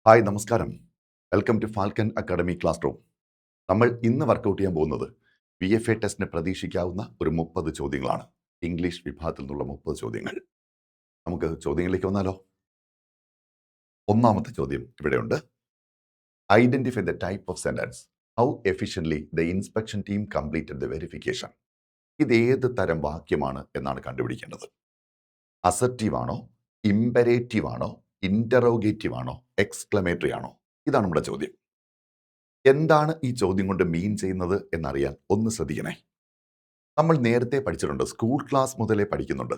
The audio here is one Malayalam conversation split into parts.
ഹായ് നമസ്കാരം. Welcome to Falcon Academy classroom. നമ്മൾ ഇന്ന് വർക്കൗട്ട് ചെയ്യാൻ പോകുന്നത് VFA ടെസ്റ്റിന് പ്രതീക്ഷിക്കാവുന്ന ഒരു 30 ചോദ്യങ്ങളാണ്. ഇംഗ്ലീഷ് വിഭാഗത്തിൽ നിന്നുള്ള 30 ചോദ്യങ്ങൾ. നമുക്ക് ചോദ്യങ്ങളിലേക്ക് വന്നാലോ? ഒന്നാമത്തെ ചോദ്യം ഇവിടെയുണ്ട്. Identify the type of sentence. How efficiently the inspection team completed the verification. ഇത് ഏത് തരം വാക്യമാണ് എന്നാണ് കണ്ടുപിടിക്കേണ്ടത്. അസർട്ടീവ് ആണോ, ഇമ്പരേറ്റീവ് ആണോ, ഇന്ററോഗേറ്റീവ് ആണോ, എക്സ്ക്ലമേറ്ററി ആണോ? ഇതാണ് നമ്മുടെ ചോദ്യം. എന്താണ് ഈ ചോദ്യം കൊണ്ട് മീൻ ചെയ്യുന്നത് എന്നറിയാൻ ഒന്ന് ശ്രദ്ധിക്കണേ. നമ്മൾ നേരത്തെ പഠിച്ചിട്ടുണ്ട്, സ്കൂൾ ക്ലാസ് മുതലേ പഠിക്കുന്നുണ്ട്.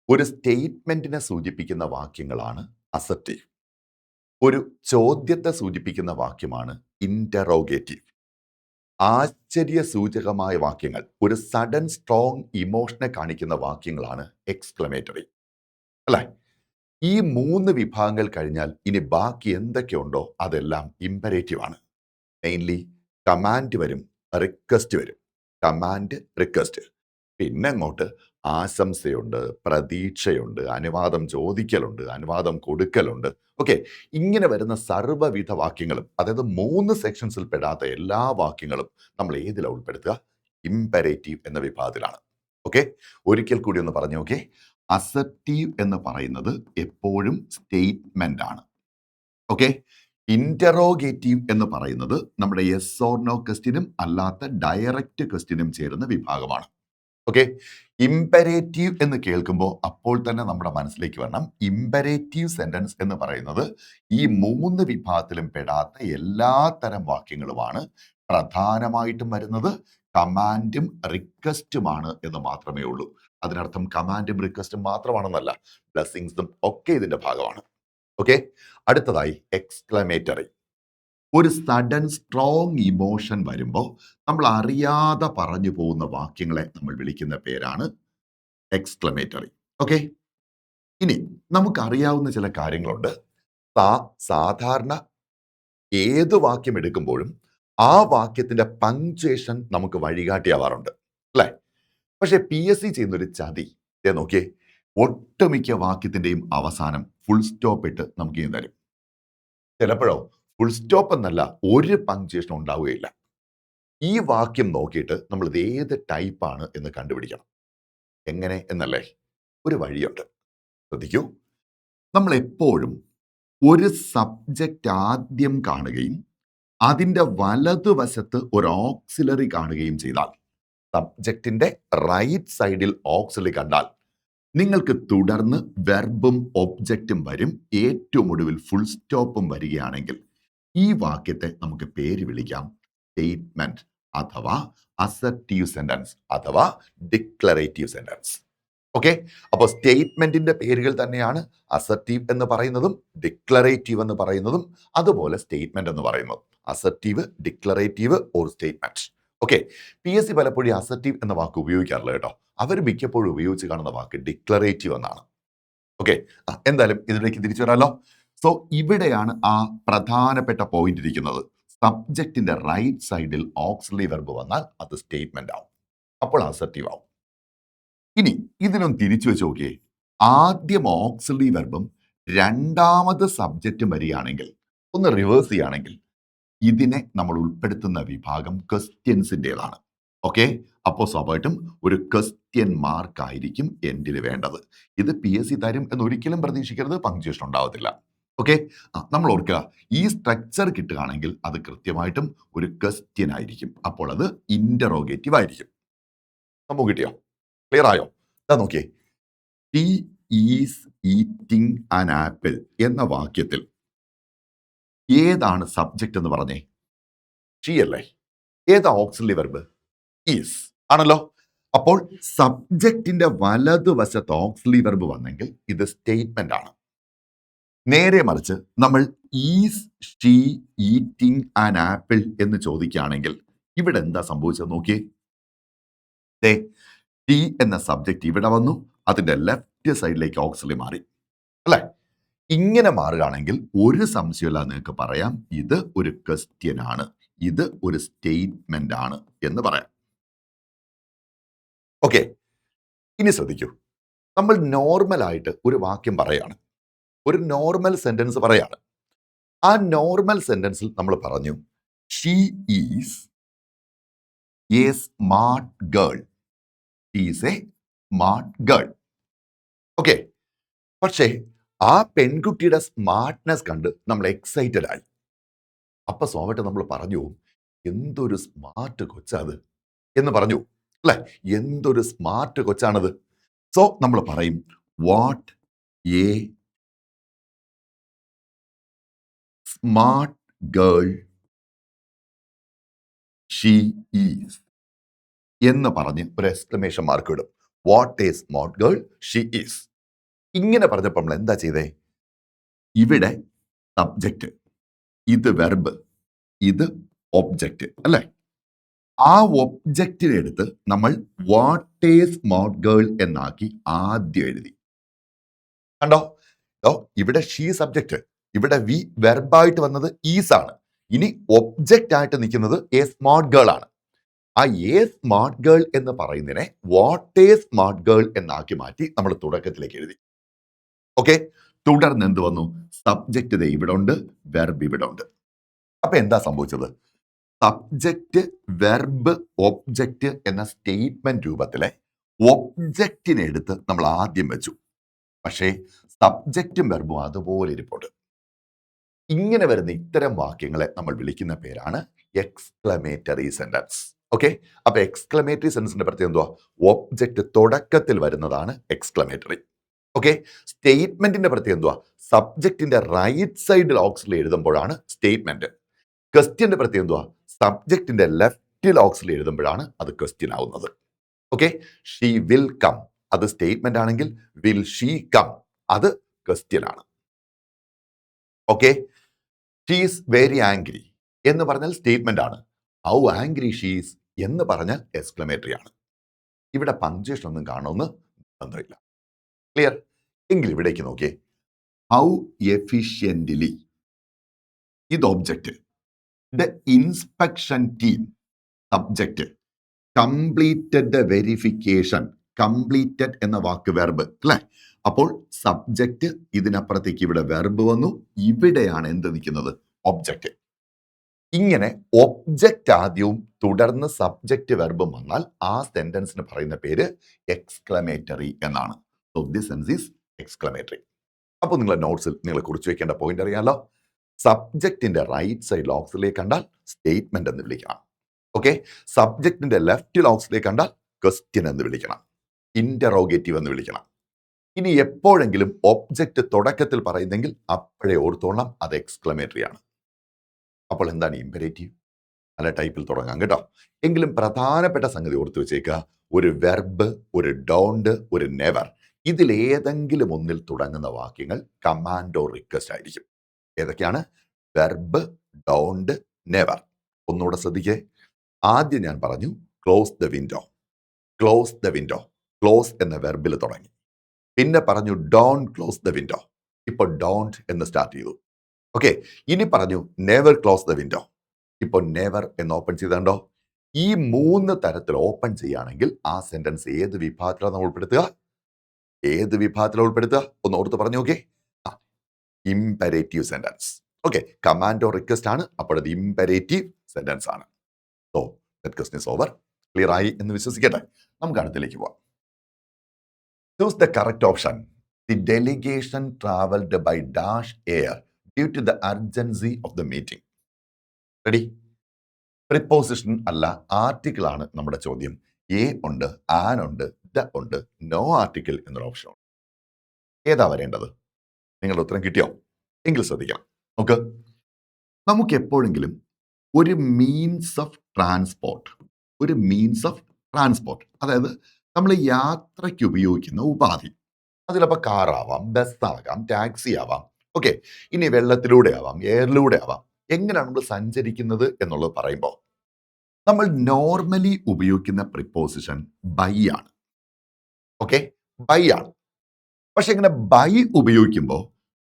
ഒരു സ്റ്റേറ്റ്മെന്റിനെ സൂചിപ്പിക്കുന്ന വാക്യങ്ങളാണ് അസർട്ടീവ്. ഒരു ചോദ്യത്തെ സൂചിപ്പിക്കുന്ന വാക്യമാണ് ഇന്ററോഗേറ്റീവ്. ആശ്ചര്യ സൂചകമായ വാക്യങ്ങൾ, ഒരു സഡൻ സ്ട്രോങ് ഇമോഷനെ കാണിക്കുന്ന വാക്യങ്ങളാണ് എക്സ്ക്ലമേറ്ററി. അല്ലേ? ഈ 3 വിഭാഗങ്ങൾ കഴിഞ്ഞാൽ ഇനി ബാക്കി എന്തൊക്കെയുണ്ടോ അതെല്ലാം ഇമ്പരേറ്റീവ് ആണ്. മെയിൻലി കമാൻഡ് വരും, റിക്വസ്റ്റ് വരും. Command, request. പിന്നെ അങ്ങോട്ട് ആശംസയുണ്ട്, പ്രതീക്ഷയുണ്ട്, അനുവാദം ചോദിക്കലുണ്ട്, അനുവാദം കൊടുക്കലുണ്ട്. ഓക്കെ, ഇങ്ങനെ വരുന്ന സർവ്വവിധ വാക്യങ്ങളും, അതായത് 3 സെക്ഷൻസിൽ പെടാത്ത എല്ലാ വാക്യങ്ങളും നമ്മൾ ഏതിലാണ് ഉൾപ്പെടുത്തുക? ഇമ്പരേറ്റീവ് എന്ന വിഭാഗത്തിലാണ്. ഓക്കെ, ഒരിക്കൽ കൂടി ഒന്ന് പറഞ്ഞു. ഓക്കെ, അസർട്ടീവ് എന്ന് പറയുന്നത് എപ്പോഴും സ്റ്റേറ്റ്മെന്റ് ആണ്. ഓക്കെ, ഇന്ററോഗേറ്റീവ് എന്ന് പറയുന്നത് നമ്മുടെ യെസ് ഓർ നോ ക്വസ്റ്റ്യനും അല്ലാത്ത ഡയറക്റ്റ് ക്വസ്റ്റ്യനും ചേരുന്ന വിഭാഗമാണ്. ഓക്കെ, ഇമ്പരേറ്റീവ് എന്ന് കേൾക്കുമ്പോൾ അപ്പോൾ തന്നെ നമ്മുടെ മനസ്സിലേക്ക് വരണം, ഇമ്പരേറ്റീവ് സെന്റൻസ് എന്ന് പറയുന്നത് ഈ 3 വിഭാഗത്തിലും പെടാത്ത എല്ലാ തരം വാക്യങ്ങളുമാണ്. പ്രധാനമായിട്ടും വരുന്നത് കമാൻഡും റിക്വസ്റ്റുമാണ് എന്ന് മാത്രമേ ഉള്ളൂ. അതിനർത്ഥം കമാൻഡും റിക്വസ്റ്റും മാത്രമാണെന്നല്ല, ബ്ലെസ്സിങ്സും ഒക്കെ ഇതിന്റെ ഭാഗമാണ്. ഓക്കെ, അടുത്തതായി എക്സ്ക്ലമേറ്ററി. ഒരു സഡൻ സ്ട്രോങ് ഇമോഷൻ വരുമ്പോൾ നമ്മൾ അറിയാതെ പറഞ്ഞു പോകുന്ന വാക്യങ്ങളെ നമ്മൾ വിളിക്കുന്ന പേരാണ് എക്സ്ക്ലമേറ്ററി. ഓക്കെ, ഇനി നമുക്കറിയാവുന്ന ചില കാര്യങ്ങളുണ്ട്. സാധാരണ ഏത് വാക്യം എടുക്കുമ്പോഴും ആ വാക്യത്തിന്റെ പങ്ക്ച്വേഷൻ നമുക്ക് വഴികാട്ടിയാവാറുണ്ട്, അല്ലേ? പക്ഷെ PSC ചെയ്യുന്നൊരു ചതി നോക്കിയേ, ഒട്ടുമിക്ക വാക്യത്തിന്റെയും അവസാനം ഫുൾ സ്റ്റോപ്പ് ഇട്ട് നമുക്ക് ഇങ്ങനെ തരും. ചിലപ്പോഴോ ഫുൾ സ്റ്റോപ്പ് എന്നല്ല, ഒരു പങ്ക്ച്വേഷൻ ഉണ്ടാവുകയില്ല. ഈ വാക്യം നോക്കിയിട്ട് നമ്മൾ ഇത് ഏത് ടൈപ്പാണ് എന്ന് കണ്ടുപിടിക്കണം. എങ്ങനെ എന്നല്ലേ? ഒരു വഴിയുണ്ട്, ശ്രദ്ധിക്കൂ. നമ്മൾ എപ്പോഴും ഒരു സബ്ജക്റ്റ് ആദ്യം കാണുകയും അതിൻ്റെ വലതുവശത്ത് ഒരു ഓക്സിലറി കാണുകയും ചെയ്താൽ, സബ്ജക്റ്റിന്റെ റൈറ്റ് സൈഡിൽ ഓക്സിലറി കണ്ടാൽ നിങ്ങൾക്ക് തുടർന്ന് വെർബും ഒബ്ജക്റ്റും വരും. ഏറ്റവും ഒടുവിൽ ഫുൾ സ്റ്റോപ്പും വരികയാണെങ്കിൽ ഈ വാക്യത്തെ നമുക്ക് പേര് വിളിക്കാം സ്റ്റേറ്റ്മെന്റ് അഥവാ അസർട്ടീവ് സെന്റൻസ് അഥവാ ഡിക്ലറേറ്റീവ് സെന്റൻസ്. ഓക്കെ, അപ്പോൾ സ്റ്റേറ്റ്മെന്റിന്റെ പേരുകൾ തന്നെയാണ് അസർട്ടീവ് എന്ന് പറയുന്നതും ഡിക്ലറേറ്റീവ് എന്ന് പറയുന്നതും, അതുപോലെ സ്റ്റേറ്റ്മെന്റ് എന്ന് പറയുന്നതും. Assertive, declarative or statement. Okay, PSC പലപ്പോഴും അസർട്ടീവ് എന്ന വാക്ക് ഉപയോഗിക്കാറില്ല കേട്ടോ. അവർ മിക്കപ്പോഴും ഉപയോഗിച്ച് കാണുന്ന വാക്ക് ഡിക്ലറേറ്റീവ് എന്നാണ്. ഓക്കെ, എന്തായാലും ഇതിലേക്ക് തിരിച്ചു വരാമല്ലോ. സോ ഇവിടെയാണ് ആ പ്രധാനപ്പെട്ട പോയിന്റ് ഇരിക്കുന്നത്. സബ്ജക്റ്റിന്റെ റൈറ്റ് സൈഡിൽ ഓക്സിലറി വെർബ് വന്നാൽ അത് സ്റ്റേറ്റ്മെന്റ് ആവും, അപ്പോൾ അസർട്ടീവ് ആവും. ഇനി ഇതിനൊന്ന് തിരിച്ചു വെച്ച് നോക്കിയേ. ആദ്യം ഓക്സിലറി വെർബും രണ്ടാമത് സബ്ജക്റ്റും വരികയാണെങ്കിൽ, ഒന്ന് റിവേഴ്സ് ചെയ്യുകയാണെങ്കിൽ, ഇതിനെ നമ്മൾ ഉൾപ്പെടുത്തുന്ന വിഭാഗം ക്വസ്റ്റ്യൻസിൻ്റെതാണ്. ഓക്കെ, അപ്പോൾ സ്വാഭാവികമായിട്ടും ഒരു ക്വസ്റ്റ്യൻ മാർക്ക് ആയിരിക്കും എൻഡിൽ വേണ്ടത്. ഇത് PSC തരും എന്ന് ഒരിക്കലും പ്രതീക്ഷിക്കരുത്, പങ്ക്ച്വേഷൻ ഉണ്ടാവത്തില്ല. ഓക്കെ, നമ്മൾ ഓർക്കുക, ഈ സ്ട്രക്ചർ കിട്ടുകയാണെങ്കിൽ അത് കൃത്യമായിട്ടും ഒരു ക്വസ്റ്റ്യൻ ആയിരിക്കും. അപ്പോൾ അത് ഇന്ററോഗേറ്റീവ് ആയിരിക്കും. നമുക്ക് കിട്ടിയോ? ക്ലിയർ ആയോ? നോക്കിയേ, she is eating an apple എന്ന വാക്യത്തിൽ ഏതാണ് സബ്ജക്റ്റ് എന്ന് പറഞ്ഞേ? ഷീ അല്ലേ? ഏതാ ഓക്സിലറി വെർബ്? ഈസ് ആണല്ലോ. അപ്പോൾ സബ്ജക്റ്റിന്റെ വലതുവശത്ത് ഓക്സിലറി വെർബ് വന്നെങ്കിൽ ഇത് സ്റ്റേറ്റ്മെന്റ് ആണ്. നേരെ മറിച്ച് നമ്മൾ is she eating an apple എന്ന് ചോദിക്കുകയാണെങ്കിൽ ഇവിടെ എന്താ സംഭവിച്ചത് നോക്കിയേ. ടി എന്ന സബ്ജക്റ്റ് ഇവിടെ വന്നു, അതിന്റെ ലെഫ്റ്റ് സൈഡിലേക്ക് ഓക്സിലറി മാറി, അല്ലെ? ഇങ്ങനെ മാറുകയാണെങ്കിൽ ഒരു സംശയമില്ല, നിങ്ങൾക്ക് പറയാം ഇത് ഒരു ക്വസ്റ്റ്യൻ ആണ്, ഇത് ഒരു സ്റ്റേറ്റ്മെന്റ് ആണ് എന്ന് പറയാം. ഓക്കെ, ഇനി ശ്രദ്ധിക്കൂ. നമ്മൾ നോർമൽ ആയിട്ട് ഒരു വാക്യം പറയാണ്, ഒരു നോർമൽ സെന്റൻസ് പറയാണ്. ആ നോർമൽ സെന്റൻസിൽ നമ്മൾ പറഞ്ഞു she is A smart girl. She is A smart girl. Okay, പക്ഷേ ആ പെൺകുട്ടിയുടെ സ്മാർട്ട്നെസ് കണ്ട് നമ്മൾ എക്സൈറ്റഡ് ആയി. അപ്പൊ സ്വാഭാവികമായിട്ട് നമ്മൾ പറഞ്ഞു എന്തൊരു സ്മാർട്ട് കൊച്ചാത് എന്ന് പറഞ്ഞു അല്ലെ, എന്തൊരു സ്മാർട്ട് കൊച്ചാണത്. സോ നമ്മൾ പറയും what A smart girl she is എന്ന് പറഞ്ഞ് ഒരു എക്സ്ക്ലമേഷൻ മാർക്ക് ഇടും. What A smart girl she is. ഇങ്ങനെ പറഞ്ഞപ്പോൾ നമ്മൾ എന്താ ചെയ്തേ, ഇവിടെ സബ്ജക്റ്റ്, ഇത് വെർബ്, ഇത് ഒബ്ജക്റ്റ് അല്ലേ. ആ ഒബ്ജക്റ്റിനെ എടുത്ത് നമ്മൾ വാട്ട് എ സ്മാർട്ട് ഗേൾ എന്നാക്കി ആദ്യം എഴുതി. കണ്ടോ, ഇവിടെ ഷീ സബ്ജക്റ്റ്, ഇവിടെ വി വെർബായിട്ട് വന്നത് ഈസ് ആണ്. ഇനി ഒബ്ജക്റ്റ് ആയിട്ട് നിൽക്കുന്നത് എ സ്മാർട്ട് ഗേൾ ആണ്. ആ എ സ്മാർട്ട് ഗേൾ എന്ന് പറയുന്നതിനെ വാട്ട് എ സ്മാർട്ട് ഗേൾ എന്നാക്കി മാറ്റി നമ്മൾ തുടക്കത്തിലേക്ക് എഴുതി. ഓക്കെ, തുടർന്ന് എന്ത് വന്നു, സബ്ജക്റ്റ് ഇവിടെ ഉണ്ട്, വെർബ് ഇവിടെ ഉണ്ട്. അപ്പൊ എന്താ സംഭവിച്ചത്, സബ്ജക്റ്റ് വെർബ് ഒബ്ജക്റ്റ് എന്ന സ്റ്റേറ്റ്മെന്റ് രൂപത്തിലെ ഒബ്ജക്റ്റിനെ എടുത്ത് നമ്മൾ ആദ്യം വെച്ചു. പക്ഷേ സബ്ജക്റ്റും വെർബും അതുപോലെ ഇരിപ്പുണ്ട്. ഇങ്ങനെ വരുന്ന ഇത്തരം വാക്യങ്ങളെ നമ്മൾ വിളിക്കുന്ന പേരാണ് എക്സ്ക്ലമേറ്ററി സെന്റൻസ്. ഓക്കെ, അപ്പൊ എക്സ്ക്ലമേറ്ററി സെന്റൻസിന്റെ പ്രത്യേകത എന്തുവാ, ഒബ്ജക്റ്റ് തുടക്കത്തിൽ വരുന്നതാണ് എക്സ്ക്ലമേറ്ററി. ഓക്കെ, സ്റ്റേറ്റ്മെന്റിന്റെ പ്രത്യേകത എന്തുവാ, സബ്ജക്റ്റിന്റെ റൈറ്റ് സൈഡിൽ ഓക്സിലറി എഴുതുമ്പോഴാണ് സ്റ്റേറ്റ്മെന്റ്. ക്വസ്റ്റ്യന്റെ പ്രത്യേകത എന്തുവാ, സബ്ജക്റ്റിന്റെ ലെഫ്റ്റിൽ ഓക്സിലറി എഴുതുമ്പോഴാണ് അത് ക്വസ്റ്റ്യൻ ആവുന്നത്. ഓക്കെ, ഷീ വിൽ കം അത് സ്റ്റേറ്റ്മെന്റ് ആണെങ്കിൽ വിൽ ഷീ കം അത് ക്വസ്റ്റ്യൻ ആണ്. Okay, she is very angry എന്ന് പറഞ്ഞാൽ സ്റ്റേറ്റ്മെന്റ് ആണ്. ഹൗ ആംഗ്രി ഷീ ഈസ് എന്ന് പറഞ്ഞാൽ എക്സ്ക്ലമേറ്ററി ആണ്. ഇവിടെ പങ്ക്ച്വേഷൻ ഒന്നും കാണുമെന്ന് ബന്ധമില്ല. ക്ലിയർ? എങ്കിൽ ഇവിടേക്ക് നോക്കിയേ, ഹൗ എഫിഷ്യന്റ്ലി ഇത് object, the inspection team subject, completed the verification, completed എന്ന വാക്ക് വെർബ് അല്ലെ. അപ്പോൾ സബ്ജക്റ്റ്, ഇതിനപ്പുറത്തേക്ക് ഇവിടെ വെർബ് വന്നു, ഇവിടെയാണ് എന്ത് നിൽക്കുന്നത്, ഒബ്ജക്റ്റ്. ഇങ്ങനെ ഒബ്ജക്റ്റ് ആദ്യവും തുടർന്ന് സബ്ജക്റ്റ് വെർബും വന്നാൽ ആ സെന്റൻസിന് പറയുന്ന പേര് എക്സ്ക്ലമേറ്ററി എന്നാണ്. So this sense is exclamatory. അപ്പോൾ നിങ്ങളുടെ നോട്ട്സിൽ നിങ്ങൾ കുറിച്ച് വെക്കേണ്ട പോയിന്റ് അറിയാലോ, സബ്ജക്റ്റിന്റെ റൈറ്റ് സൈഡിൽ ഓക്സിലറി കണ്ടാൽ സ്റ്റേറ്റ്മെന്റ് എന്ന് വിളിക്കണം. ഓക്കെ, സബ്ജക്റ്റിന്റെ ലെഫ്റ്റിൽ ഓക്സിലറി കണ്ടാൽ ക്വസ്റ്റ്യൻ എന്ന് വിളിക്കണം, ഇന്ററോഗേറ്റീവ് എന്ന് വിളിക്കണം. ഇനി എപ്പോഴെങ്കിലും ഒബ്ജക്റ്റ് തുടക്കത്തിൽ പറയുന്നെങ്കിൽ അപ്പോഴേ ഓർത്തോളാം അത് എക്സ്ക്ലമേറ്ററി ആണ്. അപ്പോൾ എന്താണ് ഇമ്പരേറ്റീവ്, നല്ല ടൈപ്പിൽ തുടങ്ങാം കേട്ടോ. എങ്കിലും പ്രധാനപ്പെട്ട സംഗതി ഓർത്തു വെച്ചേക്കുക, ഒരു വെർബ്, ഒരു ഡോണ്ട്, ഒരു നെവർ, ഇതിലേതെങ്കിലും ഒന്നിൽ തുടങ്ങുന്ന വാക്യങ്ങൾ കമാൻഡ് ഓർ റിക്വസ്റ്റ് ആയിരിക്കും. ഏതൊക്കെയാണ്, വെർബ്, ഡോണ്ട്, നെവർ. ഒന്നുകൂടെ ശ്രദ്ധിക്കേ, ആദ്യം ഞാൻ പറഞ്ഞു close the window, close the window, close എന്ന വെർബിൽ തുടങ്ങി. പിന്നെ പറഞ്ഞു ഡോണ്ട് ക്ലോസ് ദ വിൻഡോ, ഇപ്പോൾ ഡോണ്ട് എന്ന് സ്റ്റാർട്ട് ചെയ്തു. ഓക്കെ, ഇനി പറഞ്ഞു നെവർ ക്ലോസ് ദ വിൻഡോ, ഇപ്പോൾ നെവർ എന്ന് ഓപ്പൺ ചെയ്തോ. ഈ 3 തരത്തിൽ ഓപ്പൺ ചെയ്യുകയാണെങ്കിൽ ആ സെന്റൻസ് ഏത് വിഭാഗത്തിലാണ് നമ്മൾ ഉൾപ്പെടുത്തുക, ഏത് വിഭാഗത്തിലാണ് ഉൾപ്പെടുത്തുക, ഒന്ന് ഓർത്ത് പറഞ്ഞു. Okay, imperative sentence. Okay, command or request ആണ്, അപ്പോൾ അത് ഇംപെരേറ്റീവ് സെന്റൻസ് ആണ്. So that question is over. Clear ആയി എന്ന് വിശ്വസിക്കട്ടെ. നമുക്ക് അടുത്തിലേക്ക് പോവാം. Choose the correct option. The delegation travelled by dash air due to the urgency of the meeting. Ready? Preposition അല്ല, ആർട്ടിക്കിൾ ആണ് നമ്മുടെ ചോദ്യം. എ ഉണ്ട്, ആൻ ഉണ്ട്, ദ ഉണ്ട്, നോ ആർട്ടിക്കിൾ എന്നൊരു ഓപ്ഷൻ ഉണ്ട്. ഏതാ വരേണ്ടത്? നിങ്ങളുടെ ഉത്തരം കിട്ടിയോ? എങ്കിൽ ശ്രദ്ധിക്കണം. നോക്ക്, നമുക്ക് എപ്പോഴെങ്കിലും ഒരു മീൻസ് ഓഫ് ട്രാൻസ്പോർട്ട്, ഒരു മീൻസ് ഓഫ് ട്രാൻസ്പോർട്ട്, അതായത് നമ്മൾ യാത്രയ്ക്ക് ഉപയോഗിക്കുന്ന ഉപാധി, അതിലപ്പോൾ കാറാവാം, ബസ്സാകാം, ടാക്സി ആവാം. ഓക്കെ, ഇനി വെള്ളത്തിലൂടെ ആവാം, എയറിലൂടെ ആവാം. എങ്ങനെയാണ് നമ്മൾ സഞ്ചരിക്കുന്നത് എന്നുള്ളത് പറയുമ്പോൾ നമ്മൾ നോർമലി ഉപയോഗിക്കുന്ന പ്രിപ്പോസിഷൻ ബൈ ആണ്. ഓക്കെ, ബൈ ആണ്. പക്ഷെ ഇങ്ങനെ ബൈ ഉപയോഗിക്കുമ്പോൾ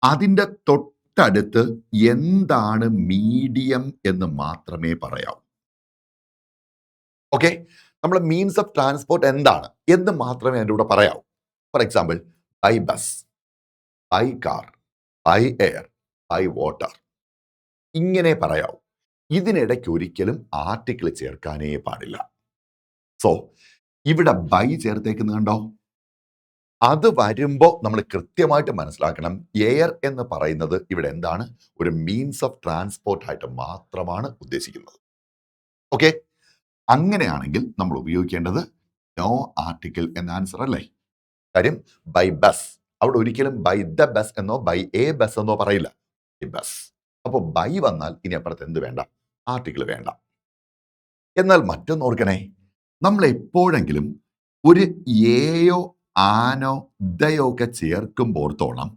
അതിൻ്റെ തൊട്ടടുത്ത് എന്താണ് മീഡിയം എന്ന് മാത്രമേ പറയാവൂ. ഓക്കെ, നമ്മൾ മീൻസ് ഓഫ് ട്രാൻസ്പോർട്ട് എന്താണ് എന്ന് മാത്രമേ അതിൻ്റെ കൂടെ പറയാവൂ. For example, by bus, by car, by air, by water. ഇങ്ങനെ പറയാവൂ. ഇതിനിടയ്ക്ക് ഒരിക്കലും ആർട്ടിക്കിൾ ചേർക്കാനേ പാടില്ല. സോ ഇവിടെ ബൈ ചേർത്തേക്കുന്നത് കണ്ടോ? അത് വരുമ്പോൾ നമ്മൾ കൃത്യമായിട്ട് മനസ്സിലാക്കണം, എയർ എന്ന് പറയുന്നത് ഇവിടെ എന്താണ്? ഒരു മീൻസ് ഓഫ് ട്രാൻസ്പോർട്ട് ആയിട്ട് മാത്രമാണ് ഉദ്ദേശിക്കുന്നത്. ഓക്കെ, അങ്ങനെയാണെങ്കിൽ നമ്മൾ ഉപയോഗിക്കേണ്ടത് നോ ആർട്ടിക്കിൾ എന്ന ആൻസർ അല്ലേ? കാര്യം ബൈ ബസ്, അവിടെ ഒരിക്കലും ബൈ ദ ബസ് എന്നോ ബൈ എ ബസ് എന്നോ പറയില്ല, ബസ്. അപ്പോൾ ബൈ വന്നാൽ ഇനി അപ്പുറത്ത് എന്ത് വേണ്ട? ആർട്ടിക്കിൾ വേണ്ട. എന്നാൽ മറ്റൊന്ന് ഓർക്കണേ, നമ്മൾ എപ്പോഴെങ്കിലും ഒരു ഏയോ ആനോ ദയോ ഒക്കെ ചേർക്കുമ്പോർത്തോളം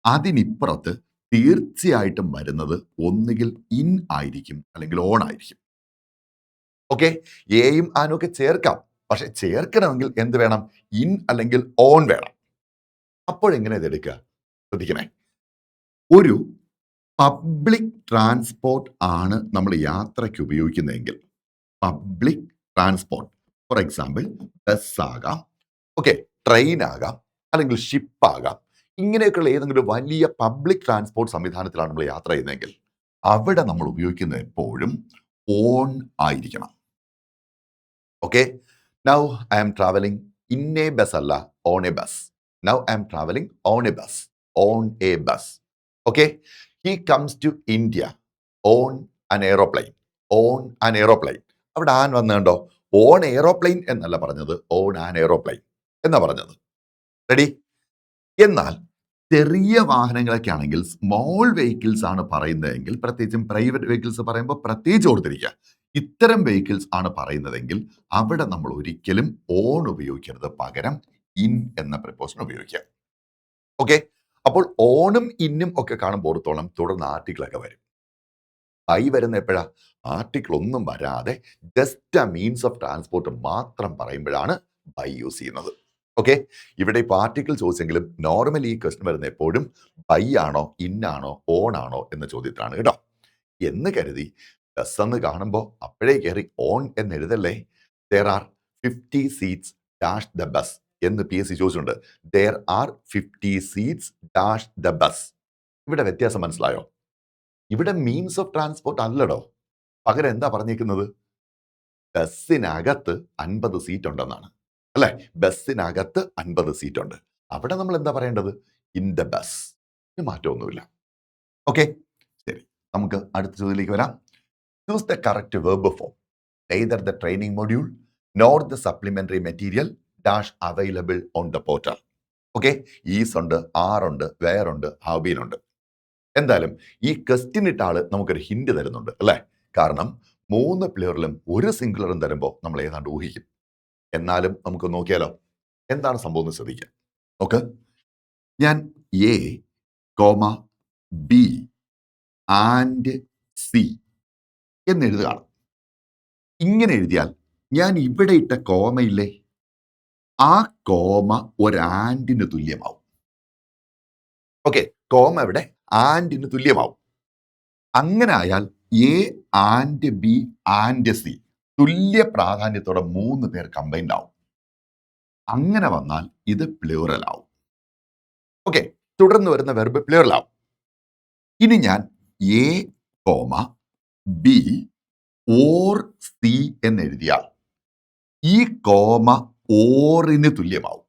അതിനിപ്പുറത്ത് തീർച്ചയായിട്ടും വരുന്നത് ഒന്നുകിൽ ഇൻ ആയിരിക്കും അല്ലെങ്കിൽ ഓൺ ആയിരിക്കും. ഓക്കെ, ഏയും ആനും ഒക്കെ ചേർക്കാം, പക്ഷെ ചേർക്കണമെങ്കിൽ എന്ത് വേണം? ഇൻ അല്ലെങ്കിൽ ഓൺ വേണം. അപ്പോഴെങ്ങനെ ഇതെടുക്കുക? ശ്രദ്ധിക്കണേ, ഒരു പബ്ലിക് ട്രാൻസ്പോർട്ട് ആണ് നമ്മൾ യാത്രയ്ക്ക് ഉപയോഗിക്കുന്നതെങ്കിൽ, public transport, for example bus ആകാം, ഓക്കെ, ട്രെയിൻ ആകാം, അല്ലെങ്കിൽ ഷിപ്പ് ആകാം, ഇങ്ങനെയൊക്കെയുള്ള ഏതെങ്കിലും വലിയ പബ്ലിക് ട്രാൻസ്പോർട്ട് സംവിധാനത്തിലാണ് നമ്മൾ യാത്ര ചെയ്യുന്നതെങ്കിൽ അവിടെ നമ്മൾ ഉപയോഗിക്കുന്നത് എപ്പോഴും ഓൺ ആയിരിക്കണം. Okay, now I am travelling in a bus അല്ല, on a bus. Now I am travelling on a bus, on a bus. Okay, he comes to India on an aeroplane, on an aeroplane. അവിടെ ആൻ വന്നുണ്ടോ? ഓൺ എയ്റോപ്ലെയിൻ എന്നല്ല പറഞ്ഞത്, ഓൺ ആൻ എയ്റോപ്ലെയിൻ എന്നാ പറഞ്ഞത്. റെഡി? എന്നാൽ ചെറിയ വാഹനങ്ങളൊക്കെ ആണെങ്കിൽ, സ്മോൾ വെഹിക്കിൾസ് ആണ് പറയുന്നതെങ്കിൽ, പ്രത്യേകിച്ചും പ്രൈവറ്റ് വെഹിക്കിൾസ് പറയുമ്പോൾ പ്രത്യേകിച്ച് ഓർത്തിരിക്കുക, ഇത്തരം വെഹിക്കിൾസ് ആണ് പറയുന്നതെങ്കിൽ അവിടെ നമ്മൾ ഒരിക്കലും ഓൺ ഉപയോഗിക്കരുത്, പകരം ഇൻ എന്ന പ്രിപ്പോസിഷൻ ഉപയോഗിക്കുക. ഓക്കെ, അപ്പോൾ ഓണും ഇന്നും ഒക്കെ കാണുമ്പോൾ ഓർത്തോളം തുടർന്ന് ആർട്ടിക്കിളൊക്കെ വരും. ബൈ വരുന്ന എപ്പോഴാ? ആർട്ടിക്കിൾ ഒന്നും വരാതെ ജസ്റ്റ് ആ മീൻസ് ഓഫ് ട്രാൻസ്പോർട്ട് മാത്രം പറയുമ്പോഴാണ് ബൈ യൂസ് ചെയ്യുന്നത്. ഓക്കെ, ഇവിടെ ഇപ്പോൾ ആർട്ടിക്കിൾ ചോദിച്ചെങ്കിലും നോർമലി ഈ ക്വസ്റ്റ്യൻ വരുന്ന എപ്പോഴും ബൈ ആണോ, ഇന്നാണോ, ഓൺ ആണോ എന്ന ചോദ്യത്തിലാണ് കേട്ടോ. എന്ന് കരുതി ബസ് എന്ന് കാണുമ്പോൾ അപ്പോഴേ കയറി ഓൺ എന്ന് എഴുതല്ലേ. There are 50 seats dash the bus എന്ന് PSC ചോദിച്ചിട്ടുണ്ട്. There are 50 seats dash the bus. ഇവിടെ വ്യത്യാസം മനസ്സിലായോ? ഇവിടെ മീൻസ് ഓഫ് ട്രാൻസ്പോർട്ട് അല്ലടോ, പകരം എന്താ പറഞ്ഞേക്കുന്നത്? ബസ്സിനകത്ത് 50 സീറ്റ് ഉണ്ടെന്നാണ്, അല്ലെ? ബസ്സിനകത്ത് 50 സീറ്റ് ഉണ്ട്. അവിടെ നമ്മൾ എന്താ പറയേണ്ടത്? In the bus. മാറ്റമൊന്നുമില്ല. ഓക്കെ, ശരി, നമുക്ക് അടുത്ത ചോദ്യത്തിലേക്ക് വരാം. Choose the correct verb form. Neither the training module nor the supplementary material dash available on the portal. Okay, is ഉണ്ട്, ആർ ഉണ്ട്, വെയർ ഉണ്ട്, ഹാവ് ബീൻ ഉണ്ട്. എന്തായാലും ഈ ക്വസ്റ്റ്യൻ ഇട്ട ആള് നമുക്കൊരു ഹിന്റ് തരുന്നുണ്ട്, അല്ലേ? കാരണം 3 പ്ലെയറിലും ഒരു സിംഗുലറും തരുമ്പോൾ നമ്മൾ ഏതാണ്ട് ഊഹിക്കും. എന്നാലും നമുക്ക് നോക്കിയാലോ എന്താണ് സംഭവം എന്ന് ശ്രദ്ധിക്കാം. നോക്ക്, ഞാൻ എ, ബി ആൻഡ് സി എന്നെഴുതുകയാണ്. ഇങ്ങനെ എഴുതിയാൽ ഞാൻ ഇവിടെ ഇട്ട കോമയില്ലേ, ആ കോമ ഒരു ആൻഡിന് തുല്യമാവും. ഓക്കെ, കോമ ഇവിടെ ആൻഡിന് തുല്യമാവും. അങ്ങനെ ആയാൽ A and B and C തുല്യ പ്രാധാന്യത്തോടെ 3 പേർ കമ്പൈൻഡ് ആവും. അങ്ങനെ വന്നാൽ ഇത് പ്ലൂറൽ ആവും. ഓക്കെ, തുടർന്ന് വരുന്ന വെർബ് പ്ലൂറൽ ആവും. ഇനി ഞാൻ എ, ബി ഓർ സി എന്നെഴുതിയാൽ ഈ കോമ ഓറിന് തുല്യമാവും.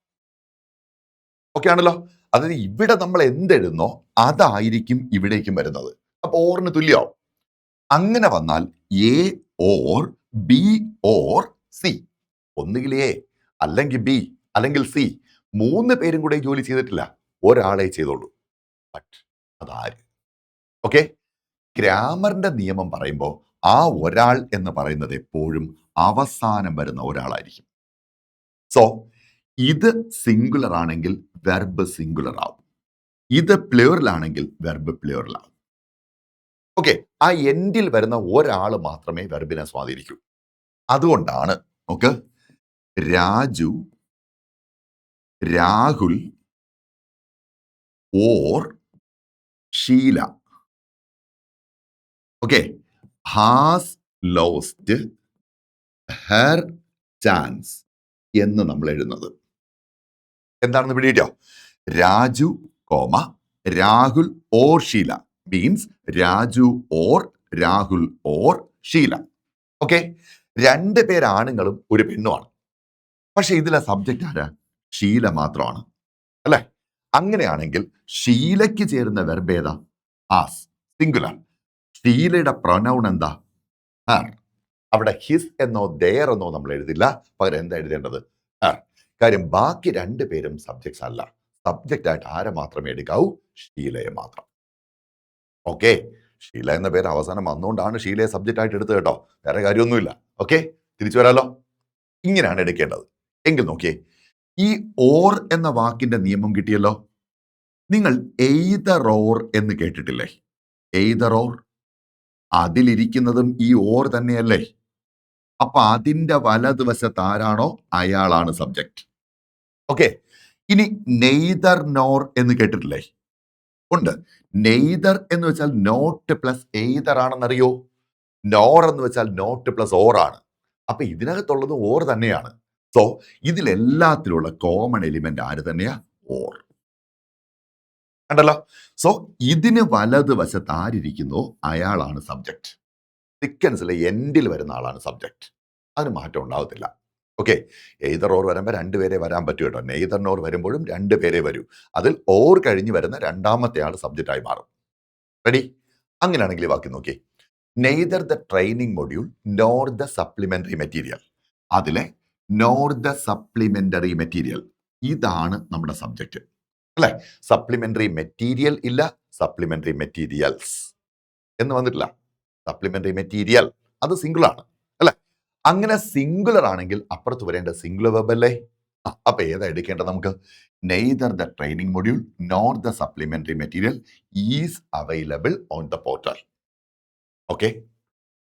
ഓക്കെ ആണല്ലോ? അതായത് ഇവിടെ നമ്മൾ എന്തെഴുതുന്നോ അതായിരിക്കും ഇവിടേക്കും വരുന്നത്. അപ്പൊ ഓറിന് തുല്യമാവും. അങ്ങനെ വന്നാൽ A or B or C, ഒന്നുകിൽ എ അല്ലെങ്കിൽ ബി അല്ലെങ്കിൽ സി, 3 പേരും കൂടെ ജോലി ചെയ്തിട്ടില്ല, ഒരാളെ ചെയ്തോളൂ. But Athar? ഓക്കെ, ഗ്രാമറിന്റെ നിയമം പറയുമ്പോൾ ആ ഒരാൾ എന്ന് പറയുന്നത് എപ്പോഴും അവസാനം വരുന്ന ഒരാളായിരിക്കും. സോ ഇത് സിംഗുലർ ആണെങ്കിൽ വെർബ് സിംഗുലർ ആവും, ഇത് പ്ലൂറൽ ആണെങ്കിൽ വെർബ് പ്ലൂറൽ ആവും. ഓക്കെ, ആ എൻഡിൽ വരുന്ന ഒരാൾ മാത്രമേ വെർബിനെ സ്വാധീനിക്കൂ. അതുകൊണ്ടാണ് നമുക്ക് Raju, Rahul or Sheela, okay, has lost her chance എന്ന് നമ്മൾ എഴുതുന്നത്. എന്താണെന്ന് പിടിയിട്ടോ? Raju, Rahul or Sheela. Means Raju or Rahul or Sheela. Okay, 2 പേരാണുങ്ങളും ഒരു പെണ്ണുമാണ്. പക്ഷെ ഇതിലെ സബ്ജക്റ്റ് ആരാ? ഷീല മാത്രമാണ് അല്ലെ? അങ്ങനെയാണെങ്കിൽ ഷീലയ്ക്ക് ചേരുന്ന വെർബ് ഏതാ? As, singular. ഷീലയുടെ പ്രൊനൗൺ എന്താ? ഹർ. അവിടെ ഹിസ് എന്നോ ദെയർ എന്നോ നമ്മൾ എഴുതില്ല, പകരം എന്താ എഴുതേണ്ടത്? ഹർ. കാര്യം ബാക്കി 2 പേരും സബ്ജക്ട്സ് അല്ല. സബ്ജക്റ്റ് ആയിട്ട് ആരെ മാത്രമേ എടുക്കാവൂ? ഷീലയെ മാത്രം. ഓക്കെ, ഷീല എന്ന പേര് അവസാനം വന്നുകൊണ്ടാണ് ഷീലയെ സബ്ജക്റ്റ് ആയിട്ട് എടുത്തത് കേട്ടോ, വേറെ കാര്യമൊന്നുമില്ല. ഓക്കെ, തിരിച്ചു വരാലോ. ഇങ്ങനെയാണ് എടുക്കേണ്ടത്. എങ്കിൽ നോക്കിയേ, ഈ ഓർ എന്ന വാക്കിന്റെ നിയമം കിട്ടിയല്ലോ. നിങ്ങൾ എയ്തർ ഓർ എന്ന് കേട്ടിട്ടില്ലേ? എയ്തർ ഓർ, അതിലിരിക്കുന്നതും ഈ ഓർ തന്നെയല്ലേ? അപ്പൊ അതിന്റെ വലതുവശത്ത് ആരാണോ അയാളാണ് സബ്ജക്റ്റ്. ഓക്കെ, ഇനി നെയ്തർ നോർ എന്ന് കേട്ടിട്ടില്ലേ? ഉണ്ട്. നെയ്തർ എന്ന് വെച്ചാൽ നോട്ട് പ്ലസ് എയ്തർ ആണെന്നറിയോ? നോർ എന്ന് വെച്ചാൽ നോട്ട് പ്ലസ് ഓർ ആണ്. അപ്പൊ ഇതിനകത്തുള്ളത് ഓർ തന്നെയാണ്. സോ ഇതിലെല്ലാത്തിലുള്ള കോമൺ എലിമെന്റ് ആര് തന്നെയാ? ഓർ. കണ്ടല്ലോ. സോ ഇതിന് വലതുവശത്ത് ആരിയ്ക്കുന്നോ അയാളാണ് സബ്ജക്റ്റ്. സിക്വൻസിലെ എൻഡിൽ വരുന്ന ആളാണ് സബ്ജക്റ്റ്. അതിന് മാറ്റം ഉണ്ടാവത്തില്ല. ഓക്കെ, എയ്തർ ഓർ വരുമ്പോൾ 2 പേരെ വരാൻ പറ്റൂ കേട്ടോ. നെയ്തർ നോർ വരുമ്പോഴും 2 പേരെ വരൂ. അതിൽ ഓർ കഴിഞ്ഞ് വരുന്ന രണ്ടാമത്തെ ആൾ സബ്ജക്റ്റ് ആയി മാറും. റെഡി? അങ്ങനെയാണെങ്കിൽ ഈ വാക്യം നോക്കി, neither the training module nor the supplementary material. അതിലെ നോർ ദ സപ്ലിമെന്ററി മെറ്റീരിയൽ, ഇതാണ് നമ്മുടെ സബ്ജക്റ്റ് അല്ലെ? സപ്ലിമെന്ററി മെറ്റീരിയൽ ഇല്ല, സപ്ലിമെന്ററി മെറ്റീരിയൽസ് എന്ന് വന്നിട്ടില്ല. സപ്ലിമെന്ററി മെറ്റീരിയൽ അത് സിംഗിൾ ആണ് അല്ലെ? അങ്ങനെ സിംഗുലർ ആണെങ്കിൽ അപ്പുറത്ത് വരേണ്ട സിംഗുലർ വെർബ് അല്ലേ? അപ്പൊ ഏതാ എടുക്കേണ്ടത് നമുക്ക്? Neither the training module nor the supplementary material is available on the portal. Okay,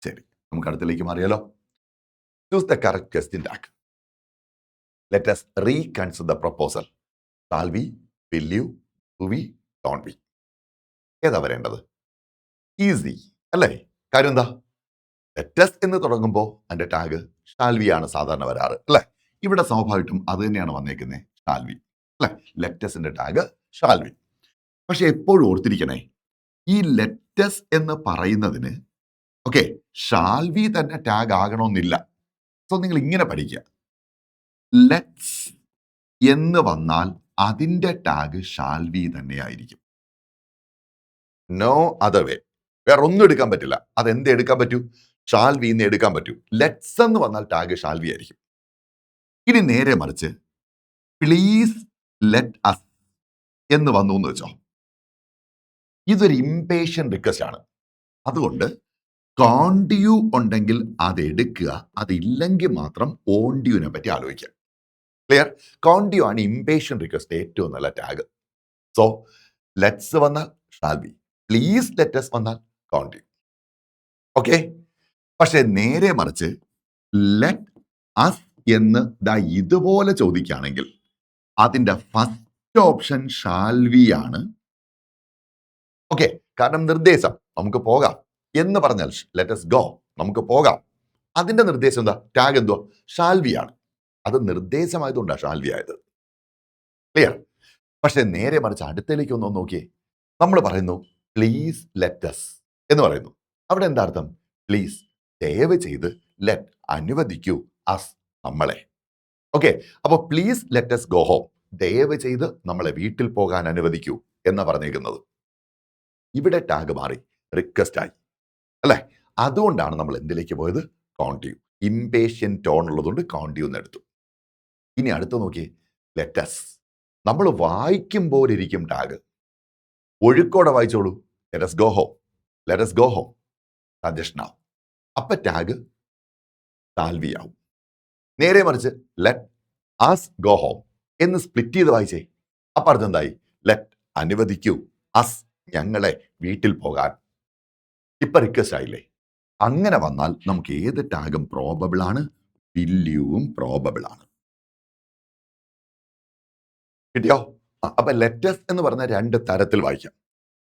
ശരി, നമുക്ക് അടുത്തിലേക്ക് മാറിയാലോ. Choose the correct question tag. Let us reconsider the proposal. Shall we, will you, do we, don't we? ഏതാ വരേണ്ടത്? ഈസി അല്ലേ? കാര്യം എന്താ? ലെറ്റസ് എന്ന് തുടങ്ങുമ്പോൾ അതിന്റെ ടാഗ് ഷാൽവി ആണ് സാധാരണ വരാറ് അല്ലെ? ഇവിടെ സ്വാഭാവികമായിട്ടും അത് തന്നെയാണ് വന്നേക്കുന്നത്, ഷാൽവി അല്ലെ? ലെറ്റസിന്റെ ടാഗ് ഷാൽവി. പക്ഷെ എപ്പോഴും ഓർത്തിരിക്കണേ, ഈ ലെറ്റസ് എന്ന് പറയുന്നതിന് ഓക്കെ ഷാൽവി തന്നെ ടാഗ് ആകണമെന്നില്ല. സോ നിങ്ങൾ ഇങ്ങനെ പഠിക്കുക, ലെറ്റ്സ് എന്ന് വന്നാൽ അതിന്റെ ടാഗ് ഷാൽവി തന്നെയായിരിക്കും. No other way. വേറെ ഒന്നും എടുക്കാൻ പറ്റില്ല. അതെന്ത് എടുക്കാൻ പറ്റൂ? ഷാൽവി എന്ന് എടുക്കാൻ പറ്റൂ. ലെറ്റ്സ് എന്ന് വന്നാൽ ടാഗ് ഷാൽവി ആയിരിക്കും. ഇനി നേരെ മറിച്ച് പ്ലീസ് ലെറ്റ് അസ് എന്ന് വന്നു എന്ന് വെച്ചോ, ഇതൊരു ഇംപേഷ്യൻ റിക്വസ്റ്റ് ആണ്. അതുകൊണ്ട് കോണ്ടിയു ഉണ്ടെങ്കിൽ അത് എടുക്കുക, അതില്ലെങ്കിൽ മാത്രം ഓണ്ടിയുവിനെ പറ്റി ആലോചിക്കുക. ക്ലിയർ? കോണ്ടിയു ആണ് ഇംപേഷ്യൻ റിക്വസ്റ്റ് ഏറ്റവും നല്ല ടാഗ്. സോ ലെറ്റ്സ് വന്നാൽ ഷാൽവി, പ്ലീസ് ലെറ്റസ് വന്നാൽ കോണ്ടിയു. ഓക്കെ, പക്ഷെ നേരെ മറിച്ച് ലെറ്റ് അസ് എന്ന് ദാ ഇതുപോലെ ചോദിക്കുകയാണെങ്കിൽ അതിന്റെ ഫസ്റ്റ് ഓപ്ഷൻ ഷാൽവി ആണ്. ഓക്കെ, കാരണം നിർദ്ദേശം നമുക്ക് പോകാം എന്ന് പറഞ്ഞാൽ ലെറ്റ് us ഗോ, നമുക്ക് പോകാം. അതിന്റെ നിർദ്ദേശം എന്താ? ടാഗ് എന്തോ? ഷാൽവി ആണ്. അത് നിർദ്ദേശമായതുകൊണ്ടാണ് ഷാൽവി ആയത്. ക്ലിയർ? പക്ഷെ നേരെ മറിച്ച് അടുത്തേക്ക് ഒന്ന് നോക്കിയേ, നമ്മൾ പറയുന്നു പ്ലീസ് ലെറ്റ് us എന്ന് പറയുന്നു. അവിടെ എന്താ അർത്ഥം? പ്ലീസ്, ദയവ് ചെയ്ത്, ലെറ്റ് അനുവദിക്കൂ, അസ് നമ്മളെ. ഓക്കെ, അപ്പൊ please let us go home, ദയവ് ചെയ്ത് നമ്മളെ വീട്ടിൽ പോകാൻ അനുവദിക്കൂ എന്നാ പറഞ്ഞേക്കുന്നത്. ഇവിടെ ടാഗ് മാറി, റിക്വസ്റ്റ് ആയി അല്ലെ? അതുകൊണ്ടാണ് നമ്മൾ എന്തിലേക്ക് പോയത്? കോണ്ടിയു. ഇംപേഷ്യൻ ടോൺ ഉള്ളതുകൊണ്ട് കോണ്ടിയു എന്ന് എടുത്തു. ഇനി അടുത്ത് നോക്കിയേ, ലെറ്റസ്. നമ്മൾ വായിക്കുമ്പോൾ ഇരിക്കും ടാഗ്. ഒഴുക്കോടെ വായിച്ചോളൂ, let us go home, let us go home, suggestion ആവും. അപ്പൊ ടാഗ് ഷാൽവി ആവും. നേരെ മറിച്ച് ലെറ്റ് us ഗോ ഹോം എന്ന് സ്പ്ലിറ്റ് ചെയ്ത് വായിച്ചേ, അപ്പൊ അർത്ഥം എന്തായി? ലെറ്റ് അനുവദിക്കൂ, അസ് ഞങ്ങളെ വീട്ടിൽ പോകാൻ. ഇപ്പൊ റിക്വസ്റ്റ് ആയില്ലേ? അങ്ങനെ വന്നാൽ നമുക്ക് ഏത് ടാഗും പ്രോബബിൾ ആണ്, വില്യുവും പ്രോബബിൾ ആണ്. കിട്ടിയോ? അപ്പൊ ലെറ്റസ് എന്ന് പറഞ്ഞ 2 തരത്തിൽ വായിക്കാം.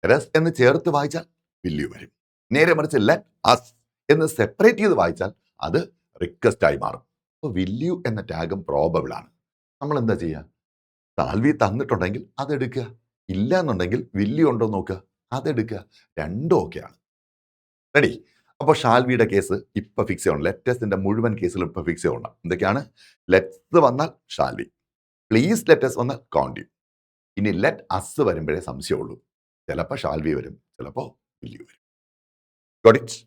ലെറ്റസ് എന്ന് ചേർത്ത് വായിച്ചാൽ വില്യു വരും. നേരെ മറിച്ച് ലെറ്റ് അസ് എന്ന് സെപ്പറേറ്റ് ചെയ്ത് വായിച്ചാൽ അത് റിക്വസ്റ്റ് ആയി മാറും. അപ്പൊ വില്യു എന്ന ടാഗും പ്രോബബിൾ ആണ്. നമ്മൾ എന്താ ചെയ്യുക? ഷാൽവി തന്നിട്ടുണ്ടെങ്കിൽ അതെടുക്കുക, ഇല്ല എന്നുണ്ടെങ്കിൽ വില്യു ഉണ്ടോ നോക്കുക. അതെടുക്കുക. രണ്ടും ഓക്കെയാണ്. റെഡി? അപ്പോൾ ഷാൽവിയുടെ കേസ് ഇപ്പൊ ഫിക്സ് ചെയ്യണം. ലെറ്റസിന്റെ മുഴുവൻ കേസിലും ഇപ്പൊ ഫിക്സ് ചെയ്യണം. എന്തൊക്കെയാണ്? ലെറ്റ്സ് വന്നാൽ ഷാൽവി, പ്ലീസ് ലെറ്റസ് വന്നാൽ കോണ്ടിന്യൂ. ഇനി ലെറ്റ് അസ് വരുമ്പോഴേ സംശയമുള്ളൂ. ചിലപ്പോൾ ഷാൽവി വരും, ചിലപ്പോൾ വില്യു വരും. Got it?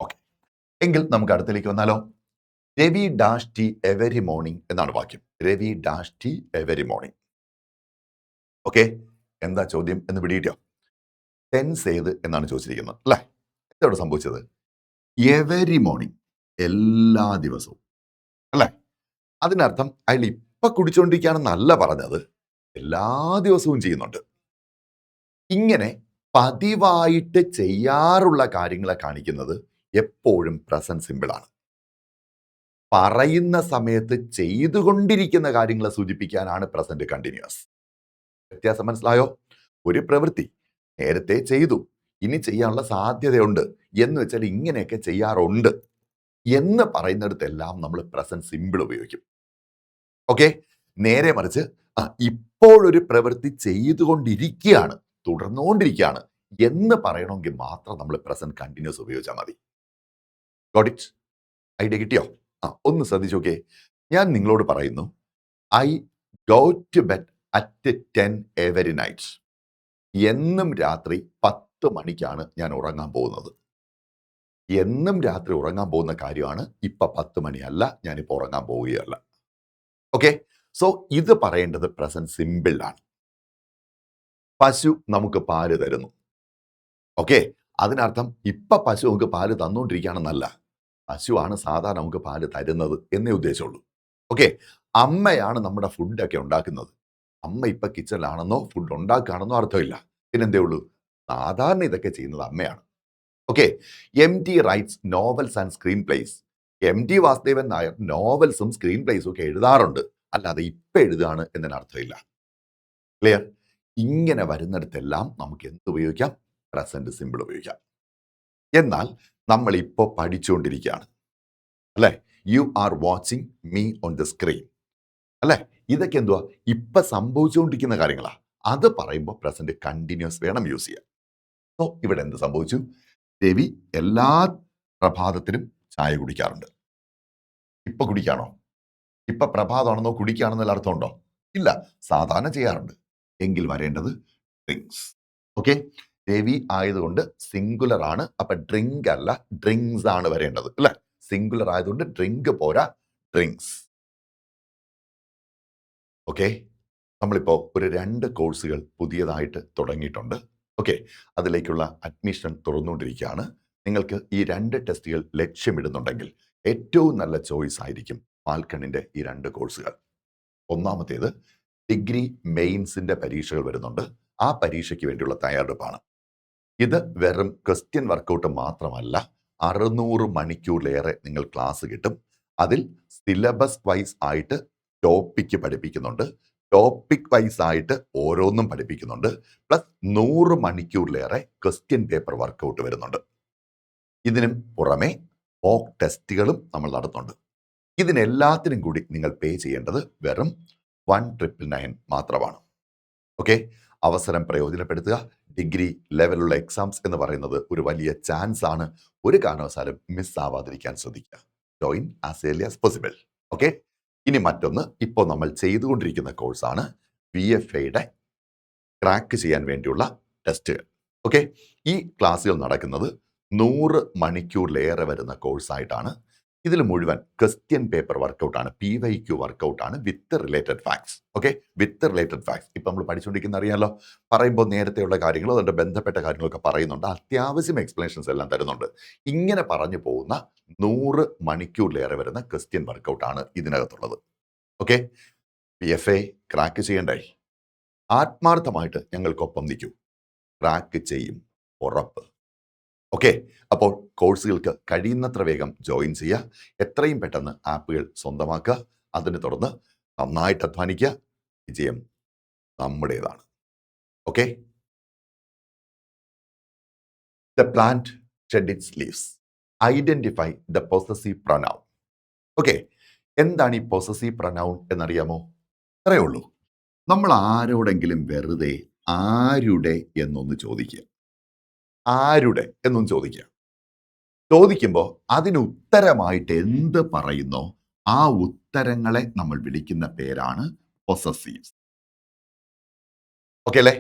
ഓക്കെ. എങ്കിൽ നമുക്ക് അടുത്തേക്ക് വന്നാലോ? Ravi dash tea every morning എന്നാണ് വാക്യം. Ravi dash tea every morning. Okay, എന്താ ചോദ്യം എന്ന് പിടിയിട്ടോ? ടെൻസ് ഏത് എന്നാണ് ചോദിച്ചിരിക്കുന്നത് അല്ലേ? എന്താണ് സംഭവിച്ചത്? എവരി മോർണിംഗ്, എല്ലാ ദിവസവും അല്ലേ? അതിനർത്ഥം അയാൾ ഇപ്പൊ കുടിച്ചുകൊണ്ടിരിക്കുകയാണെന്നല്ല പറഞ്ഞത്, എല്ലാ ദിവസവും ചെയ്യുന്നുണ്ട്. ഇങ്ങനെ പതിവായിട്ട് ചെയ്യാറുള്ള കാര്യങ്ങളെ കാണിക്കുന്നത് എപ്പോഴും പ്രസന്റ് സിമ്പിൾ ആണ്. പറയുന്ന സമയത്ത് ചെയ്തുകൊണ്ടിരിക്കുന്ന കാര്യങ്ങളെ സൂചിപ്പിക്കാനാണ് പ്രസന്റ് കണ്ടിന്യൂസ്. വ്യത്യാസം മനസ്സിലായോ? ഒരു പ്രവൃത്തി നേരത്തെ ചെയ്തു, ഇനി ചെയ്യാനുള്ള സാധ്യതയുണ്ട് എന്ന് വെച്ചാൽ ഇങ്ങനെയൊക്കെ ചെയ്യാറുണ്ട് എന്ന് പറയുന്നിടത്തെല്ലാം നമ്മൾ പ്രസന്റ് സിമ്പിൾ ഉപയോഗിക്കും. ഓക്കെ. നേരെ മറിച്ച് ഇപ്പോഴൊരു പ്രവൃത്തി ചെയ്തുകൊണ്ടിരിക്കുകയാണ്, തുടർന്നുകൊണ്ടിരിക്കുകയാണ് എന്ന് പറയണമെങ്കിൽ മാത്രം നമ്മൾ പ്രസന്റ് കണ്ടിന്യൂസ് ഉപയോഗിച്ചാൽ മതി. Got it? ഐഡിയ കിട്ടിയോ? ഒന്ന് ശ്രദ്ധിച്ചു നോക്കേ. ഞാൻ നിങ്ങളോട് പറയുന്നു, I go to bed at 10 every night. എന്നും രാത്രി 10 മണിക്കാണ് ഞാൻ ഉറങ്ങാൻ പോകുന്നത്. എന്നും രാത്രി ഉറങ്ങാൻ പോകുന്ന കാര്യമാണ്. ഇപ്പൊ 10 മണിയല്ല, ഞാനിപ്പോൾ ഉറങ്ങാൻ പോവുകയല്ല. ഓക്കെ. സോ ഇത് പറയേണ്ടത് പ്രസന്റ് സിമ്പിളാണ്. പശു നമുക്ക് പാല് തരുന്നു. ഓക്കെ, അതിനർത്ഥം ഇപ്പൊ പശു നമുക്ക് പാല് തന്നുകൊണ്ടിരിക്കുകയാണെന്നല്ല, പശുവാണ് സാധാരണ നമുക്ക് പാല് തരുന്നത് എന്നേ ഉദ്ദേശമുള്ളൂ. ഓക്കെ. അമ്മയാണ് നമ്മുടെ ഫുഡൊക്കെ ഉണ്ടാക്കുന്നത്. അമ്മ ഇപ്പൊ കിച്ചണിലാണെന്നോ ഫുഡ് ഉണ്ടാക്കുകയാണെന്നോ അർത്ഥമില്ല. പിന്നെന്തേ ഉള്ളൂ? സാധാരണ ഇതൊക്കെ ചെയ്യുന്നത് അമ്മയാണ്. Okay. MT writes novels and screen plays. MT Vasudevan Nair നോവൽസും സ്ക്രീൻ പ്ലേസും ഒക്കെ എഴുതാറുണ്ട്, അല്ലാതെ ഇപ്പൊ എഴുതുകയാണ് എന്നതിനർത്ഥമില്ല. ക്ലിയർ? ഇങ്ങനെ വരുന്നിടത്തെല്ലാം നമുക്ക് എന്ത് ഉപയോഗിക്കാം? പ്രസന്റ് സിമ്പിൾ ഉപയോഗിക്കാം. എന്നാൽ നമ്മൾ ഇപ്പോൾ പഠിച്ചുകൊണ്ടിരിക്കുകയാണ് അല്ലേ? You are watching me on the screen അല്ലേ? ഇതൊക്കെ എന്തുവാ? ഇപ്പൊ സംഭവിച്ചുകൊണ്ടിരിക്കുന്ന കാര്യങ്ങളാ. അത് പറയുമ്പോൾ പ്രസന്റ് കണ്ടിന്യൂസ് വേണം യൂസ് ചെയ്യാൻ. സോ ഇവിടെ എന്ത് സംഭവിച്ചു? രവി എല്ലാ പ്രഭാതത്തിലും ചായ കുടിക്കാറുണ്ട്. ഇപ്പൊ കുടിക്കാണോ? ഇപ്പൊ പ്രഭാതമാണെന്നോ കുടിക്കുകയാണെന്നല്ല അർത്ഥമുണ്ടോ? ഇല്ല, സാധാരണ ചെയ്യാറുണ്ട്. എങ്കിൽ വരേണ്ടത് ഡ്രിങ്ക്സ്. ഓക്കെ. രവി ആയതുകൊണ്ട് സിംഗുലർ ആണ്, അപ്പൊ ഡ്രിങ്ക് അല്ല ഡ്രിങ്ക്സ് ആണ് വരേണ്ടത് അല്ലെ? സിംഗുലർ ആയതുകൊണ്ട് ഡ്രിങ്ക് പോരാ, ഡ്രിങ്ക്സ്. ഓക്കെ. നമ്മളിപ്പോ ഒരു 2 കോഴ്സുകൾ പുതിയതായിട്ട് തുടങ്ങിയിട്ടുണ്ട്. ഓക്കെ. അതിലേക്കുള്ള അഡ്മിഷൻ തുറന്നുകൊണ്ടിരിക്കുകയാണ്. നിങ്ങൾക്ക് ഈ 2 ടെസ്റ്റുകൾ ലക്ഷ്യമിടുന്നുണ്ടെങ്കിൽ ഏറ്റവും നല്ല ചോയ്സ് ആയിരിക്കും ഫാൽക്കണിന്റെ ഈ 2 കോഴ്സുകൾ. ഒന്നാമത്തേത് ഡിഗ്രി മെയിൻസിന്റെ പരീക്ഷകൾ വരുന്നുണ്ട്. ആ പരീക്ഷയ്ക്ക് വേണ്ടിയുള്ള തയ്യാറെടുപ്പാണ്. ഇത് വെറും ക്വസ്റ്റ്യൻ വർക്കൗട്ട് മാത്രമല്ല, 600 മണിക്കൂറിലേറെ നിങ്ങൾ ക്ലാസ് കിട്ടും. അതിൽ സിലബസ് വൈസ് ആയിട്ട് ടോപ്പിക്ക് പഠിപ്പിക്കുന്നുണ്ട്, ടോപ്പിക് വൈസ് ആയിട്ട് ഓരോന്നും പഠിപ്പിക്കുന്നുണ്ട്. പ്ലസ് 100 മണിക്കൂറിലേറെ ക്വസ്റ്റ്യൻ പേപ്പർ വർക്കൗട്ട് വരുന്നുണ്ട്. ഇതിനും പുറമെ മോക്ക് ടെസ്റ്റുകളും നമ്മൾ നടത്തുന്നുണ്ട്. ഇതിനെല്ലാത്തിനും കൂടി നിങ്ങൾ പേ ചെയ്യേണ്ടത് വെറും 1999 മാത്രമാണ്. ഓക്കെ. അവസരം പ്രയോജനപ്പെടുത്തുക. ഡിഗ്രി ലെവലുള്ള എക്സാംസ് എന്ന് പറയുന്നത് ഒരു വലിയ ചാൻസ് ആണ്. ഒരു കാരണവശാലും മിസ് ആവാതിരിക്കാൻ ശ്രദ്ധിക്കുക. Join as early as possible. Okay. ഇനി മറ്റൊന്ന്, ഇപ്പോൾ നമ്മൾ ചെയ്തുകൊണ്ടിരിക്കുന്ന കോഴ്സാണ് VFAയുടെ ക്രാക്ക് ചെയ്യാൻ വേണ്ടിയുള്ള ടെസ്റ്റുകൾ. ഓക്കെ. ഈ ക്ലാസ്സുകൾ നടക്കുന്നത് 100 മണിക്കൂറിലേറെ വരുന്ന കോഴ്സായിട്ടാണ്. ഇതിൽ മുഴുവൻ ക്വസ്റ്റ്യൻ പേപ്പർ വർക്കൗട്ടാണ്, PYQ വർക്കൗട്ടാണ് with related facts. Okay. With related facts ഇപ്പം നമ്മൾ പഠിച്ചുകൊണ്ടിരിക്കുന്ന അറിയാലോ. പറയുമ്പോൾ നേരത്തെയുള്ള കാര്യങ്ങൾ, അതുകൊണ്ട് ബന്ധപ്പെട്ട കാര്യങ്ങളൊക്കെ പറയുന്നുണ്ട്. അത്യാവശ്യം എക്സ്പ്ലനേഷൻസ് എല്ലാം തരുന്നുണ്ട്. ഇങ്ങനെ പറഞ്ഞു പോകുന്ന 100 മണിക്കൂറിലേറെ വരുന്ന ക്വസ്റ്റ്യൻ വർക്കൗട്ടാണ് ഇതിനകത്തുള്ളത്. ഓക്കെ. PFA ക്രാക്ക് ചെയ്യണ്ടേ? ആത്മാർത്ഥമായിട്ട് ഞങ്ങൾക്കൊപ്പം നിൽക്കൂ. ക്രാക്ക് ചെയ്യും, ഉറപ്പ്. ഓക്കെ. അപ്പോൾ കോഴ്സുകൾക്ക് കഴിയുന്നത്ര വേഗം ജോയിൻ ചെയ്യുക. എത്രയും പെട്ടെന്ന് ആപ്പുകൾ സ്വന്തമാക്കുക. അതിനെ തുടർന്ന് നന്നായിട്ട് അധ്വാനിക്കുക. വിജയം നമ്മുടേതാണ്. Okay. The plant shed its leaves. Identify the possessive pronoun. Okay. എന്താണ് ഈ പൊസസീവ് പ്രൊനൗൺ എന്നറിയാമോ? അത്രയേ ഉള്ളൂ. നമ്മൾ ആരോടെങ്കിലും വെറുതെ ആരുടെ എന്നൊന്ന് ചോദിക്കുക. ആരുടെ എന്നും ചോദിക്കുക. ചോദിക്കുമ്പോൾ അതിന് ഉത്തരമായിട്ട് എന്ത് പറയുന്നോ ആ ഉത്തരങ്ങളെ നമ്മൾ വിളിക്കുന്ന പേരാണ് പൊസസീവ്സ്. ഓക്കെ അല്ലേ?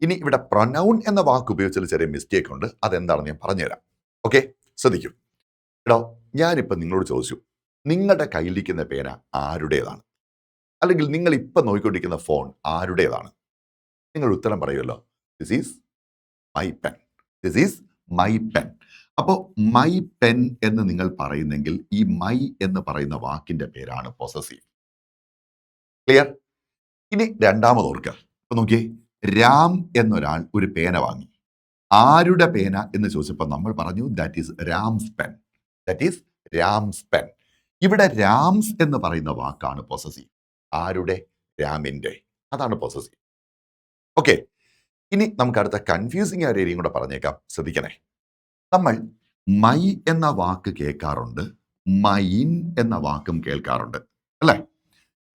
ഇനി ഇവിടെ പ്രൊനൗൺ എന്ന വാക്ക് ഉപയോഗിച്ചതിൽ ചെറിയ മിസ്റ്റേക്ക് ഉണ്ട്. അതെന്താണെന്ന് ഞാൻ പറഞ്ഞുതരാം. ഓക്കെ, ശ്രദ്ധിക്കൂ. എടോ, ഞാനിപ്പോൾ നിങ്ങളോട് ചോദിച്ചു, നിങ്ങളുടെ കയ്യിലിരിക്കുന്ന പേന ആരുടേതാണ്? അല്ലെങ്കിൽ നിങ്ങൾ ഇപ്പം നോക്കിക്കൊണ്ടിരിക്കുന്ന ഫോൺ ആരുടേതാണ്? നിങ്ങൾ ഉത്തരം പറയുമല്ലോ, this is my pen, this is my pen. അപ്പോൾ മൈ പെൻ എന്ന് നിങ്ങൾ പറയുന്നെങ്കിൽ ഈ മൈ എന്ന് പറയുന്ന വാക്കിന്റെ പേരാണ് പൊസസീവ്. ക്ലിയർ? ഇനി രണ്ടാമത് ഓർക്കുക. അപ്പൊ നോക്കിയേ, രാം എന്നൊരാൾ ഒരു പേന വാങ്ങി. ആരുടെ പേന എന്ന് ചോദിച്ചപ്പോൾ നമ്മൾ പറഞ്ഞു that is Ram's pen, that is Ram's pen. ഇവിടെ രാംസ് എന്ന് പറയുന്ന വാക്കാണ് പൊസസീവ്. ആരുടെ? രാമിന്റെ. അതാണ് പൊസസീവ്. ഓക്കെ, ഇനി നമുക്ക് അടുത്ത കൺഫ്യൂസിങ് ആയ ഏരിയയും കൂടെ പറഞ്ഞേക്കാം, ശ്രദ്ധിക്കണേ. നമ്മൾ മൈ എന്ന വാക്ക് കേൾക്കാറുണ്ട്, മൈൻ എന്ന വാക്കും കേൾക്കാറുണ്ട് അല്ലെ?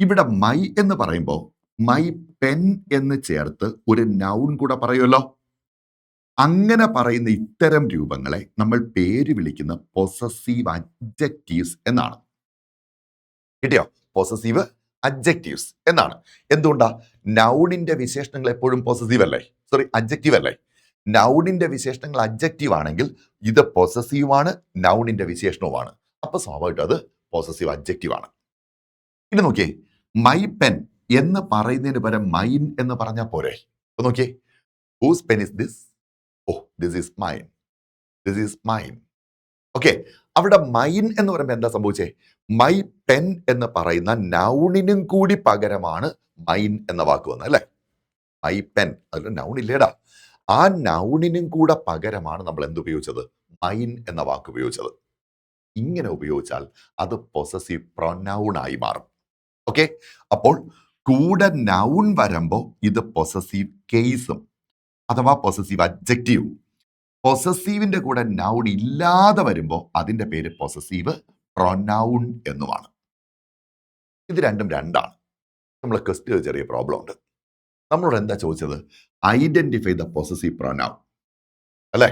ഇവിടെ മൈ എന്ന് പറയുമ്പോൾ മൈ പെൻ എന്ന് ചേർത്ത് ഒരു നൗൺ കൂടെ പറയുമല്ലോ. അങ്ങനെ പറയുന്ന ഇത്തരം രൂപങ്ങളെ നമ്മൾ പേര് വിളിക്കുന്ന പൊസസീവ് അഡ്ജക്റ്റീവ്സ് എന്നാണ്. കിട്ടിയോ? പൊസസീവ് അഡ്ജക്റ്റീവ്സ് എന്നാണ്. എന്തുകൊണ്ടാ? നൗണിന്റെ വിശേഷണങ്ങൾ എപ്പോഴും പൊസസീവ് അല്ലേ? സോറി, അഡ്ജക്റ്റീവ് അല്ലേ? നൗണിന്റെ വിശേഷണങ്ങൾ അഡ്ജക്റ്റീവ് ആണെങ്കിൽ ഇത് പൊസസീവ് ആണ്, നൗണിന്റെ വിശേഷണവുമാണ്. അപ്പൊ സ്വാഭാവികമായിട്ടും അത് പൊസസീവ് അഡ്ജക്റ്റീവ് ആണ്. ഇനി നോക്കിയേ, മൈ പെൻ എന്ന് പറയുന്നതിന് പകരം മൈൻ എന്ന് പറഞ്ഞാൽ പോരെ? അപ്പൊ നോക്കിയേ, whose pen is this? Oh, this is mine, this is mine. Okay, അവിടെ മൈൻ എന്ന് പറയുമ്പോൾ എന്താ സംഭവിച്ചേ? മൈ പെൻ എന്ന് പറയുന്ന നൗണിനും കൂടി പകരമാണ് മൈൻ എന്ന വാക്ക് വന്നത് അല്ലേ? മൈ പെൻ, അതിൽ നൗൺ ഇല്ലേടാ. ആ നൗണിനും കൂടെ പകരമാണ് നമ്മൾ എന്തുപയോഗിച്ചത്? മൈൻ എന്ന വാക്ക് ഉപയോഗിച്ചത്. ഇങ്ങനെ ഉപയോഗിച്ചാൽ അത് പൊസസീവ് പ്രൊനൗൺ ആയി മാറും. ഓക്കെ, അപ്പോൾ കൂടെ നൗൺ വരുമ്പോൾ ഇത് പൊസസീവ് കേസും അഥവാ പൊസസീവ് അഡ്ജക്റ്റീവും. പൊസസീവിന്റെ കൂടെ നൗൺ ഇല്ലാതെ വരുമ്പോൾ അതിന്റെ പേര് പൊസസീവ് പ്രൊനൗൺ എന്നുമാണ്. ഇത് രണ്ടും രണ്ടാണ്. നമ്മളെ ക്വസ്റ്റ്യൻ ചെറിയ പ്രോബ്ലം ഉണ്ട്. നമ്മളോട് എന്താ ചോദിച്ചത്? ഐഡന്റിഫൈ ദ പൊസസീവ് പ്രൊനൗൺ അല്ലെ?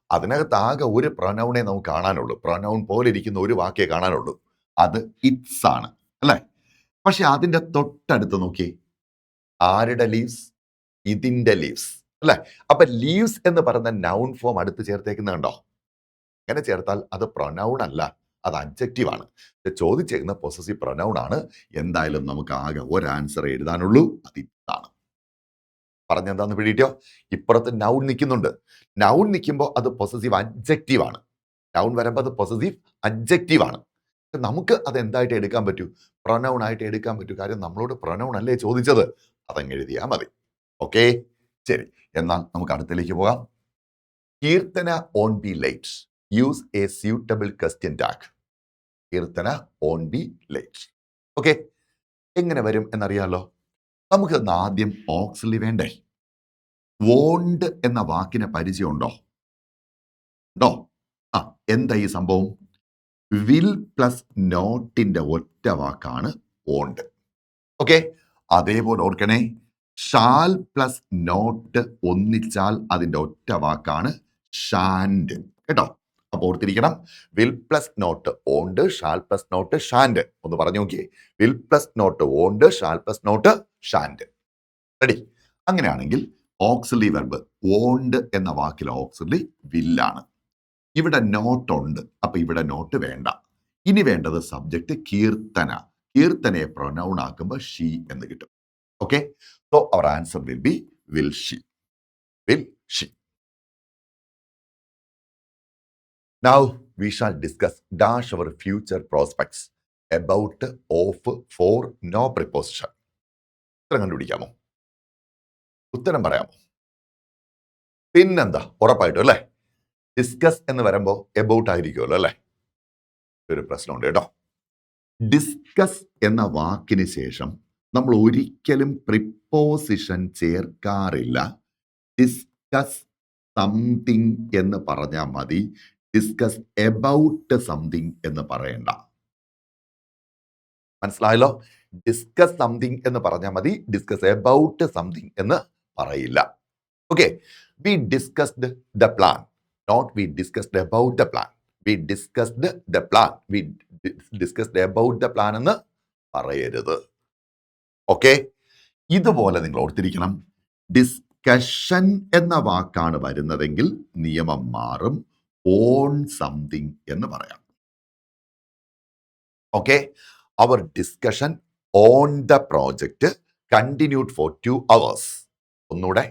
അതിനകത്ത് ആകെ ഒരു പ്രൊനൗണേ നമുക്ക് കാണാനുള്ളൂ. പ്രൊനൗൺ പോലെ ഇരിക്കുന്ന ഒരു വാക്കേ കാണാനുള്ളൂ, അത് ഇറ്റ്സ് ആണ് അല്ലെ? പക്ഷെ അതിന്റെ തൊട്ടടുത്ത് നോക്കിയേ, ആരുടെ ലീവ്സ്? ഇതിന്റെ ലീവ്സ് അല്ലെ? അപ്പൊ ലീവ്സ് എന്ന് പറയുന്ന നൗൺ ഫോം അടുത്ത് ചേർത്തേക്കുന്ന കണ്ടോ? അങ്ങനെ ചേർത്താൽ അത് പ്രൊനൗൺ അല്ല, അത് അഡ്ജക്റ്റീവ് ആണ്. ചോദിച്ചേക്കുന്ന പൊസസീവ് പ്രൊനൗൺ ആണ്. എന്തായാലും നമുക്ക് ആകെ ഒരു ആൻസർ എഴുതാനുള്ളൂ, അത് ഇതാണ്. പറഞ്ഞെന്താന്ന് പിടിയിട്ടോ? ഇപ്പുറത്ത് നൗൺ നിൽക്കുന്നുണ്ട്. നൗൺ നിൽക്കുമ്പോൾ അത് പൊസസീവ് അഡ്ജക്റ്റീവ് ആണ്. നൗൺ വരുമ്പോൾ അത് പൊസസീവ് അഡ്ജക്റ്റീവ് ആണ്. നമുക്ക് അത് എന്തായിട്ട് എടുക്കാൻ പറ്റൂ? പ്രൊനൗൺ ആയിട്ട് എടുക്കാൻ പറ്റൂ. കാര്യം നമ്മളോട് പ്രൊനൗൺ അല്ലേ ചോദിച്ചത്, അതങ്ങ് എഴുതിയാൽ മതി. ഓക്കെ, ശരി. എന്നാൽ നമുക്ക് അടുത്തേക്ക് പോകാം. Keerthana on be late, use A suitable question tag. Keerthana on be late. Okay, എങ്ങനെ വരും എന്നറിയാലോ. നമുക്ക് ആദ്യം ഓക്സിലറി വേണ്ടേ? വോണ്ട് എന്ന വാക്കിന് പരിചയമുണ്ടോ? ഉണ്ടോ? ആ, എന്താ ഈ സംഭവം? വിൽ പ്ലസ് നോട്ടിന്റെ ഒറ്റ വാക്കാണ് വോണ്ട്. ഓക്കെ, അതേപോലെ ഓർക്കണേ, ഷാൽ പ്ലസ് നോട്ട് ഒന്നിച്ചാൽ അതിന്റെ ഒറ്റ വാക്കാണ് ഷാൻഡ്. കേട്ടോ? അപ്പൊ ഓർത്തിരിക്കണം, will plus not won't, shall plus not shan't. ഒന്ന് പറഞ്ഞു നോക്കിയേ, will plus not won't, shall plus not shan't. Ready? അങ്ങനെയാണെങ്കിൽ ഓക്സിലറി വെർബ് വോണ്ട് എന്ന വാക്കിലെ ഓക്സിലറി വില്ലാണ്. ഇവിടെ നോട്ട് ഉണ്ട്, അപ്പൊ ഇവിടെ നോട്ട് വേണ്ട. ഇനി വേണ്ടത് സബ്ജക്റ്റ് കീർത്തന. കീർത്തനയെ പ്രൊനൗൺ ആക്കുമ്പോൾ ഷീ എന്ന് കിട്ടും. Okay, so our answer will be will she. Will she. Now we shall discuss dash our future prospects about of, for, no preposition. ഉത്തരം കണ്ടുപിടിക്കാമോ? ഉത്തരം പറയാമോ? പിന്നെന്താ, ഉറപ്പായിട്ടും അല്ലേ? ഡിസ്കസ് എന്ന് വരുമ്പോൾ എബൌട്ട് ആയിരിക്കുമല്ലോ അല്ലേ? ഒരു പ്രശ്നമുണ്ട് കേട്ടോ. ഡിസ്കസ് എന്ന വാക്കിന് ശേഷം നമ്മൾ ഒരിക്കലും പ്രിപ്പോസിഷൻ ചേർക്കാറില്ല. ഡിസ്കസ് സംതിങ് എന്ന് പറഞ്ഞാൽ മതി, ഡിസ്കസ് എബൌട്ട് സംതിങ് എന്ന് പറയണ്ട. മനസ്സിലായല്ലോ? ഡിസ്കസ് സംതിങ് എന്ന് പറഞ്ഞാൽ മതി, ഡിസ്കസ് എബൌട്ട് സംതിങ് എന്ന് പറയില്ല. Okay, we discussed the plan. Not we discussed about the plan. We discussed the plan. We discussed about the plan എന്ന് പറയരുത്. ഓക്കെ, ഇതുപോലെ നിങ്ങൾ ഓർത്തിരിക്കണം. ഡിസ്കഷൻ എന്ന വാക്കാണ് വരുന്നതെങ്കിൽ നിയമം മാറും. ഓൺ സംതിങ് എന്ന് പറയാം. Okay, our discussion on the project continued for 2 hours. ഒന്നുകൂടെ,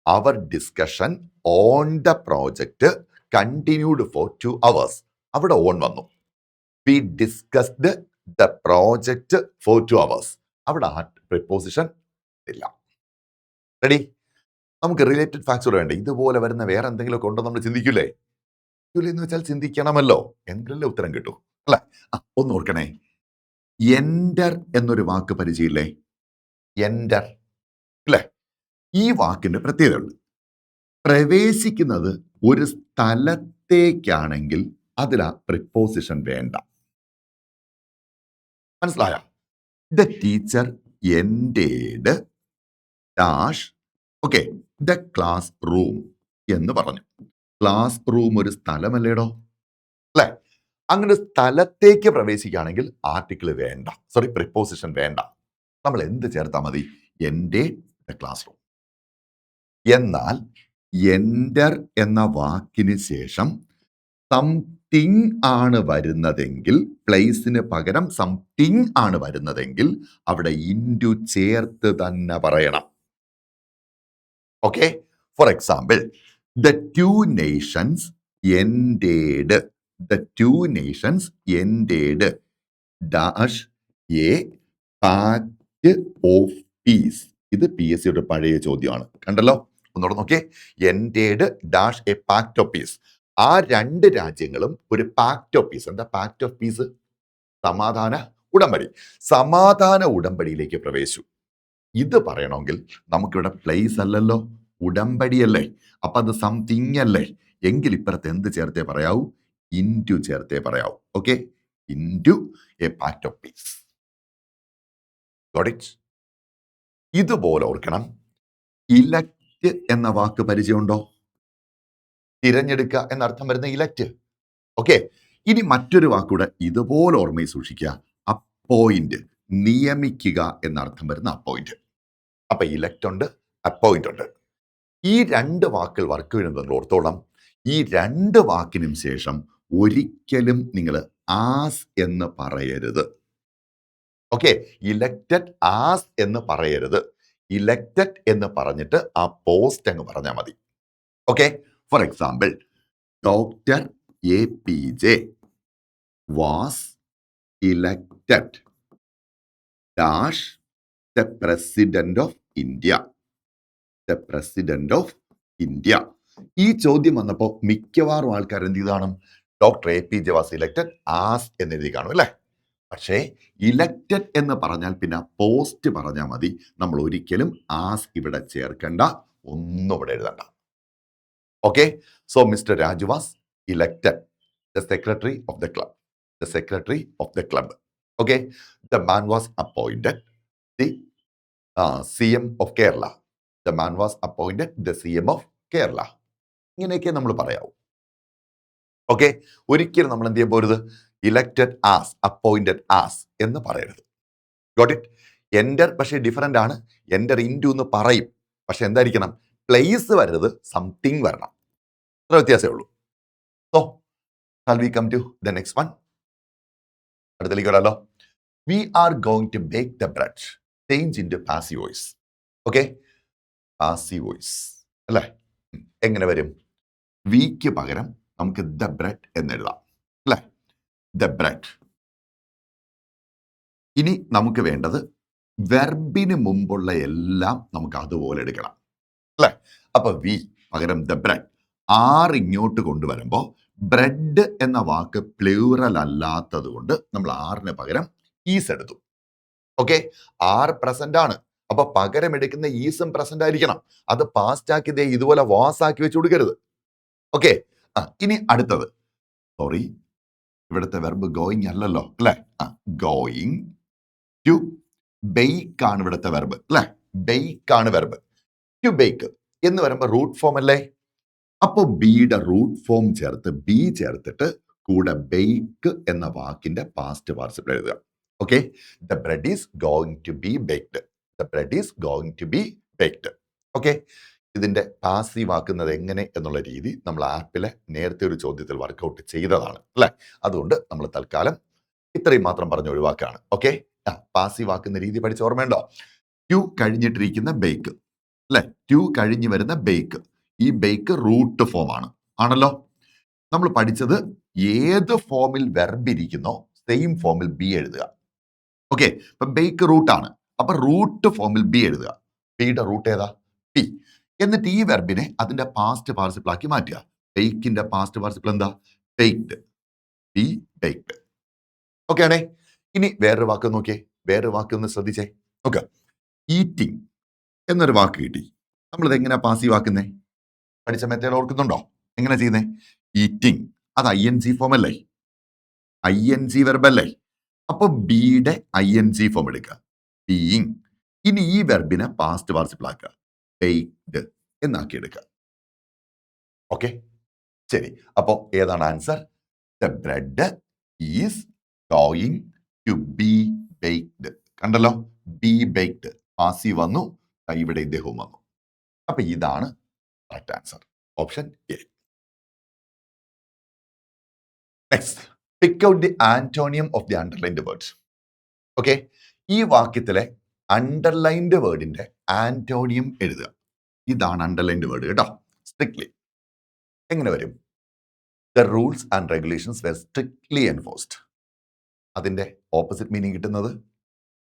our discussion on the project continued for 2 hours. അവിടെ ഓൺ വന്നു. We discussed the project for 2 hours. അവിടെ ആ പ്രിപ്പോസിഷൻ ഇല്ല. റെഡി? നമുക്ക് റിലേറ്റഡ് ഫാക്ട്സ് വേണ്ട. ഇതുപോലെ വരുന്ന വേറെ എന്തെങ്കിലുമൊക്കെ ഉണ്ടോ നമ്മൾ ചിന്തിക്കൂലേ? എന്ന് വെച്ചാൽ ചിന്തിക്കണമല്ലോ, എങ്കിലല്ലേ ഉത്തരം കിട്ടൂ, അല്ലെ? ഒന്ന് ഓർക്കണേ, എൻറ്റർ എന്നൊരു വാക്ക് പരിചയമില്ലേ? എൻറ്റർ, അല്ലേ? ഈ വാക്കിന്റെ പ്രത്യേകത ഉണ്ട്. പ്രവേശിക്കുന്നത് ഒരു സ്ഥലത്തേക്കാണെങ്കിൽ അതിൽ ആ പ്രിപ്പോസിഷൻ വേണ്ട. മനസ്സിലായ? The teacher entered dash, okay, the class room എന്ന് പറഞ്ഞു. ക്ലാസ് റൂം ഒരു സ്ഥലമല്ലേടോ, അല്ലെ? അങ്ങനെ സ്ഥലത്തേക്ക് പ്രവേശിക്കുകയാണെങ്കിൽ ആർട്ടിക്കിൾ വേണ്ട, സോറി പ്രിപ്പോസിഷൻ വേണ്ട. നമ്മൾ എന്ത് ചേർത്താൽ മതി? എൻ്റെ ക്ലാസ് റൂം. എന്നാൽ എൻറ്റർ എന്ന വാക്കിന് ശേഷം സംതിങ് ആണ് വരുന്നതെങ്കിൽ, പ്ലേസിന് പകരം സംതിങ് ആണ് വരുന്നതെങ്കിൽ അവിടെ ഇൻറ്റു ചേർത്ത് തന്നെ പറയണം. Okay, for example, the 2 nations ended. The 2 nations ended dash a pact of peace. ഇത് PSC യുടെ പഴയ ചോദ്യമാണ്, കണ്ടല്ലോ. ഒന്നുകൂടെ നോക്കിയേ. ended dash a pact of peace. ആ 2 രാജ്യങ്ങളും ഒരു പാക്ട് ഓഫ് പീസ്. എന്താ പാക്ട് ഓഫ് പീസ്? സമാധാന ഉടമ്പടി. സമാധാന ഉടമ്പടിയിലേക്ക് പ്രവേശിച്ചു. ഇത് പറയണമെങ്കിൽ നമുക്കിവിടെ പ്ലേസ് അല്ലല്ലോ, ഉടമ്പടിയല്ലേ. അപ്പൊ അത് സംതിങ് അല്ലേ. എങ്കിൽ ഇപ്പുറത്ത് എന്ത് ചേർത്തേ പറയാവൂ? ഇൻറ്റു ചേർത്തേ പറയാവൂ. Okay, into a pact of peace. Got it? ഇതുപോലെ ഓർക്കണം. ഇലക്ട് എന്ന വാക്ക് പരിചയമുണ്ടോ? തിരഞ്ഞെടുക്കുക എന്നർത്ഥം വരുന്ന ഇലക്ട്. ഓക്കെ, ഇനി മറ്റൊരു വാക്കൂടെ ഇതുപോലെ ഓർമ്മയിൽ സൂക്ഷിക്കുക. അപ്പോയിന്റ്, നിയമിക്കുക എന്നർത്ഥം വരുന്ന അപ്പോയിന്റ്. അപ്പൊ ഇലക്ട് ഉണ്ട്, അപ്പോയിന്റ് ഉണ്ട്. ഈ 2 വാക്കുകൾ വർക്ക് ചെയ്യുന്നത് ഓർത്തോളം. ഈ 2 വാക്കിനും ശേഷം ഒരിക്കലും നിങ്ങൾ ആസ് എന്ന് പറയരുത്. ഓക്കെ, ഇലക്റ്റഡ് ആസ് എന്ന് പറയരുത്. ഇലക്റ്റഡ് എന്ന് പറഞ്ഞിട്ട് ആ പോസ്റ്റ് അങ്ങ് പറഞ്ഞാൽ മതി. Okay, for example, doctor APJ was elected dash the president of India. The president of India. ഈ ചോദ്യം വന്നപ്പോൾ മിക്കവാറും ആൾക്കാർ എന്ത് ചെയ്താണ്? Doctor APJ was elected as എന്നെഴുതി കാണും, അല്ലേ? പക്ഷേ ഇലക്റ്റഡ് എന്ന് പറഞ്ഞാൽ പിന്നെ പോസ്റ്റ് പറഞ്ഞാൽ മതി. നമ്മൾ ഒരിക്കലും ആസ് ഇവിടെ ചേർക്കണ്ട, ഒന്നും ഇവിടെ എഴുതണ്ട. Okay, so mister Raju was elected the secretary of the club. The secretary of the club. Okay, the man was appointed the CM of Kerala. The man was appointed the CM of Kerala. ഇങ്ങനെയൊക്കെ നമ്മൾ പറയാവൂ. ഓക്കെ, ഒരിക്കലും നമ്മൾ എന്ത് ചെയ്യാൻ പോരുത്? ഇലക്റ്റഡ് ആസ്, അപ്പോയിന്റഡ് ആസ് എന്ന് പറയരുത്. Got it? എൻറ്റർ പക്ഷേ ഡിഫറൻ്റ് ആണ്. എൻറ്റർ ഇൻറ്റു എന്ന് പറയും, പക്ഷെ എന്തായിരിക്കണം? പ്ലേസ് വരരുത്, സംതിങ് വരണം. അത്ര വ്യത്യാസമേ ഉള്ളൂ. So shall we come to the next one? അടുത്തേക്ക് വരാലോ. We are going to bake the bread. Change into passive voice. Okay, passive voice അല്ലേ? എങ്ങനെ വരും? വിക്ക് പകരം നമുക്ക് ദ ബ്രെഡ് എന്നെഴുതാം, അല്ലേ? The bread. ഇനി നമുക്ക് വേണ്ടത് വെർബിന് മുമ്പുള്ള എല്ലാം നമുക്ക് അതുപോലെ എടുക്കണം, അല്ലേ? അപ്പൊ വി പകരം ദ ബ്രെഡ്. ആർ ഇങ്ങോട്ട് കൊണ്ടുവരുമ്പോൾ ബ്രെഡ് എന്ന വാക്ക് പ്ലൂറൽ അല്ലാത്തത് കൊണ്ട് നമ്മൾ ആറിന് പകരം ഈസ് എടുത്തു. ഓക്കെ, ആർ പ്രസന്റ് ആണ്. അപ്പൊ പകരം എടുക്കുന്ന ഈസും പ്രസന്റ് ആയിരിക്കണം. അത് പാസ്റ്റ് ആക്കി ഇതുപോലെ വാസ് ആക്കി വെച്ച് കൊടുക്കരുത്. ഓക്കെ, ഇനി അടുത്തത്. സോറി, ഇവിടുത്തെ വെർബ് ഗോയിങ് അല്ലല്ലോ, അല്ലെ? ഗോയിങ് ടു ബേക്ക് ആണ് ഇവിടുത്തെ വെർബ്, അല്ലെ? ബേക്ക് ആണ് വെർബ്. ടു ബേക്ക് എന്ന് വരുമ്പോൾ റൂട്ട് ഫോം അല്ലേ? അപ്പോൾ ബിയുടെ റൂട്ട് ഫോം ചേർത്ത് ബി ചേർത്തിട്ട് കൂടെ ബേക്ക് എന്ന വാക്കിന്റെ പാസ്റ്റ് പാർട്ടിസിപ്പിൾ എഴുതുക. Okay, the bread is going to be baked. The bread is going to be baked. Okay, ഇതിന്റെ പാസീവ് ആക്കുന്നത് എങ്ങനെ എന്നുള്ള രീതി നമ്മൾ ആപ്പിലെ നേരത്തെ ഒരു ചോദ്യത്തിൽ വർക്കൗട്ട് ചെയ്തതാണ് അല്ലെ. അതുകൊണ്ട് നമ്മൾ തൽക്കാലം ഇത്രയും മാത്രം പറഞ്ഞ് ഒഴിവാക്കാണ്. ഓക്കെ, പാസീവ് ആക്കുന്ന രീതി പഠിച്ച ഓർമ്മയുണ്ടോ? ടു കഴിഞ്ഞിട്ടിരിക്കുന്ന ബേക്ക് അല്ലെ, ടു കഴിഞ്ഞ് വരുന്ന ബേക്ക്. ഈ ബേക്ക് റൂട്ട് ഫോം ആണല്ലോ. നമ്മൾ പഠിച്ചത് ഏത് ഫോമിൽ വെർബ് ഇരിക്കുന്നോ സെയിം ഫോമിൽ ബി എഴുതുക. ഓക്കെ, ഇപ്പൊ ബേക്ക് റൂട്ടാണ്, അപ്പൊ റൂട്ട് ഫോമിൽ ബി എഴുതുക. ബിയുടെ റൂട്ട് ഏതാ? പി. എന്നിട്ട് ഈ വെർബിനെ അതിന്റെ പാസ്റ്റ് പാർട്ടിസിപ്പിൾ ആക്കി മാറ്റുക. ബേക്കിന്റെ പാസ്റ്റ് പാർട്ടിസിപ്പിൾ എന്താ? ബേക്ക്ഡ്. B baked. ഓക്കെ ആണേ. ഇനി വേറൊരു വാക്ക് നോക്കിയേ, വേറൊരു വാക്ക് ഒന്ന് ശ്രദ്ധിച്ചേ. ഓക്കെ, ഈറ്റിംഗ് എന്നൊരു വാക്ക് കിട്ടി. നമ്മളിത് എങ്ങനെ പാസീവ് ആക്കുന്നേ? പഠിച്ച മെത്തേഡ് ഓർക്കുന്നുണ്ടോ? എങ്ങനെ ചെയ്യുന്നേ? ഈറ്റിംഗ്, അത് ING ഫോം അല്ലേ? ING വെർബല്ലേ? അപ്പൊ ബിയുടെ ING ഫോം എടുക്കുക, ബീയിങ്. ഇനി ഈ വെർബിനെ പാസ്റ്റ് പാർട്ടിസിപ്പിൾ ആക്കുക, ബേക്ക്ഡ് എന്നാക്കി എടുക്കുക. ഓക്കെ, ശരി. അപ്പോ ഏതാണ് answer? The bread is going to be baked. കണ്ടല്ലോ, ബി ബേക്ക്ഡ് പാസീവ് വന്നു, ഇവിടെ ഇദ്ദേഹവും വന്നു. അപ്പൊ ഇതാണ് correct answer, option A. Next, pick out the antonym of the underlined word. Okay, ഈ വാക്യത്തിലെ അണ്ടർലൈൻഡ് വേർഡിന്റെ ആന്റോണിയം എഴുതുക. ഇതാണ് അണ്ടർലൈൻഡ് വേർഡ് കേട്ടോ. സ്ട്രിക്ട്ലി എങ്ങനെ വരും? The rules and regulations were strictly enforced. അതിന്റെ ഓപ്പോസിറ്റ് മീനിങ് കിട്ടുന്നത്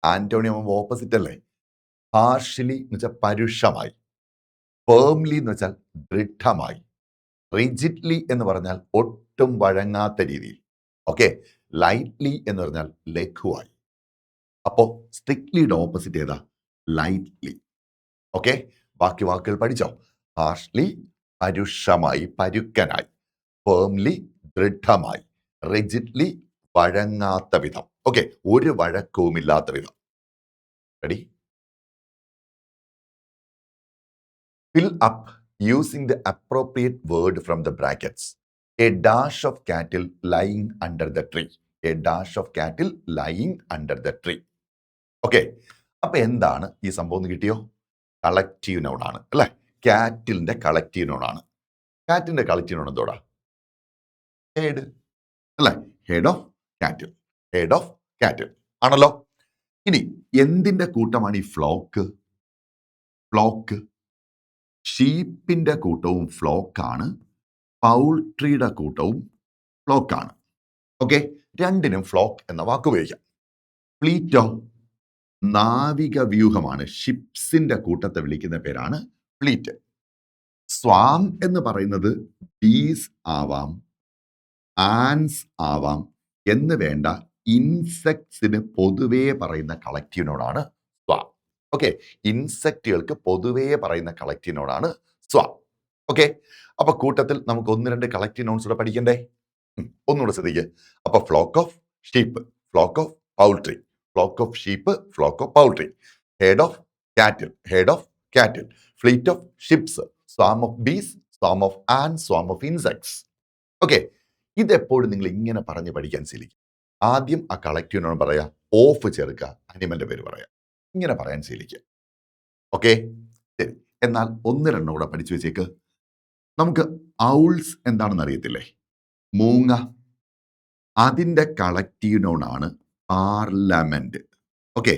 ആന്റോണിയം ഓപ്പോസിറ്റ് അല്ലേ? ഹാർഷ്ലി എന്ന് വെച്ചാൽ പരുഷമായി, ഫേംലി എന്ന് വെച്ചാൽ ദൃഢമായി, റിജിഡ്ലി എന്ന് പറഞ്ഞാൽ ഒട്ടും വഴങ്ങാത്ത രീതിയിൽ, ഓക്കെ, ലൈറ്റ്ലി എന്ന് പറഞ്ഞാൽ ലഘുവായി. അപ്പോ സ്ട്രിക്ട്ലിയുടെ ഓപ്പോസിറ്റ് ഏതാ? ലൈറ്റ്ലി. ഓക്കെ, ബാക്കി വാക്കുകൾ പഠിച്ചോ? ഹാർഷ്ലി പരുഷമായി, പരുക്കനായി, ഫേംലി ദൃഢമായി, റിജിഡ്ലി വഴങ്ങാത്ത വിധം. ഓക്കെ, ഒരു വഴക്കവുമില്ലാത്ത വിധം. Ready? Fill up using the appropriate word from the brackets. A dash of cattle lying under the tree. A dash of cattle lying under the tree. Okay, അപ്പൊ എന്താണ് ഈ സംഭവം എന്ന് കിട്ടിയോ? കളക്റ്റീവ് നൗൺ ആണ് അല്ലെ? കാറ്റിലിന്റെ കളക്റ്റീവ് നൗൺ ആണ്. കാറ്റിന്റെ കളക്റ്റീവ് നൗൺ എന്തോടാ? ഹെഡ് അല്ലെ? Head of cattle, head of കാറ്റിൽ ആണല്ലോ. ഇനി എന്തിന്റെ കൂട്ടമാണ് ഈ ഫ്ലോക്ക്? ഫ്ലോക്ക് ഷീപ്പിന്റെ കൂട്ടവും ഫ്ലോക്കാണ്, പൗൾട്രിയുടെ കൂട്ടവും ഫ്ലോക്കാണ്. ഓക്കെ, രണ്ടിനും ഫ്ലോക്ക് എന്ന വാക്ക് ഉപയോഗിക്കാം. ഫ്ലീറ്റോ നാവിക വ്യൂഹമാണ്, ഷിപ്സിന്റെ കൂട്ടത്തെ വിളിക്കുന്ന പേരാണ് ഫ്ലീറ്റ്. സ്വാം എന്ന് പറയുന്നത് ബീസ് ആവാം, ആൻസ് ആവാം എന്ന് വേണ്ട, ഇൻസെക്ട്സിന് പൊതുവേ പറയുന്ന കളക്റ്റീവിനോടാണ് സ്വാം. ഓക്കെ, ഇൻസെക്റ്റുകൾക്ക് പൊതുവേ പറയുന്ന കളക്റ്റീവിനോടാണ് സ്വാം. ഓക്കെ, അപ്പൊ കൂട്ടത്തിൽ നമുക്ക് ഒന്ന് രണ്ട് കളക്റ്റീവ് നൗൺസ് കൂടെ പഠിക്കണ്ടേ? ഒന്നുകൂടെ ശ്രദ്ധിക്കുക. അപ്പൊ flock of sheep, flock of poultry, flock of sheep, flock of poultry, head of cattle, head of cattle, fleet of ships, swarm of bees, swarm of ants, swarm of insects. Okay, ഇതെപ്പോഴും നിങ്ങൾ ഇങ്ങനെ പറഞ്ഞ് പഠിക്കാൻ ശീലിക്കുക. ആദ്യം ആ കളക്റ്റീവിനോട് പറയാ, ഓഫ് ചേർക്കുക, അനിമലിന്റെ പേര് പറയാം, ഇങ്ങനെ പറയാൻ ശീലിക്കുക. ഓക്കെ, ശരി. എന്നാൽ ഒന്ന് രണ്ടും കൂടെ പഠിച്ചു വെച്ചേക്ക്. നമുക്ക് ഔൾസ് എന്താണെന്ന് അറിയത്തില്ലേ? മൂങ്ങ. അതിന്റെ കളക്റ്റീവ് നൗൺ ആണ് parliament. Okay,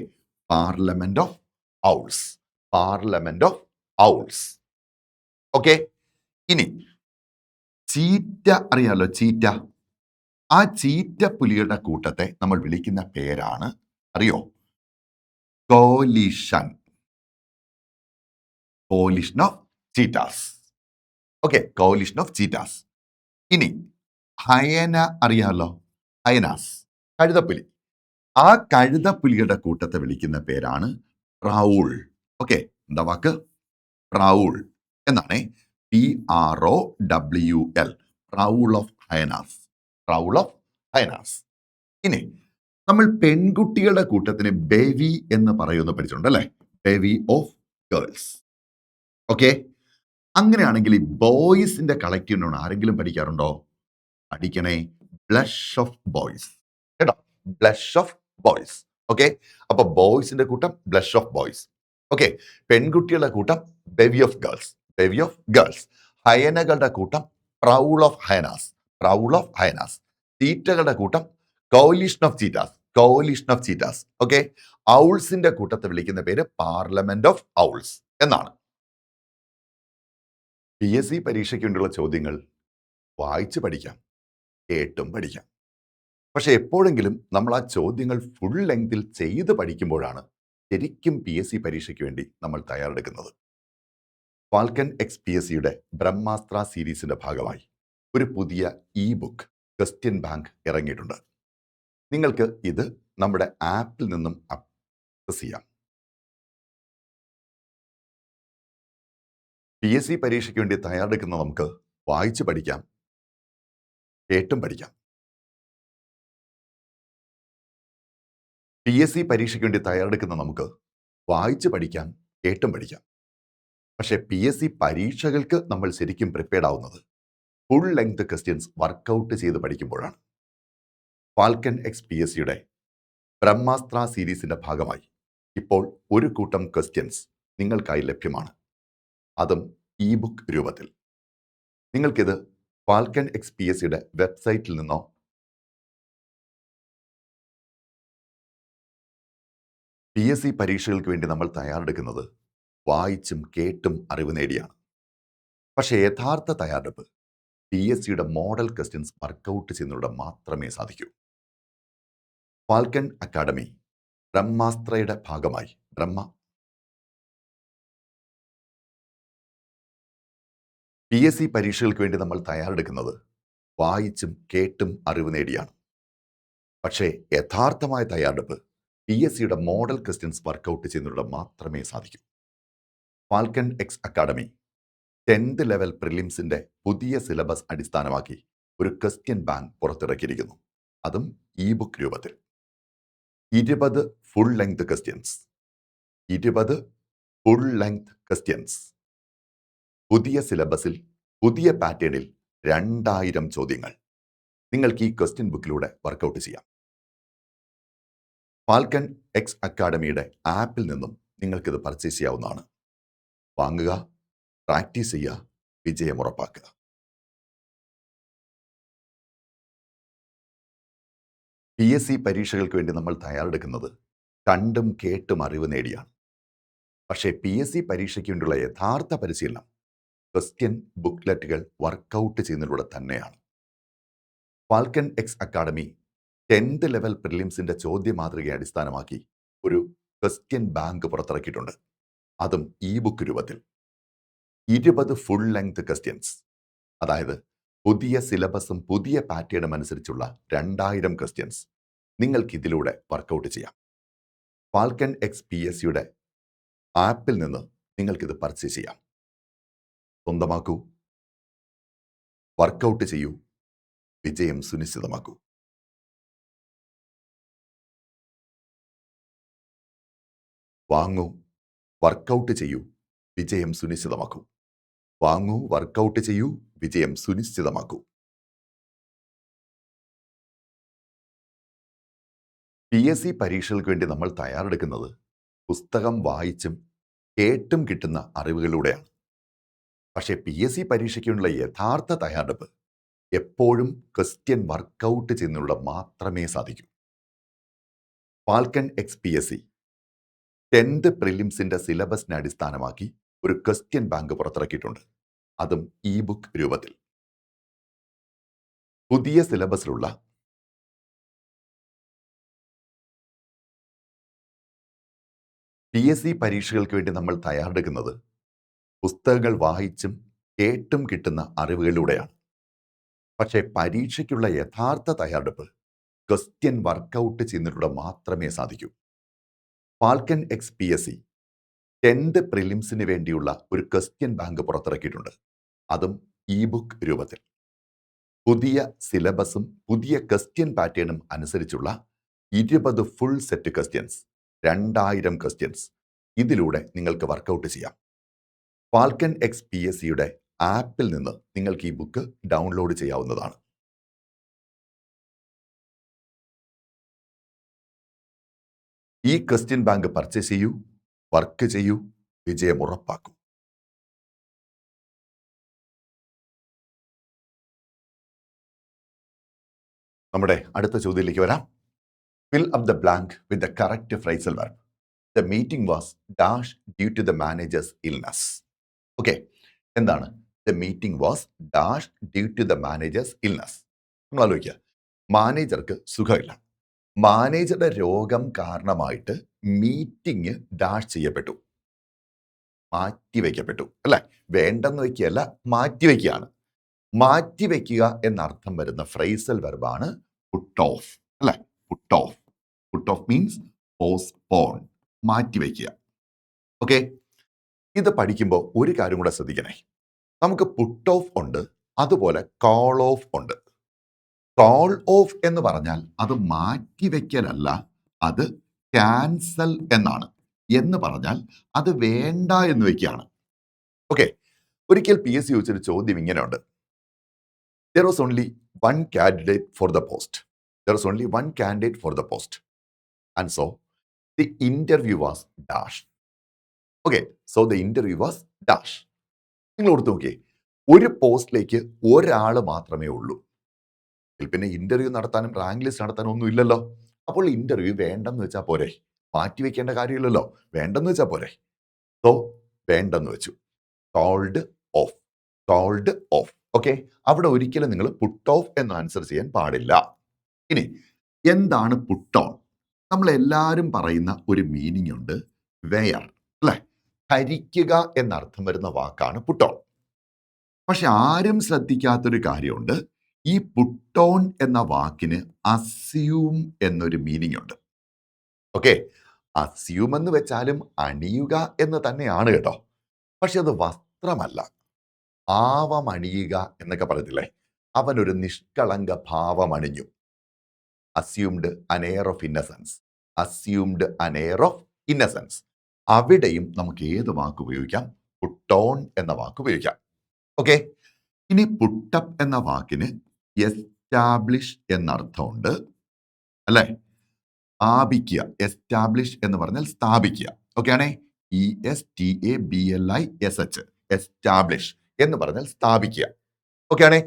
parliament of owls, parliament of owls. Okay, ഇനി ചീറ്റ അറിയാലോ? ചീറ്റ. ആ ചീറ്റ പുലിയുടെ കൂട്ടത്തെ നമ്മൾ വിളിക്കുന്ന പേരാണ്, അറിയോ? Coalition. Coalition of cheetahs. Okay, coalition of cheetahs. ഇനി ഹയന അറിയാലോ? ഹയനാസ്, കഴുതപ്പുലി. ആ കഴുതപ്പുലിയുടെ കൂട്ടത്തെ വിളിക്കുന്ന പേരാണ് പ്രൗൾ. ഓക്കെ, എന്താ വാക്ക്? പ്രൗൾ എന്നാണ്. PROWL, prowl of hyenas, prowl of hyenas. ഇനി നമ്മൾ പെൺകുട്ടികളുടെ കൂട്ടത്തിന് ബേവി എന്ന് പറയുമെന്ന് പഠിച്ചിട്ടുണ്ട് അല്ലേ? ബേവി ഓഫ് ഗേൾസ്. ഓക്കെ, അങ്ങനെയാണെങ്കിൽ ഈ ബോയ്സിന്റെ കളക്റ്റീവ് നൗൺ ആരെങ്കിലും പഠിക്കാറുണ്ടോ? പഠിക്കണേ. Blush of boys. കേട്ടോ? Blush of boys. ഓക്കെ. അപ്പൊ ബോയ്സിന്റെ കൂട്ടം ബ്ലഷ് ഓഫ് ബോയ്സ്. ഓക്കെ. പെൺകുട്ടികളുടെ കൂട്ടം bevy of girls. Bevy of girls. ഹയനകളുടെ കൂട്ടം prowl of hyenas. Prowl of hyenas. ചീറ്റകളുടെ കൂട്ടം coalition of cheetahs. Coalition of cheetahs. Okay. ഔൾസിന്റെ കൂട്ടത്തെ വിളിക്കുന്ന പേര് പാർലമെന്റ് ഓഫ് ഔൾസ് എന്നാണ്. PSC പരീക്ഷയ്ക്ക് വേണ്ടിയുള്ള ചോദ്യങ്ങൾ വായിച്ച് പഠിക്കാം, കേട്ടും പഠിക്കാം. പക്ഷെ എപ്പോഴെങ്കിലും നമ്മൾ ആ ചോദ്യങ്ങൾ ഫുൾ ലെങ്തിൽ ചെയ്ത് പഠിക്കുമ്പോഴാണ് ശരിക്കും PSC പരീക്ഷയ്ക്ക് വേണ്ടി നമ്മൾ തയ്യാറെടുക്കുന്നത്. ഫാൽക്കൺ എക്സ് PSCയുടെ ബ്രഹ്മാസ്ത്ര സീരീസിന്റെ ഭാഗമായി ഒരു പുതിയ ബുക്ക് ക്വസ്റ്റ്യൻ ബാങ്ക് ഇറങ്ങിയിട്ടുണ്ട്. നിങ്ങൾക്ക് ഇത് നമ്മുടെ ആപ്പിൽ നിന്നും ആക്സസ് ചെയ്യാം. PSC പരീക്ഷയ്ക്ക് വേണ്ടി തയ്യാറെടുക്കുന്ന നമുക്ക് വായിച്ച് പഠിക്കാം, കേട്ടും പഠിക്കാം. PSC പരീക്ഷയ്ക്ക് വേണ്ടി തയ്യാറെടുക്കുന്ന നമുക്ക് വായിച്ച് പഠിക്കാം, കേട്ടും പഠിക്കാം. പക്ഷേ PSC പരീക്ഷകൾക്ക് നമ്മൾ ശരിക്കും പ്രിപ്പയർഡ് ആവുന്നത് ഫുൾ ലെങ്ത് ക്വസ്റ്റ്യൻസ് വർക്കൗട്ട് ചെയ്ത് പഠിക്കുമ്പോഴാണ്. ഫാൽക്കൺ എക്സ് PSCയുടെ ബ്രഹ്മാസ്ത്ര സീരീസിന്റെ ഭാഗമായി ഇപ്പോൾ ഒരു കൂട്ടം ക്വസ്റ്റ്യൻസ് നിങ്ങൾക്കായി ലഭ്യമാണ്. അതും ബുക്ക് രൂപത്തിൽ. നിങ്ങൾക്കിത് ഫാൽക്കൺ എക്സ് PSCയുടെ വെബ്സൈറ്റിൽ നിന്നോ PSC പരീക്ഷകൾക്ക് വേണ്ടി നമ്മൾ തയ്യാറെടുക്കുന്നത് വായിച്ചും കേട്ടും അറിവ് നേടിയാണ്. പക്ഷേ യഥാർത്ഥ തയ്യാറെടുപ്പ് PSCയുടെ മോഡൽ ക്വസ്റ്റ്യൻസ് വർക്കൗട്ട് ചെയ്യുന്നതിലൂടെ മാത്രമേ സാധിക്കൂ. ഫാൽക്കൺ അക്കാഡമി ബ്രഹ്മാസ്ത്രയുടെ ഭാഗമായി PSC പരീക്ഷകൾക്ക് വേണ്ടി നമ്മൾ തയ്യാറെടുക്കുന്നത് വായിച്ചും കേട്ടും അറിവ് നേടിയാണ്. പക്ഷേ യഥാർത്ഥമായ തയ്യാറെടുപ്പ് PSCയുടെ മോഡൽ ക്വസ്റ്റ്യൻസ് വർക്കൗട്ട് ചെയ്യുന്നതിലൂടെ മാത്രമേ സാധിക്കൂ. Falcon X academy 10th level പ്രിലിംസിന്റെ പുതിയ സിലബസ് അടിസ്ഥാനമാക്കി ഒരു ക്വസ്റ്റ്യൻ ബാങ്ക് പുറത്തിറക്കിയിരിക്കുന്നു. അതും ബുക്ക് രൂപത്തിൽ. 20 full length questions. 20 full length questions. പുതിയ സിലബസിൽ പുതിയ പാറ്റേണിൽ 2000 ചോദ്യങ്ങൾ നിങ്ങൾക്ക് ഈ ക്വസ്റ്റ്യൻ ബുക്കിലൂടെ വർക്കൗട്ട് ചെയ്യാം. ഫാൽക്കൺ എക്സ് അക്കാഡമിയുടെ ആപ്പിൽ നിന്നും നിങ്ങൾക്കിത് പർച്ചേസ് ചെയ്യാവുന്നതാണ്. വാങ്ങുക, പ്രാക്ടീസ് ചെയ്യുക, വിജയം ഉറപ്പാക്കുക. PSC പരീക്ഷകൾക്ക് വേണ്ടി നമ്മൾ തയ്യാറെടുക്കുന്നത് കണ്ടും കേട്ടും അറിവ് നേടിയാണ്. പക്ഷേ PSC പരീക്ഷയ്ക്ക് വേണ്ടിയുള്ള യഥാർത്ഥ പരിശീലനം ക്വസ്റ്റ്യൻ ബുക്ക്ലെറ്റുകൾ വർക്കൗട്ട് ചെയ്യുന്നതിലൂടെ തന്നെയാണ്. Falcon X academy 10th level പ്രിലിംസിന്റെ ചോദ്യ മാതൃകയെ അടിസ്ഥാനമാക്കി ഒരു ക്വസ്റ്റ്യൻ ബാങ്ക് പുറത്തിറക്കിയിട്ടുണ്ട്. അതും ബുക്ക് രൂപത്തിൽ. 20 ഫുൾ ലെങ്ത് ക്വസ്റ്റ്യൻസ്, അതായത് പുതിയ സിലബസും പുതിയ പാറ്റേണും അനുസരിച്ചുള്ള 2000 ക്വസ്റ്റ്യൻസ് നിങ്ങൾക്ക് ഇതിലൂടെ വർക്കൗട്ട് ചെയ്യാം. ഫാൽക്കൺ എക്സ് PSCയുടെ ആപ്പിൽ നിന്ന് നിങ്ങൾക്കിത് പർച്ചേസ് ചെയ്യാം. സ്വന്തമാക്കൂ, വർക്കൗട്ട് ചെയ്യൂ, വിജയം സുനിശ്ചിതമാക്കൂ. വാങ്ങൂ, വർക്കൗട്ട് ചെയ്യൂ, വിജയം സുനിശ്ചിതമാക്കൂ. വാങ്ങൂ, വർക്കൗട്ട് ചെയ്യൂ, വിജയം സുനിശ്ചിതമാക്കൂ. PSC പരീക്ഷകൾക്ക് വേണ്ടി നമ്മൾ തയ്യാറെടുക്കുന്നത് പുസ്തകം വായിച്ചും കേട്ടും കിട്ടുന്ന അറിവുകളിലൂടെയാണ്. പക്ഷേ PSC പരീക്ഷയ്ക്കുള്ള യഥാർത്ഥ തയ്യാറെടുപ്പ് എപ്പോഴും ക്വസ്റ്റ്യൻ വർക്കൗട്ട് ചെയ്യുന്നതിലൂടെ മാത്രമേ സാധിക്കൂ. ഫാൽക്കൺ എക്സ് PSC 10th പ്രിലിംസിന്റെ സിലബസിനെ അടിസ്ഥാനമാക്കി ഒരു ക്വസ്റ്റ്യൻ ബാങ്ക് പുറത്തിറക്കിയിട്ടുണ്ട്. അതും ബുക്ക് രൂപത്തിൽ. പുതിയ സിലബസിലുള്ള PSC പരീക്ഷകൾക്ക് വേണ്ടി നമ്മൾ തയ്യാറെടുക്കുന്നത് പുസ്തകങ്ങൾ വായിച്ചും കേട്ടും കിട്ടുന്ന അറിവുകളിലൂടെയാണ്. പക്ഷേ പരീക്ഷയ്ക്കുള്ള യഥാർത്ഥ തയ്യാറെടുപ്പ് ക്വസ്റ്റ്യൻ വർക്കൗട്ട് ചെയ്യുന്നതിലൂടെ മാത്രമേ സാധിക്കൂ. ഫാൽക്കൺ എക്സ് PSC 10th പ്രിലിംസിന് വേണ്ടിയുള്ള ഒരു ക്വസ്റ്റ്യൻ ബാങ്ക് പുറത്തിറക്കിയിട്ടുണ്ട്. അതും ബുക്ക് രൂപത്തിൽ. പുതിയ സിലബസും പുതിയ ക്വസ്റ്റ്യൻ പാറ്റേണും അനുസരിച്ചുള്ള 20 ഫുൾ സെറ്റ് ക്വസ്റ്റ്യൻസ്, 2000 ക്വസ്റ്റ്യൻസ് ഇതിലൂടെ നിങ്ങൾക്ക് വർക്കൗട്ട് ചെയ്യാം. ഫാൽക്കൺ എക്സ് PSCയുടെ ആപ്പിൽ നിന്ന് നിങ്ങൾക്ക് ഈ ബുക്ക് ഡൗൺലോഡ് ചെയ്യാവുന്നതാണ്. ഈ ക്വസ്റ്റ്യൻ ബാങ്ക് പർച്ചേസ് ചെയ്യൂ, വർക്ക് ചെയ്യൂ, വിജയം ഉറപ്പാക്കൂ. നമ്മുടെ അടുത്ത ചോദ്യത്തിലേക്ക് വരാം. Fill up the blank with the correct phrasal verb. The meeting was dash due to the manager's illness. Okay, എന്താണ് the meeting was dash due to the manager's illness? നമ്മൾ ആലോചിക്കുക, മാനേജർക്ക് സുഖമില്ല, മാനേജറുടെ രോഗം കാരണമായിട്ട് മീറ്റിംഗ് ഡാഷ് ചെയ്യപ്പെട്ടു, മാറ്റിവെക്കപ്പെട്ടു അല്ലെ? വേണ്ടെന്ന് വെക്കുകയല്ല, മാറ്റിവെക്കുകയാണ്. മാറ്റിവെക്കുക എന്നർത്ഥം വരുന്ന ഫ്രൈസൽ വെർബാണ് പുട്ട് ഓഫ് അല്ലെ? Put off. Put off means postpone, മാറ്റിവെക്കുക. ഓക്കെ, ഇത് പഠിക്കുമ്പോൾ ഒരു കാര്യം കൂടെ ശ്രദ്ധിക്കണേ. നമുക്ക് പുട്ട് ഓഫ് ഉണ്ട്, അതുപോലെ കോൾ ഓഫ് ഉണ്ട്. കോൾ ഓഫ് എന്ന് പറഞ്ഞാൽ അത് മാറ്റിവെക്കലല്ല, അത് ക്യാൻസൽ എന്നാണ്. എന്ന് പറഞ്ഞാൽ അത് വേണ്ട എന്ന് വെക്കുകയാണ്. ഓക്കെ, ഒരിക്കൽ PSC ചോദിച്ചൊരു ചോദ്യം ഇങ്ങനെയുണ്ട്. There was only one candidate for the post. There was only one candidate for the post. And so the interview was dash. Okay, so the interview was dash. നിങ്ങൾ ഓർത്ത് നോക്കിയേ, ഒരു പോസ്റ്റിലേക്ക് ഒരാൾ മാത്രമേ ഉള്ളൂ. പിന്നെ ഇന്റർവ്യൂ നടത്താനും റാങ്ക് ലിസ്റ്റ് നടത്താനും ഒന്നും ഇല്ലല്ലോ. അപ്പോൾ ഇന്റർവ്യൂ വേണ്ടെന്ന് വെച്ചാൽ പോരെ, മാറ്റിവെക്കേണ്ട കാര്യമില്ലല്ലോ, വേണ്ടെന്ന് വെച്ചാൽ പോരെ. സോ വേണ്ടെന്ന് വെച്ചു, called off. Called off. Okay, അവിടെ ഒരിക്കലും നിങ്ങൾ പുട്ട് ഓഫ് എന്ന് ആൻസർ ചെയ്യാൻ പാടില്ല. ഇനി എന്താണ് പുട്ട് ഓൺ? നമ്മൾ എല്ലാവരും പറയുന്ന ഒരു മീനിങ് ഉണ്ട്, വെയർ അല്ലെ? ഹരിക്കുക എന്നർത്ഥം വരുന്ന വാക്കാണ് പുട്ട് ഓൺ. പക്ഷെ ആരും ശ്രദ്ധിക്കാത്തൊരു കാര്യമുണ്ട്, ഈ പുട്ട് ഓൺ എന്ന വാക്കിന് അസ്യൂം എന്നൊരു മീനിങ് ഉണ്ട്. ഓക്കെ, അസ്യൂം എന്ന് വെച്ചാലും അണിയുക എന്ന് തന്നെയാണ് കേട്ടോ. പക്ഷെ അത് വസ്ത്രമല്ല. ഭാവമണിയുക എന്നൊക്കെ പറയത്തില്ലേ, അവനൊരു നിഷ്കളങ്ക ഭാവം അണിഞ്ഞു. അസ്യൂംഡ് അൻ എയർ ഓഫ് ഇന്നസെൻസ്. അസ്യൂംഡ് അൻ എയർ ഓഫ് ഇന്നസെൻസ്. അവിടെയും നമുക്ക് ഏത് വാക്ക് ഉപയോഗിക്കാം? പുട്ട് ഓൺ എന്ന വാക്ക് ഉപയോഗിക്കാം. ഓക്കെ, ഇനി പുട്ടപ്പ് എന്ന വാക്കിന് എസ്റ്റാബ്ലിഷ് എന്നർത്ഥമുണ്ട് അല്ലെ? സ്ഥാപിക്കുക. എസ്റ്റാബ്ലിഷ് എന്ന് പറഞ്ഞാൽ സ്ഥാപിക്കുക. ഓക്കെ ആണേ? ESTABLISH. എസ്റ്റാബ്ലിഷ് എന്ന് പറഞ്ഞാൽ സ്ഥാപിക്കുക. ഓക്കെ ആണേ?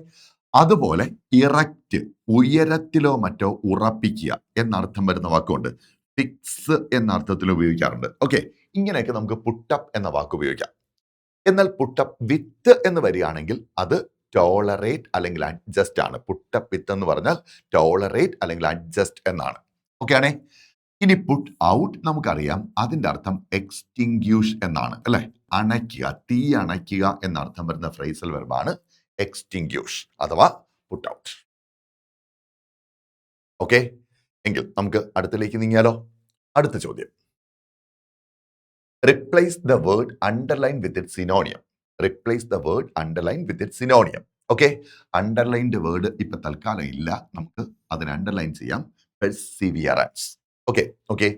അതുപോലെ ഇറക്റ്റ്, ഉയരത്തിലോ മറ്റോ ഉറപ്പിക്കുക എന്നർത്ഥം വരുന്ന വാക്കുണ്ട്. ഫിക്സ് എന്ന അർത്ഥത്തിൽ ഉപയോഗിക്കാറുണ്ട്. ഓക്കെ, ഇങ്ങനെയൊക്കെ നമുക്ക് പുട്ടപ്പ് എന്ന വാക്ക് ഉപയോഗിക്കാം. എന്നാൽ പുട്ടപ്പ് വിത്ത് എന്ന് വരികയാണെങ്കിൽ അത് ടോളറേറ്റ് അല്ലെങ്കിൽ അഡ്ജസ്റ്റ് ആണ്. പുട്ടപ്പ് വിത്ത് എന്ന് പറഞ്ഞാൽ ടോളറേറ്റ് അല്ലെങ്കിൽ അഡ്ജസ്റ്റ് എന്നാണ്. ഓക്കെ ആണേ? ഇനി പുട്ട് ഔട്ട് നമുക്കറിയാം, അതിന്റെ അർത്ഥം എക്സ്റ്റിങ്ക്യൂഷ് എന്നാണ് അല്ലെ? അണയ്ക്കുക, തീ അണയ്ക്കുക എന്നർത്ഥം വരുന്ന ഫ്രൈസൽ വെർബാണ് എക്സ്റ്റിങ്ക്യൂഷ് അഥവാ പുട്ട് ഔട്ട്. ഓക്കെ, എങ്കിൽ നമുക്ക് അടുത്തിലേക്ക് നീങ്ങിയാലോ? അടുത്ത ചോദ്യം, replace the word underline with it synonym. Replace the word underline with it synonym. Okay, underlined word ഇപ്പൊ തൽക്കാലം ഇല്ല, നമുക്ക് അതിന് അണ്ടർലൈൻ ചെയ്യാം. Perseverance. Okay okay,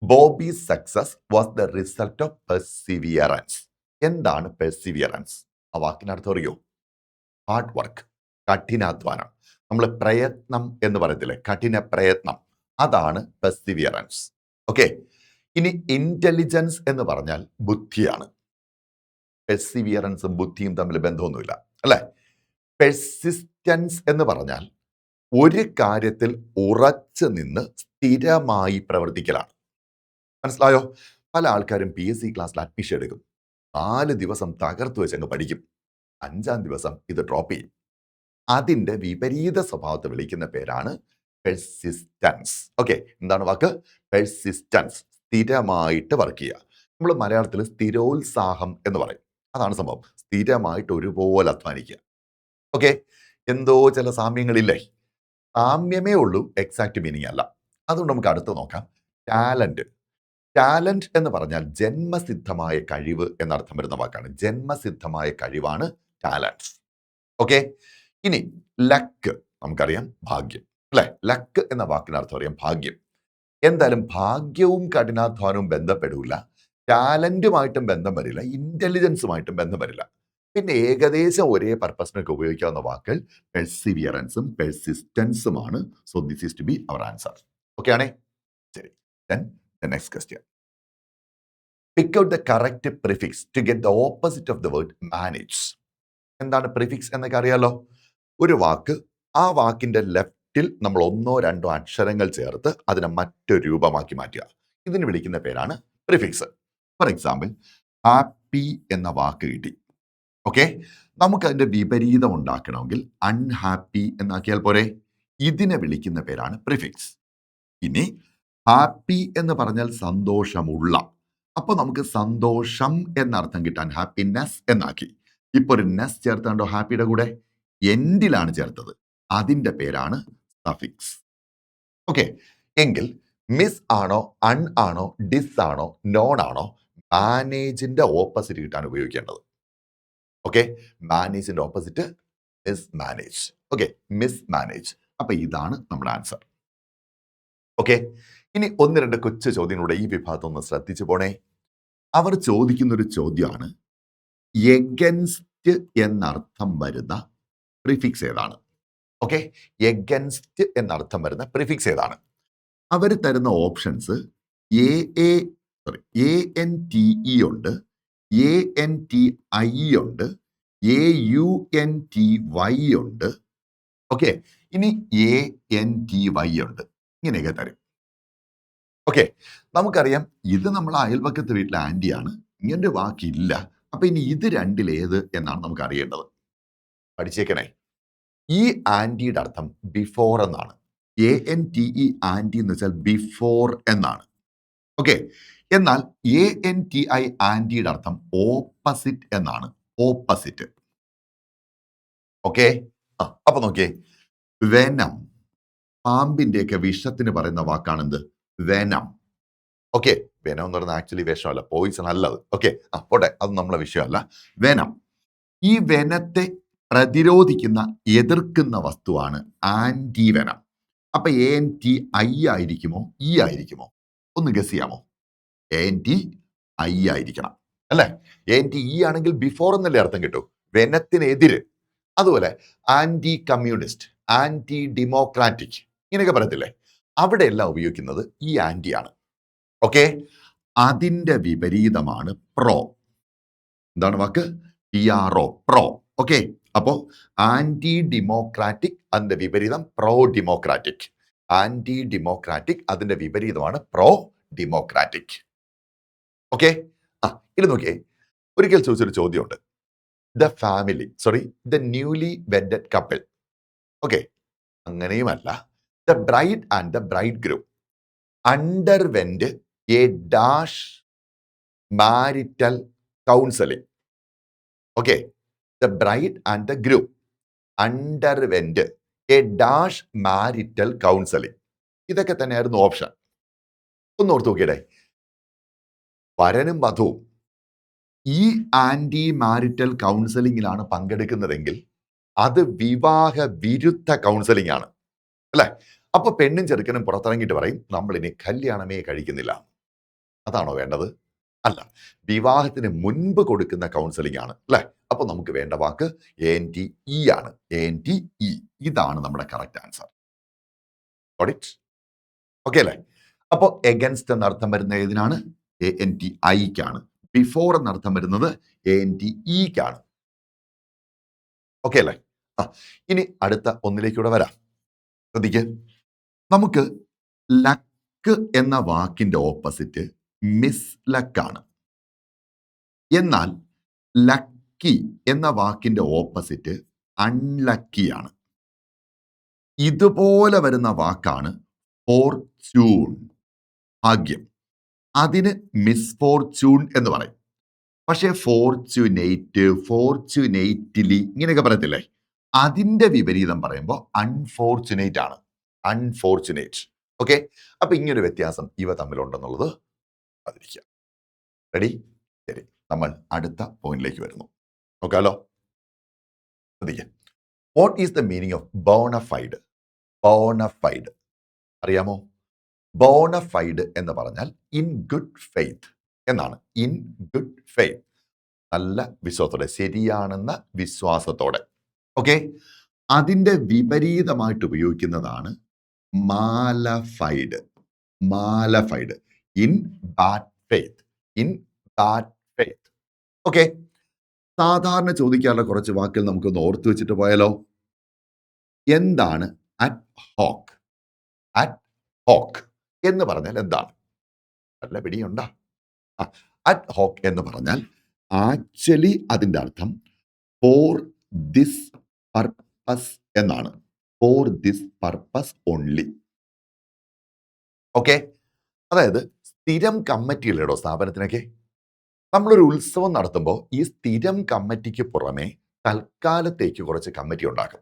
Bobby's success was the result of perseverance. എന്താണ് പെർസിവിയറൻസ്? ആ വാക്കിന് അർത്ഥം അറിയോ? ഹാർഡ് വർക്ക്, കഠിനാധ്വാനം. നമ്മൾ പ്രയത്നം എന്ന് പറയത്തില്ലേ, കഠിന പ്രയത്നം, അതാണ് പെർസിവിയറൻസ്. ഓക്കെ, ഇനി ഇന്റലിജൻസ് എന്ന് പറഞ്ഞാൽ ബുദ്ധിയാണ്. പെർസിവിയറൻസും ബുദ്ധിയും തമ്മിൽ ബന്ധമൊന്നുമില്ല അല്ലെ? പെർസിസ്റ്റൻസ് എന്ന് പറഞ്ഞാൽ ഒരു കാര്യത്തിൽ ഉറച്ചു നിന്ന് സ്ഥിരമായി പ്രവർത്തിക്കലാണ്. മനസ്സിലായോ? പല ആൾക്കാരും PSC ക്ലാസ്സിൽ അഡ്മിഷൻ എടുക്കും, 4 ദിവസം തകർത്തു വെച്ചങ്ങ് പഠിക്കും, 5-ാം ദിവസം ഇത് ഡ്രോപ്പ് ചെയ്യും. അതിന്റെ വിപരീത സ്വഭാവത്തെ വിളിക്കുന്ന പേരാണ് പെർസിസ്റ്റൻസ്. ഓക്കെ, എന്താണ് വാക്ക്? പെർസിസ്റ്റൻസ്. സ്ഥിരമായിട്ട് വർക്ക് ചെയ്യുക. നമ്മൾ മലയാളത്തിൽ സ്ഥിരോത്സാഹം എന്ന് പറയും. അതാണ് സംഭവം, സ്ഥിരമായിട്ട് ഒരുപോലെ അധ്വാനിക്കുക. ഓക്കെ, എന്തോ ചില സാമ്യങ്ങളില്ലേ? സാമ്യമേ ഉള്ളൂ, എക്സാക്ട് മീനിങ് അല്ല. അതുകൊണ്ട് നമുക്ക് അടുത്ത് നോക്കാം. ടാലന്റ്. ടാലന്റ് എന്ന് പറഞ്ഞാൽ ജന്മസിദ്ധമായ കഴിവ് എന്നർത്ഥം വരുന്ന വാക്കാണ്. ജന്മസിദ്ധമായ കഴിവാണ് ടാലന്റ്. ഓക്കെ, ഇനി ലക്ക് നമുക്കറിയാം, ഭാഗ്യം അല്ലെ? ലക്ക് എന്ന വാക്കിന് അർത്ഥം അറിയാം, ഭാഗ്യം. എന്തായാലും ഭാഗ്യവും കഠിനാധ്വാനവും ബന്ധപ്പെടില്ല. ടാലന്റുമായിട്ടും ബന്ധം വരില്ല, ഇന്റലിജൻസുമായിട്ടും ബന്ധം വരില്ല. പിന്നെ ഏകദേശം ഒരേ പർപ്പസിനൊക്കെ ഉപയോഗിക്കാവുന്ന വാക്കുകൾ പെർസിവിയറൻസും പെർസിസ്റ്റൻസുമാണ്. So this is to be our answer. Okay ആണേ? ശരി. Then the next question. Pick out the correct prefix to get the opposite of the word manage. എന്താണ് പ്രിഫിക്സ് എന്നൊക്കെ അറിയാലോ. ഒരു വാക്ക്, ആ വാക്കിന്റെ ലെഫ്റ്റിൽ നമ്മൾ 1 2 അക്ഷരങ്ങൾ ചേർത്ത് അതിനെ മറ്റൊരു രൂപമാക്കി മാറ്റുക. ഇതിന് വിളിക്കുന്ന പേരാണ് പ്രിഫിക്സ്. ഫോർ എക്സാമ്പിൾ, ഹാപ്പി എന്ന വാക്ക് കിട്ടി. ഓക്കെ, നമുക്ക് അതിന്റെ വിപരീതം ഉണ്ടാക്കണമെങ്കിൽ അൺഹാപ്പി എന്നാക്കിയാൽ പോരെ. ഇതിനെ വിളിക്കുന്ന പേരാണ് പ്രിഫിക്സ്. ഇനി ഹാപ്പി എന്ന് പറഞ്ഞാൽ സന്തോഷമുള്ള, അപ്പൊ നമുക്ക് സന്തോഷം എന്നർത്ഥം കിട്ടാൻ ഹാപ്പിനെസ് എന്നാക്കി. ഇപ്പൊ ഒരു നെസ് ചേർത്താണ്ടോ ഹാപ്പിയുടെ കൂടെ, എൻഡിലാണ് ചേർത്തത്, അതിന്റെ പേരാണ് സഫിക്സ്. ഓക്കെ, എങ്കിൽ മിസ് ആണോ അൺ ആണോ ഡിസ് ആണോ നോൺ ആണോ മാനേജിന്റെ ഓപ്പോസിറ്റ് കിട്ടാൻ ഉപയോഗിക്കേണ്ടത്? ഓക്കെ, മാനേജിന്റെ opposite mismanage. Okay, mismanage. അപ്പൊ ഇതാണ് നമ്മുടെ ആൻസർ. ഓക്കെ, ഇനി 1 2 കൊച്ചു ചോദ്യങ്ങളുടെ ഈ വിഭാഗം ഒന്ന് ശ്രദ്ധിച്ചു പോണേ. അവർ ചോദിക്കുന്ന ഒരു ചോദ്യമാണ്, എഗൻസ്റ്റ് എന്നർത്ഥം വരുന്ന പ്രിഫിക്സ് ഏതാണ്? ഓക്കെ, എഗൻസ്റ്റ് എന്നർത്ഥം വരുന്ന പ്രിഫിക്സ് ഏതാണ്? അവർ തരുന്ന ഓപ്ഷൻസ് ANTE ഉണ്ട്, ANTI ഉണ്ട്, AUNTY ഉണ്ട്. ഓക്കെ, ഇനി ANTY ഉണ്ട്. ഇങ്ങനെയൊക്കെ തരും. ഓക്കെ, നമുക്കറിയാം ഇത് നമ്മൾ അയൽപക്കത്തെ വീട്ടിലെ ആന്റിയാണ്, ഇങ്ങനൊരു വാക്കില്ല. അപ്പൊ ഇനി ഇത് രണ്ടിലേത് എന്നാണ് നമുക്ക് അറിയേണ്ടത്. പഠിച്ചേക്കണേ. ഈ ആന്റിയുടെ അർത്ഥം ബിഫോർ എന്നാണ്. ANTE ആന്റി എന്ന് വെച്ചാൽ ബിഫോർ എന്നാണ്. ഓക്കെ, എന്നാൽ ANTI ആന്റിയുടെ അർത്ഥം ഓപ്പോസിറ്റ് എന്നാണ്. ഓപ്പോസിറ്റ്. ഓക്കെ, അപ്പൊ നോക്കിയേ, വെനം, പാമ്പിന്റെയൊക്കെ വിഷത്തിന് പറയുന്ന വാക്കാണെന്ത്? വെനം. ഓക്കെ, വെനം എന്ന് പറയുന്നത് ആക്ച്വലി വിഷമല്ല, പോയിസൺ അല്ലത്. ഓക്കെ, പോട്ടെ, അത് നമ്മളെ വിഷയമല്ല. വെനം, ഈ വെനത്തെ പ്രതിരോധിക്കുന്ന, എതിർക്കുന്ന വസ്തുവാണ് ആന്റിവെനം. അപ്പൊ ANTI ആയിരിക്കുമോ E ആയിരിക്കുമോ? ഒന്ന് ഗസ് ചെയ്യാമോ? ANTI ആയിരിക്കണം അല്ലെ? ANTE ആണെങ്കിൽ ബിഫോർ എന്നല്ലേ അർത്ഥം കിട്ടൂ, വെനത്തിനെതിര്. അതുപോലെ ആന്റി കമ്മ്യൂണിസ്റ്റ്, ആന്റി ഡെമോക്രാറ്റിക്, ഇങ്ങനെയൊക്കെ പറയത്തില്ലേ, അവിടെ എല്ലാം ഉപയോഗിക്കുന്നത് ഈ ആന്റിയാണ്. ഓക്കെ, അതിന്റെ വിപരീതമാണ് പ്രോ. എന്താണ് വാക്ക്? PRO, pro. ഓക്കെ, അപ്പോ ആന്റി ഡെമോക്രാറ്റിക്, അതിന്റെ വിപരീതം പ്രോ ഡെമോക്രാറ്റിക്. ആന്റി ഡെമോക്രാറ്റിക്, അതിന്റെ വിപരീതമാണ് പ്രോ ഡെമോക്രാറ്റിക്. ഓക്കെ, ഇത് നോക്കിയേ, ഒരിക്കൽ ചോദിച്ചൊരു ചോദ്യമുണ്ട്. The newly wedded couple. Okay, അങ്ങനെയുമല്ല, the bride and the bride groom underwent a dash marital counselling. Okay, the bride and the groom underwent a dash marital counselling. ഇതൊക്കെ തന്നെയായിരുന്നു ഓപ്ഷൻ. ഒന്ന് ഓർത്ത് നോക്കിയടേ, വരനും വധുവും ഈ ആന്റി മാരിറ്റൽ കൗൺസലിംഗിലാണ് പങ്കെടുക്കുന്നതെങ്കിൽ അത് വിവാഹ വിരുദ്ധ കൗൺസലിംഗ് ആണ് അല്ലെ? അപ്പൊ പെണ്ണും ചെറുക്കനും പുറത്തിറങ്ങിയിട്ട് പറയും, നമ്മൾ ഇനി കല്യാണമേ കഴിക്കുന്നില്ല. അതാണോ വേണ്ടത്? അല്ല, വിവാഹത്തിന് മുൻപ് കൊടുക്കുന്ന കൗൺസലിംഗ് ആണ് അല്ലെ? അപ്പൊ നമുക്ക് വേണ്ട വാക്ക് ANTE ആണ്. ANTE, ഇതാണ് നമ്മുടെ കറക്റ്റ് ആൻസർ. ഓക്കെ അല്ലേ? അപ്പൊ എഗൻസ്റ്റ് എന്നർത്ഥം വരുന്ന ഏതിനാണ്? ANTIക്കാണ്. ബിഫോർ എന്നർത്ഥം വരുന്നത് ANTEക്കാണ്. ഓക്കെ അല്ലേ? ഇനി അടുത്ത ഒന്നിലേക്കൂടെ വരാം. ശ്രദ്ധിക്ക്, നമുക്ക് ലക്ക് എന്ന വാക്കിന്റെ ഓപ്പോസിറ്റ് മിസ് ലക്കാണ്. എന്നാൽ ലക്കി എന്ന വാക്കിന്റെ ഓപ്പോസിറ്റ് അൺലക്കിയാണ്. ഇതുപോലെ വരുന്ന വാക്കാണ് ഫോർച്യൂൺ, ഭാഗ്യം. അതിന് മിസ്ഫോർച്യൂൺ എന്ന് പറയും. പക്ഷേ ഫോർച്യൂനേറ്റ്, ഫോർച്യൂനേറ്റ്ലി ഇങ്ങനെയൊക്കെ പറയത്തില്ലേ, അതിന്റെ വിപരീതം പറയുമ്പോൾ അൺഫോർച്ചുനേറ്റ് ആണ്. അൺഫോർച്ചുനേറ്റ്. ഓക്കെ, അപ്പൊ ഇങ്ങനൊരു വ്യത്യാസം ഇവ തമ്മിലുണ്ടെന്നുള്ളത് അതിരിക്കുക. റെഡി? ശരി, നമ്മൾ അടുത്ത പോയിന്റിലേക്ക് വരുന്നു. നോക്കാലോ? ശ്രദ്ധിക്കുക, what is the meaning of bona fide? Bona fide അറിയാമോ? ബോണഫൈഡ് എന്ന് പറഞ്ഞാൽ ഇൻ ഗുഡ് ഫെയ്ത്ത്, എന്നാണ്. ഇൻ ഗുഡ് ഫെയ്ത്ത്, നല്ല വിശ്വാസത്തോടെ, ശരിയാണെന്ന വിശ്വാസത്തോടെ. ഓക്കെ, അതിൻ്റെ വിപരീതമായിട്ട് ഉപയോഗിക്കുന്നതാണ് mala fide. Mala fide, in bad faith, in bad faith. Okay, സാധാരണ ചോദിക്കാനുള്ള കുറച്ച് വാക്കുകൾ നമുക്കൊന്ന് ഓർത്തു വെച്ചിട്ട് പോയാലോ? എന്താണ് അറ്റ് ഹോക്ക്? അറ്റ് ഹോക്ക് എന്ന് പറഞ്ഞാൽ എന്താണ്? നല്ല പിടിയുണ്ടോ? അറ്റ് ഹോക്ക് എന്ന് പറഞ്ഞാൽ ആക്ച്വലി അതിൻ്റെ അർത്ഥം ഫോർ ദിസ് പർപ്പസ് എന്നാണ്. For this purpose only. Okay, അതായത് സ്ഥിരം കമ്മിറ്റികളുടെ സ്ഥാപനത്തിനൊക്കെ നമ്മളൊരു ഉത്സവം നടത്തുമ്പോൾ ഈ സ്ഥിരം കമ്മിറ്റിക്ക് പുറമെ തൽക്കാലത്തേക്ക് കുറച്ച് കമ്മിറ്റി ഉണ്ടാക്കും.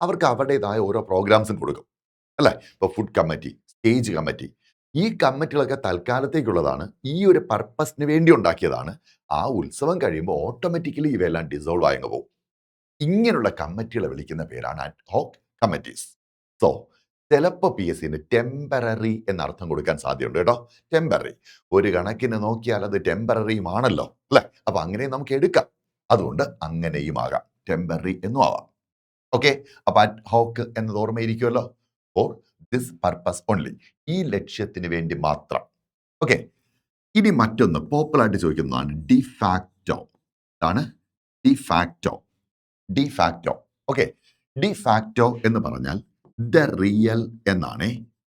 അവർക്ക് അവരുടേതായ ഓരോ പ്രോഗ്രാംസും കൊടുക്കും, അല്ലേ? ഇപ്പോൾ ഫുഡ് കമ്മിറ്റി, സ്റ്റേജ് കമ്മിറ്റി, ഈ കമ്മിറ്റികളൊക്കെ തൽക്കാലത്തേക്കുള്ളതാണ്. ഈ ഒരു പർപ്പസിന് വേണ്ടി ഉണ്ടാക്കിയതാണ്. ആ ഉത്സവം കഴിയുമ്പോൾ ഓട്ടോമാറ്റിക്കലി ഇവയെല്ലാം ഡിസോൾവ് ആയങ്ങ് പോകും. ഇങ്ങനെയുള്ള കമ്മിറ്റികളെ വിളിക്കുന്ന പേരാണ് അഡ് ഹോക്ക് കമ്മിറ്റീസ്. സോ ചിലപ്പോൾ PSCന് ടെമ്പററി എന്നർത്ഥം കൊടുക്കാൻ സാധ്യതയുണ്ട് കേട്ടോ. ടെമ്പററി, ഒരു കണക്കിന് നോക്കിയാൽ അത് ടെമ്പററിയുമാണല്ലോ, അല്ലേ? അപ്പൊ അങ്ങനെ നമുക്ക് എടുക്കാം. അതുകൊണ്ട് അങ്ങനെയും ആകാം, ടെമ്പററി എന്നും ആവാം. ഓക്കെ, അപ്പൊ അഡ് ഹോക്ക് എന്നത് ഓർമ്മയിരിക്കുമല്ലോ. ഫോർ ദിസ് പർപ്പസ് ഓൺലി, ഈ ലക്ഷ്യത്തിന് വേണ്ടി മാത്രം. ഓക്കെ, ഇനി മറ്റൊന്ന് പോപ്പുലറായിട്ട് ചോദിക്കുന്നതാണ് ഡിഫാക്റ്റോ. ആണ് ഡിഫാക്റ്റോ. ഡിഫാക്റ്റോ, ഓക്കെ, ഡിഫാക്റ്റോ എന്ന് പറഞ്ഞാൽ ദ റിയൽ എന്നാണ്.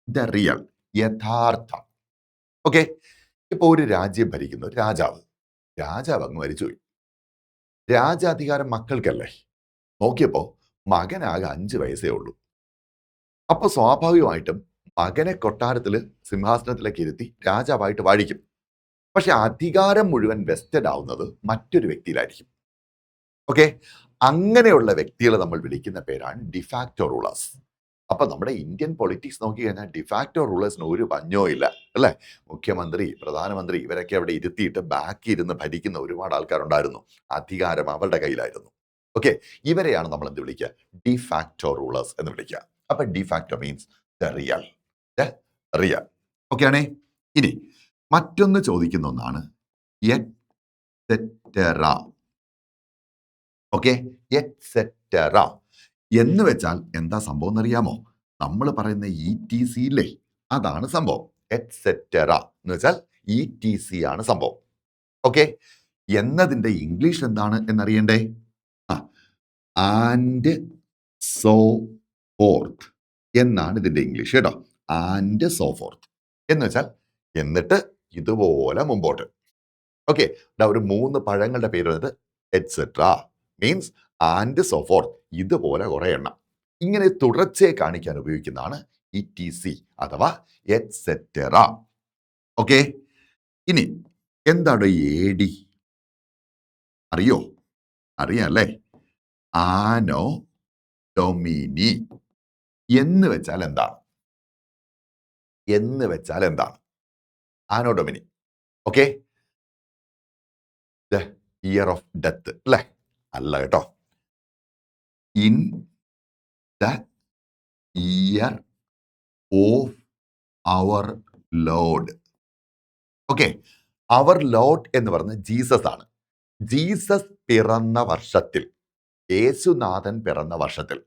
ദ റിയൽ, യഥാർത്ഥ. ഓക്കെ, ഇപ്പൊ ഒരു രാജ്യം ഭരിക്കുന്ന ഒരു രാജാവ് അങ്ങ് മരിച്ചുപോയി. രാജാധികാരം മക്കൾക്കല്ലേ? നോക്കിയപ്പോ മകനാകെ 5 വയസ്സേ ഉള്ളൂ. അപ്പൊ സ്വാഭാവികമായിട്ടും മകനെ കൊട്ടാരത്തിൽ സിംഹാസനത്തിലേക്ക് ഇരുത്തി രാജാവായിട്ട് വാഴിക്കും. പക്ഷെ അധികാരം മുഴുവൻ വെസ്റ്റഡ് ആവുന്നത് മറ്റൊരു വ്യക്തിയിലായിരിക്കും. ഓക്കെ, അങ്ങനെയുള്ള വ്യക്തികളെ നമ്മൾ വിളിക്കുന്ന പേരാണ് ഡിഫാക്റ്റോ റൂളേഴ്സ്. അപ്പൊ നമ്മുടെ ഇന്ത്യൻ പൊളിറ്റിക്സ് നോക്കി കഴിഞ്ഞാൽ ഡിഫാക്റ്റോ റൂളേഴ്സിന് ഒരു പഞ്ഞോ ഇല്ല, അല്ലേ? മുഖ്യമന്ത്രി, പ്രധാനമന്ത്രി ഇവരൊക്കെ അവിടെ ഇരുത്തിയിട്ട് ബാക്കി ഇരുന്ന് ഭരിക്കുന്ന ഒരുപാട് ആൾക്കാരുണ്ടായിരുന്നു. അധികാരം അവരുടെ കയ്യിലായിരുന്നു. ഓക്കെ, ഇവരെയാണ് നമ്മൾ എന്ത് വിളിക്കുക? ഡിഫാക്റ്റോ റൂളേഴ്സ് എന്ന് വിളിക്കുക. അപ്പൊ de facto means the real. The real. Okay ആണേ. ഇനി മറ്റൊന്ന് ചോദിക്കുന്ന ഒന്നാണ് എറ്റ്സെറ്ററ. ഓക്കെ, എറ്റ്സെറ്ററ എന്ന് വെച്ചാൽ എന്താ സംഭവം എന്നറിയാമോ? നമ്മൾ പറയുന്ന ETC ഇല്ലേ, അതാണ് സംഭവം. എറ്റ്സെറ്ററ എന്ന് വെച്ചാൽ ETC ആണ് സംഭവം. ഓക്കെ, എന്നതിന്റെ ഇംഗ്ലീഷ് എന്താണ് എന്നറിയണ്ടേ? ആൻഡ് സോ ഫോർത്ത് എന്നാണ് ഇതിന്റെ ഇംഗ്ലീഷ് കേട്ടോ. ആൻഡ് സോ ഫോർത്ത് എന്ന് വെച്ചാൽ എന്നിട്ട് ഇതുപോലെ മുമ്പോട്ട്. ഓക്കെ, ഒരു 3 പഴങ്ങളുടെ പേര് വന്നിട്ട് et cetera means and so fourth, ഇതുപോലെ കുറെ എണ്ണം. ഇങ്ങനെ തുടർച്ചയെ കാണിക്കാൻ ഉപയോഗിക്കുന്നതാണ് ETC അഥവാ എറ്റ്സെറ്ററ. ഓക്കെ, ഇനി എന്താണ് AD? അറിയോ? അറിയാല്ലേ? ആനോ ഡൊമിനി എന്ന് വെച്ചാൽ എന്താണ്? എന്ന് വെച്ചാൽ എന്താണ് anno domini? Okay, year of death അല്ലേ? അല്ല കേട്ടോ. In the year of our lord. Okay, our lord എന്ന് പറയുന്നത് ജീസസ് ആണ്. ജീസസ് പിറന്ന വർഷത്തിൽ, യേശുനാഥൻ പിറന്ന വർഷത്തിൽ.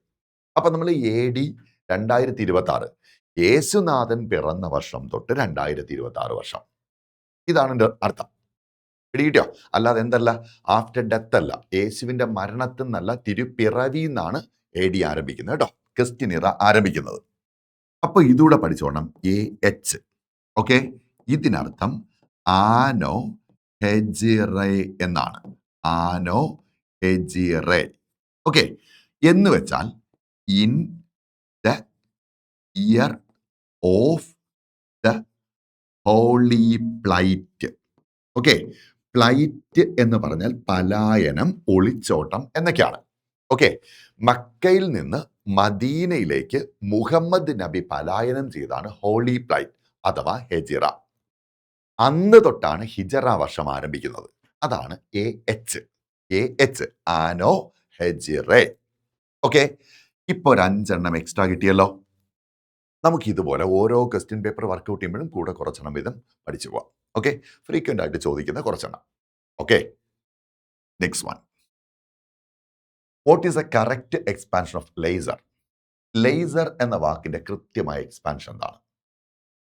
അപ്പൊ നമ്മൾ AD 2026, യേശുനാഥൻ പിറന്ന വർഷം തൊട്ട് 2026 വർഷം. ഇതാണ് എൻ്റെ അർത്ഥം. പിടികിട്ടിയോ? അല്ലാതെ എന്തല്ല, ആഫ്റ്റർ ഡെത്ത് അല്ല, യേശുവിന്റെ മരണത്തിൽ നിന്നല്ല, തിരുപ്പിറവി എന്നാണ് AD ആരംഭിക്കുന്നത് കേട്ടോ, ക്രിസ്ത്യൻ ഇറ ആരംഭിക്കുന്നത്. അപ്പൊ ഇതൂടെ പഠിച്ചോണം. AH. ഓക്കെ, ഇതിനർത്ഥം ആനോ ഹെജിറേ എന്നാണ്. ആനോ ഹെജിറേ. ഓക്കെ, എന്ന് വെച്ചാൽ in the year of the holy flight. Okay, flight എന്ന് പറഞ്ഞാൽ പലായനം, ഒളിച്ചോട്ടം എന്നൊക്കെയാണ്. ഓക്കെ, മക്കയിൽ നിന്ന് മദീനയിലേക്ക് മുഹമ്മദ് നബി പലായനം ചെയ്താണ് ഹോളി പ്ലൈറ്റ് അഥവാ ഹെജിറ. അന്ന് തൊട്ടാണ് ഹിജറ വർഷം ആരംഭിക്കുന്നത്. അതാണ് AH. AH, ആനോ ഹെജിറേ. ഓക്കെ, ഇപ്പൊ ഒരു 5 എണ്ണം എക്സ്ട്രാ കിട്ടിയല്ലോ. നമുക്ക് ഇതുപോലെ ഓരോ ക്വസ്റ്റ്യൻ പേപ്പർ വർക്കൗട്ട് ചെയ്യുമ്പോഴും കൂടെ കുറച്ചെണ്ണം വീതം പഠിച്ചു പോവാം. ഓക്കെ, ഫ്രീക്വൻ്റ് ആയിട്ട് ചോദിക്കുന്ന കുറച്ചെണ്ണം. Okay, next one. What is a correct expansion of laser? Laser എന്ന വാക്കിന്റെ കൃത്യമായ എക്സ്പാൻഷൻ എന്താണ്?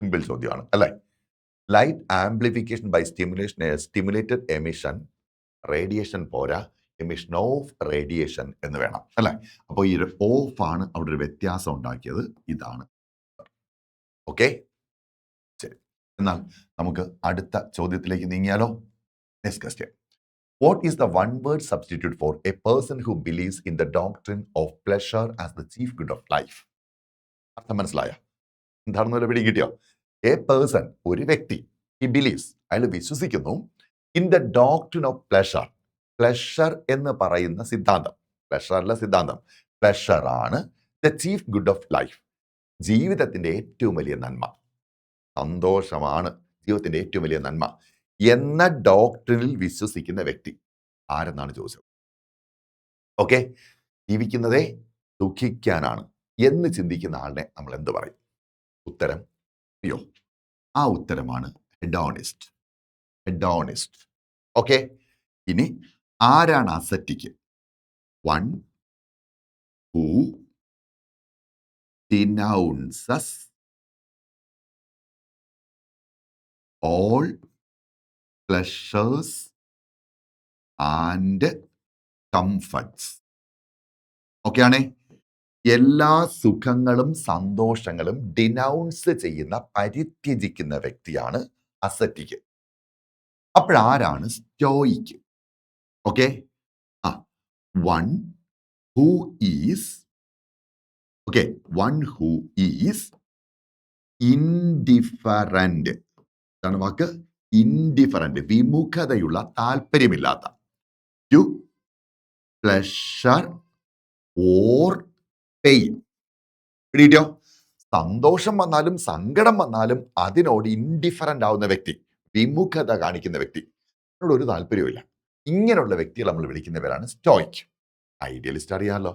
സിമ്പിൾ ചോദ്യമാണ് അല്ലേ? Light amplification by stimulated emission. Radiation പോരാ, എമിഷൻ ഓഫ് റേഡിയേഷൻ എന്ന് വേണം അല്ലേ? അപ്പോൾ ഈ ഒരു ഓഫ് ആണ് അവിടെ ഒരു വ്യത്യാസം ഉണ്ടാക്കിയത്. ഇതാണ്. ഓക്കെ, ശരി. എന്നാൽ നമുക്ക് അടുത്ത ചോദ്യത്തിലേക്ക് നീങ്ങിയാലോ? Next question. What is the one word substitute for a person who believes in the doctrine of pleasure as the chief good of life? അർത്ഥം മനസ്സിലായ? എന്താണെന്ന് പിടി കിട്ടിയോ? എ പേഴ്സൺ, ഒരു വ്യക്തി, ഹി ബിലീവ്സ്, അയാൾ വിശ്വസിക്കുന്നു, in the doctrine of pleasure. Pleasure എന്ന് പറയുന്ന സിദ്ധാന്തം, പ്ലഷർ അല്ല സിദ്ധാന്തം, പ്ലഷർ ആണ് the chief good of life. ജീവിതത്തിന്റെ ഏറ്റവും വലിയ നന്മ, സന്തോഷമാണ് ജീവിതത്തിന്റെ ഏറ്റവും വലിയ നന്മ എന്ന ഡോക്ട്രിനിൽ വിശ്വസിക്കുന്ന വ്യക്തി ആരെന്നാണ് ചോദിച്ചത്. ഓക്കെ, ജീവിക്കുന്നതേ ദുഃഖിക്കാനാണ് എന്ന് ചിന്തിക്കുന്ന ആളിനെ നമ്മൾ എന്ത് പറയും? ഉത്തരം യോ, ആ ഉത്തരമാണ് ഹെഡോണിസ്റ്റ്. ഹെഡോണിസ്റ്റ്. ഓക്കെ, ഇനി ആരാണ് ascetic? One who denounces all pleasures and comforts. Okay ആണേ? എല്ലാ സുഖങ്ങളും സന്തോഷങ്ങളും ഡിനൗൺസ് ചെയ്യുന്ന, പരിത്യജിക്കുന്ന വ്യക്തിയാണ് അസറ്റിക്. അപ്പോഴാരാണ് stoic? Okay, one who is, okay, one who is indifferent. എന്താണ് വാക്ക്? ഇൻഡിഫറന്റ്, വിമുഖതയുള്ള, താല്പര്യമില്ലാത്ത. To pleasure or pain. പിടിയോ? സന്തോഷം വന്നാലും സങ്കടം വന്നാലും അതിനോട് ഇൻഡിഫറന്റ് ആവുന്ന വ്യക്തി, വിമുഖത കാണിക്കുന്ന വ്യക്തി, അതിനോട് ഒരു താല്പര്യമില്ല. ഇങ്ങനെയുള്ള വ്യക്തികൾ നമ്മൾ വിളിക്കുന്ന പേരാണ് സ്റ്റോയിക്. ഐഡിയലിസ്റ്റ് അറിയാമല്ലോ.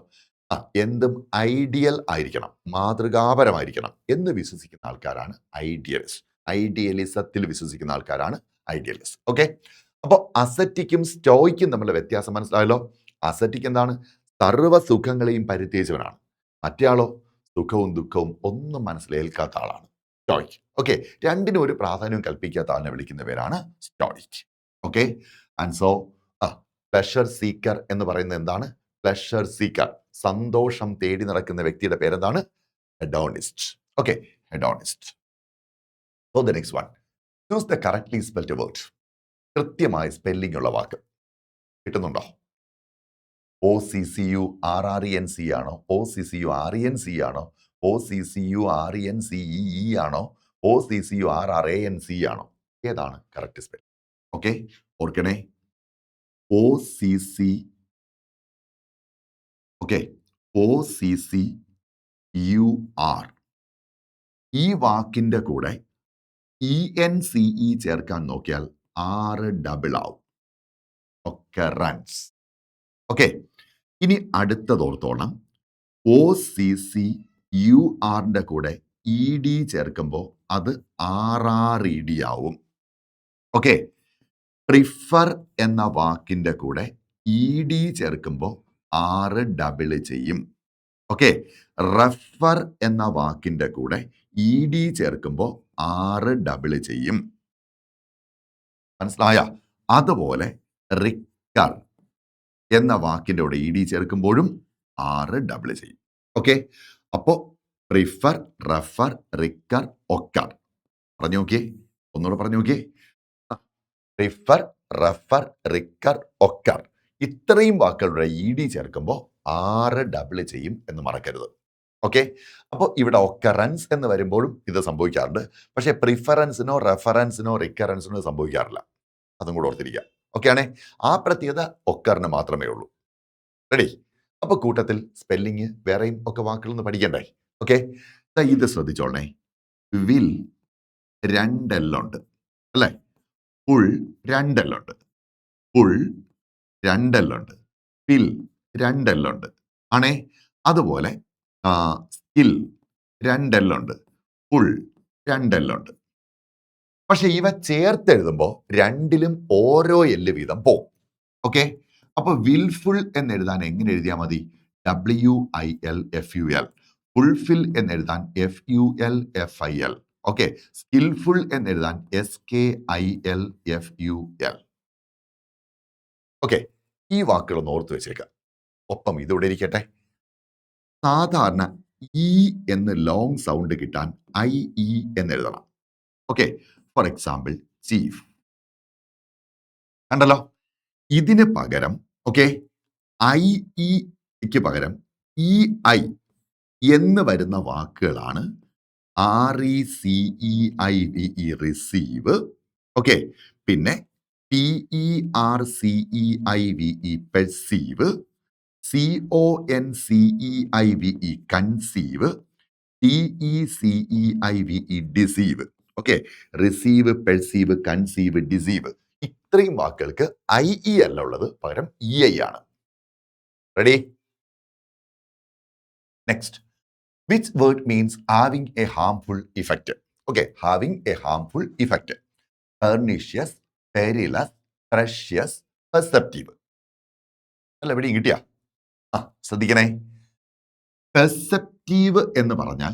എന്തും ഐഡിയൽ ആയിരിക്കണം, മാതൃകാപരമായിരിക്കണം എന്ന് വിശ്വസിക്കുന്ന ആൾക്കാരാണ് ഐഡിയലിസ്റ്റ്. ഐഡിയലിസത്തിൽ വിശ്വസിക്കുന്ന ആൾക്കാരാണ് ഐഡിയലിസ്റ്റ്. ഓക്കെ, അപ്പോൾ അസറ്റിക്കും സ്റ്റോയിക്കും തമ്മിലുള്ള വ്യത്യാസം മനസ്സിലായല്ലോ. അസറ്റിക് എന്താണ്? സർവ്വ സുഖങ്ങളെയും പരിത്യജിച്ചവനാണ്. മറ്റേയാളോ സുഖവും ദുഃഖവും ഒന്നും മനസ്സിലേൽക്കാത്ത ആളാണ് സ്റ്റോയിക്. ഓക്കെ, രണ്ടിനും ഒരു പ്രാധാന്യം കൽപ്പിക്കാത്ത ആളിനെ വിളിക്കുന്ന പേരാണ് stoic. Okay, and so pleasure seeker എന്ന് പറയുന്നത് എന്താണ്? പ്ലഷർ സീക്കർ, സന്തോഷം തേടി നടക്കുന്ന വ്യക്തിയുടെ പേരെന്താണ്? Hedonist. Okay, hedonist. So the next one. Choose the correctly spelled word. കൃത്യമായ സ്പെല്ലിംഗ് ഉള്ള വാക്ക് കിട്ടുന്നുണ്ടോ? OCCURRENC ആണോ? OCCURENC ആണോ? OCCURENCEE ആണോ? OCCURRANC ആണോ? ഏതാണ് കറക്റ്റ് സ്പെൽ? ഓക്കെ, ഓർക്കണേ, OCCUR. ഈ വാക്കിന്റെ കൂടെ ENCE ചേർക്കാൻ നോക്കിയാൽ 6 ഡബിൾ ആവും. ഒക്കറൻസ്. ഓക്കെ, ഇനി അടുത്തതോർത്തോണം. OCCURന്റെ കൂടെ ED ചേർക്കുമ്പോൾ അത് RRED ആവും. ഓക്കെ, പ്രിഫർ എന്ന വാക്കിന്റെ കൂടെ ED ചേർക്കുമ്പോൾ 6 ഡബിൾ ചെയ്യും. ഓക്കെ, റെഫർ എന്ന വാക്കിന്റെ കൂടെ ED ചേർക്കുമ്പോൾ 6 ഡബിൾ ചെയ്യും. മനസ്സിലായ? അതുപോലെ റിക്കർ എന്ന വാക്കിന്റെ കൂടെ ED ചേർക്കുമ്പോഴും 6 ഡബിൾ ചെയ്യും. ഓക്കെ, അപ്പോ പ്രിഫർ, റെഫർ, റിക്കർ, ഒക്കർ. പറഞ്ഞു നോക്കിയേ, ഒന്നുകൂടെ പറഞ്ഞു നോക്കിയേ. പ്രിഫർ, റെഫർ, റിക്കർ, ഒക്കർ, ഇത്രയും വാക്കുകളുടെ ED ചേർക്കുമ്പോൾ 6 ഡബിൾ ചെയ്യും എന്ന് മറക്കരുത്. ഓക്കെ, അപ്പോൾ ഇവിടെ ഒക്കറൻസ് എന്ന് വരുമ്പോഴും ഇത് സംഭവിക്കാറുണ്ട്. പക്ഷേ പ്രിഫറൻസിനോ റെഫറൻസിനോ റിക്കറൻസിനോ സംഭവിക്കാറില്ല. അതും കൂടെ ഓർത്തിരിക്കുക. ഓക്കെ ആണേ? ആ പ്രത്യേകത ഒക്കറിന് മാത്രമേ ഉള്ളൂ. റെഡി? അപ്പൊ കൂട്ടത്തിൽ സ്പെല്ലിങ് വേറെയും ഒക്കെ വാക്കുകളൊന്ന് പഠിക്കണ്ടേ? ഓക്കെ, ഇത് ശ്രദ്ധിച്ചോളണേ. വിൽ 2 എല്ലുണ്ട് അല്ലേ? പുൾ 2 എല്ലുണ്ട്. പുൾ 2 എല്ലുണ്ട്. പിൽ 2 എല്ലുണ്ട് ആണേ? അതുപോലെ സ്കിൽ 2 എല്ലുണ്ട്. ഫുൾ 2 L ഉണ്ട്. പക്ഷെ ഇവ ചേർത്തെഴുതുമ്പോൾ രണ്ടിലും ഓരോ എല്ല് വീതം പോവും. ഓക്കെ, അപ്പൊ വിൽഫുൾ എന്നെഴുതാൻ എങ്ങനെ എഴുതിയാൽ മതി? WILFUL. ഫുൾഫിൽ എന്നെഴുതാൻ FULFIL. ഓക്കെ, സ്കിൽഫുൾ എന്നെഴുതാൻ SKILFUL. ഓക്കെ, ഈ വാക്കുകളൊന്ന് ഓർത്ത് വെച്ചേക്കാം. ഒപ്പം ഇതിവിടെ ഇരിക്കട്ടെ. സാധാരണ ഇ എന്ന് ലോങ് സൗണ്ട് കിട്ടാൻ IE എന്നെഴുതണം. Okay, for example chief. കണ്ടല്ലോ, ഇതിന് പകരം ഓക്കെ IEക്ക് പകരം EI എന്ന് വരുന്ന വാക്കുകളാണ് RECEIVE റിസീവ്. ഓക്കെ, പിന്നെ PERCEIVE perceive, CONCEIVE conceive, DECEIVE deceive. Okay, receive, perceive, conceive, deceive. ഇത്രയും വാക്കുകൾക്ക് IE അല്ല ഉള്ളത്, പകരം EI ആണ്. Ready? Next, which word means having a harmful effect? Okay, having a harmful effect. Pernicious, perilous, precious, perceptive. അല്ല, എവിടെയും കിട്ടിയ? ശ്രദ്ധിക്കണേ. പെർസെപ്റ്റീവ് എന്ന് പറഞ്ഞാൽ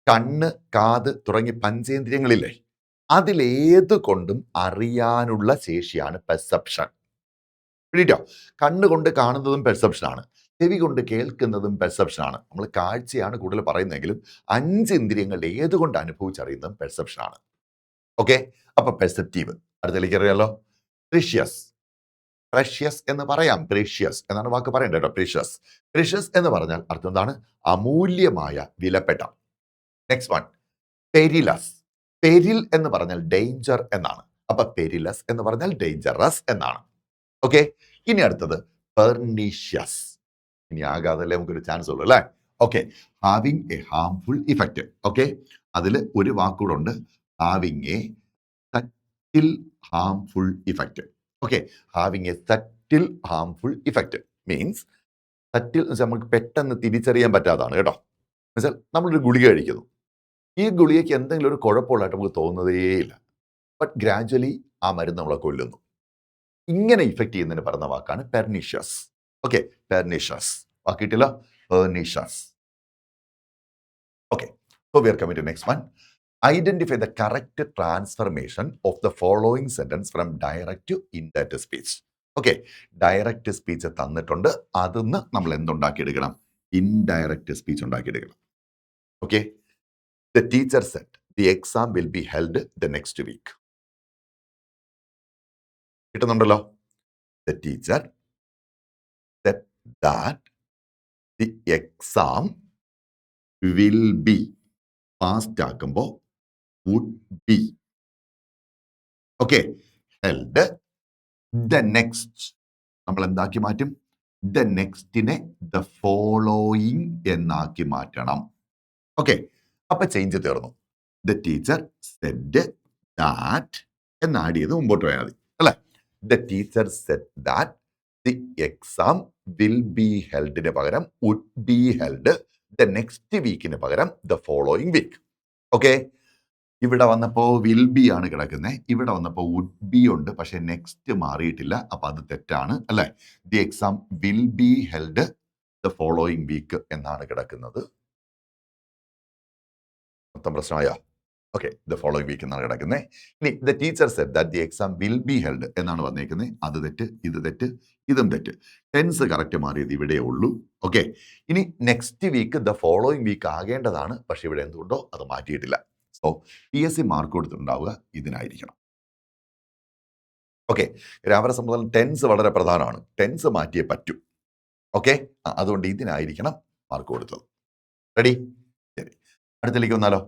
കണ്ണ്, കാത് തുടങ്ങി പഞ്ചേന്ദ്രിയങ്ങളില്ലേ, അതിലേത് കൊണ്ടും അറിയാനുള്ള ശേഷിയാണ് പെർസെപ്ഷൻ. പിടിട്ടോ, കണ്ണുകൊണ്ട് കാണുന്നതും പെർസെപ്ഷനാണ്, ചെവി കൊണ്ട് കേൾക്കുന്നതും പെർസെപ്ഷനാണ്. നമ്മൾ കാഴ്ചയാണ് കൂടുതൽ പറയുന്നതെങ്കിലും 5 ഇന്ദ്രിയങ്ങളുടെ ഏതുകൊണ്ട് അനുഭവിച്ചറിയുന്നതും പെർസെപ്ഷനാണ്. ഓക്കെ, അപ്പൊ പെർസെപ്റ്റീവ്. അടുത്തേക്ക് അറിയാലോ, പ്രീഷ്യസ്. പ്രഷ്യസ് എന്ന് പറയാം, പ്രീഷ്യസ് എന്നാണ് വാക്ക് പറയേണ്ടത് കേട്ടോ. പ്രീഷ്യസ്. പ്രീഷ്യസ് എന്ന് പറഞ്ഞാൽ അർത്ഥം എന്താണ്? അമൂല്യമായ, വിലപ്പെട്ട. Next one, പെരിലസ്. പെരിൽ എന്ന് പറഞ്ഞാൽ ഡേഞ്ചർ എന്നാണ്. അപ്പൊ പെരിലസ് എന്ന് പറഞ്ഞാൽ ഡേഞ്ചറസ് എന്നാണ്. ഓക്കെ, ഇനി അടുത്തത് പെർനീഷ്യസ്. ഇനി ആകാതല്ലേ നമുക്കൊരു ചാൻസ് ഉള്ളൂ അല്ലേ? Okay, having a harmful effect. Okay, അതിൽ ഒരു വാക്കുകൂടെ ഉണ്ട്, having A സറ്റിൽ harmful effect. Okay, having A സറ്റിൽ harmful effect means, സറ്റിൽ എന്ന് വെച്ചാൽ നമുക്ക് പെട്ടെന്ന് തിരിച്ചറിയാൻ പറ്റാത്തതാണ് കേട്ടോ. എന്നുവെച്ചാൽ നമ്മളൊരു ഗുളിക കഴിക്കുന്നു, ഈ ഗുളികയ്ക്ക് എന്തെങ്കിലും ഒരു കുഴപ്പമുള്ളതായിട്ട് നമുക്ക് തോന്നുന്നതേയില്ല, ബട്ട് ഗ്രാജുവലി ആ മരുന്ന് നമ്മളെ കൊല്ലുന്നു. ഇങ്ങനെ ഇഫക്റ്റ് ചെയ്യുന്നതിന് പറയുന്ന വാക്കാണ് പെർനീഷ്യസ്. Okay, pernicious. വാക്ക് കിട്ടില്ല, pernicious. Okay, so we are coming to next one. Identify the correct transformation of the following sentence from direct to indirect speech. Okay, direct speech തന്നിട്ടുണ്ട്, അതിന്ന് നമ്മൾ എന്തുണ്ടാക്കിയെടുക്കണം? ഇൻഡയറക്റ്റ് സ്പീച്ച് ഉണ്ടാക്കിയെടുക്കണം. Okay, the teacher said the exam will be held the next week. കിട്ടുന്നുണ്ടല്ലോ? The teacher said that the exam will be, past ആക്കുമ്പോൾ would be. Okay, held the next, നമ്മൾ എന്താക്കി മാറ്റും? the nextനെ the following എന്നാക്കി മാറ്റണം. ഓക്കെ, അപ്പൊ ചേഞ്ച് തീർന്നു. ദ ടീച്ചർ സെഡ് ദാറ്റ് എന്ന് ആഡ് ചെയ്ത് മുമ്പോട്ട് പോയാൽ മതി അല്ലെ? The teacher said that the exam will be ഹെൽഡിന് പകരം would be held, the next വീക്കിന് പകരം ദ ഫോളോയിങ് വീക്ക്. ഓക്കെ, ഇവിടെ വന്നപ്പോൾ വിൽ ബി ആണ് കിടക്കുന്നത്, ഇവിടെ വന്നപ്പോൾ വുഡ് ബി ഉണ്ട്, പക്ഷെ നെക്സ്റ്റ് മാറിയിട്ടില്ല, അപ്പൊ അത് തെറ്റാണ് അല്ലെ? The exam will be held the following week എന്നാണ് കിടക്കുന്നത്. മൊത്തം പ്രശ്നമായോ? ഓക്കെ, ദ ഫോളോയിങ് വീക്ക് എന്നാണ് കിടക്കുന്നത്. ഇനി the teacher said that the exam will be held എന്നാണ് വന്നേക്കുന്നത്, അത് തെറ്റ്, ഇത് തെറ്റ്, ഇതും തെറ്റ്. ടെൻസ് കറക്റ്റ് മാറിയത് ഇവിടെ ഉള്ളൂ. ഓക്കെ, ഇനി next week the following week ആകേണ്ടതാണ്, പക്ഷെ ഇവിടെ എന്തുകൊണ്ടോ അത് മാറ്റിയിട്ടില്ല. സോ PSC മാർക്ക് കൊടുത്തിട്ടുണ്ടാവുക ഇതിനായിരിക്കണം. ഓക്കെ, രാവിലെ സംബന്ധിച്ച് ടെൻസ് വളരെ പ്രധാനമാണ്, ടെൻസ് മാറ്റിയേ പറ്റൂ. ഓക്കെ, അതുകൊണ്ട് ഇതിനായിരിക്കണം മാർക്ക് കൊടുത്തത്. റെഡി? ശരി, അടുത്തേക്ക് വന്നാലോ?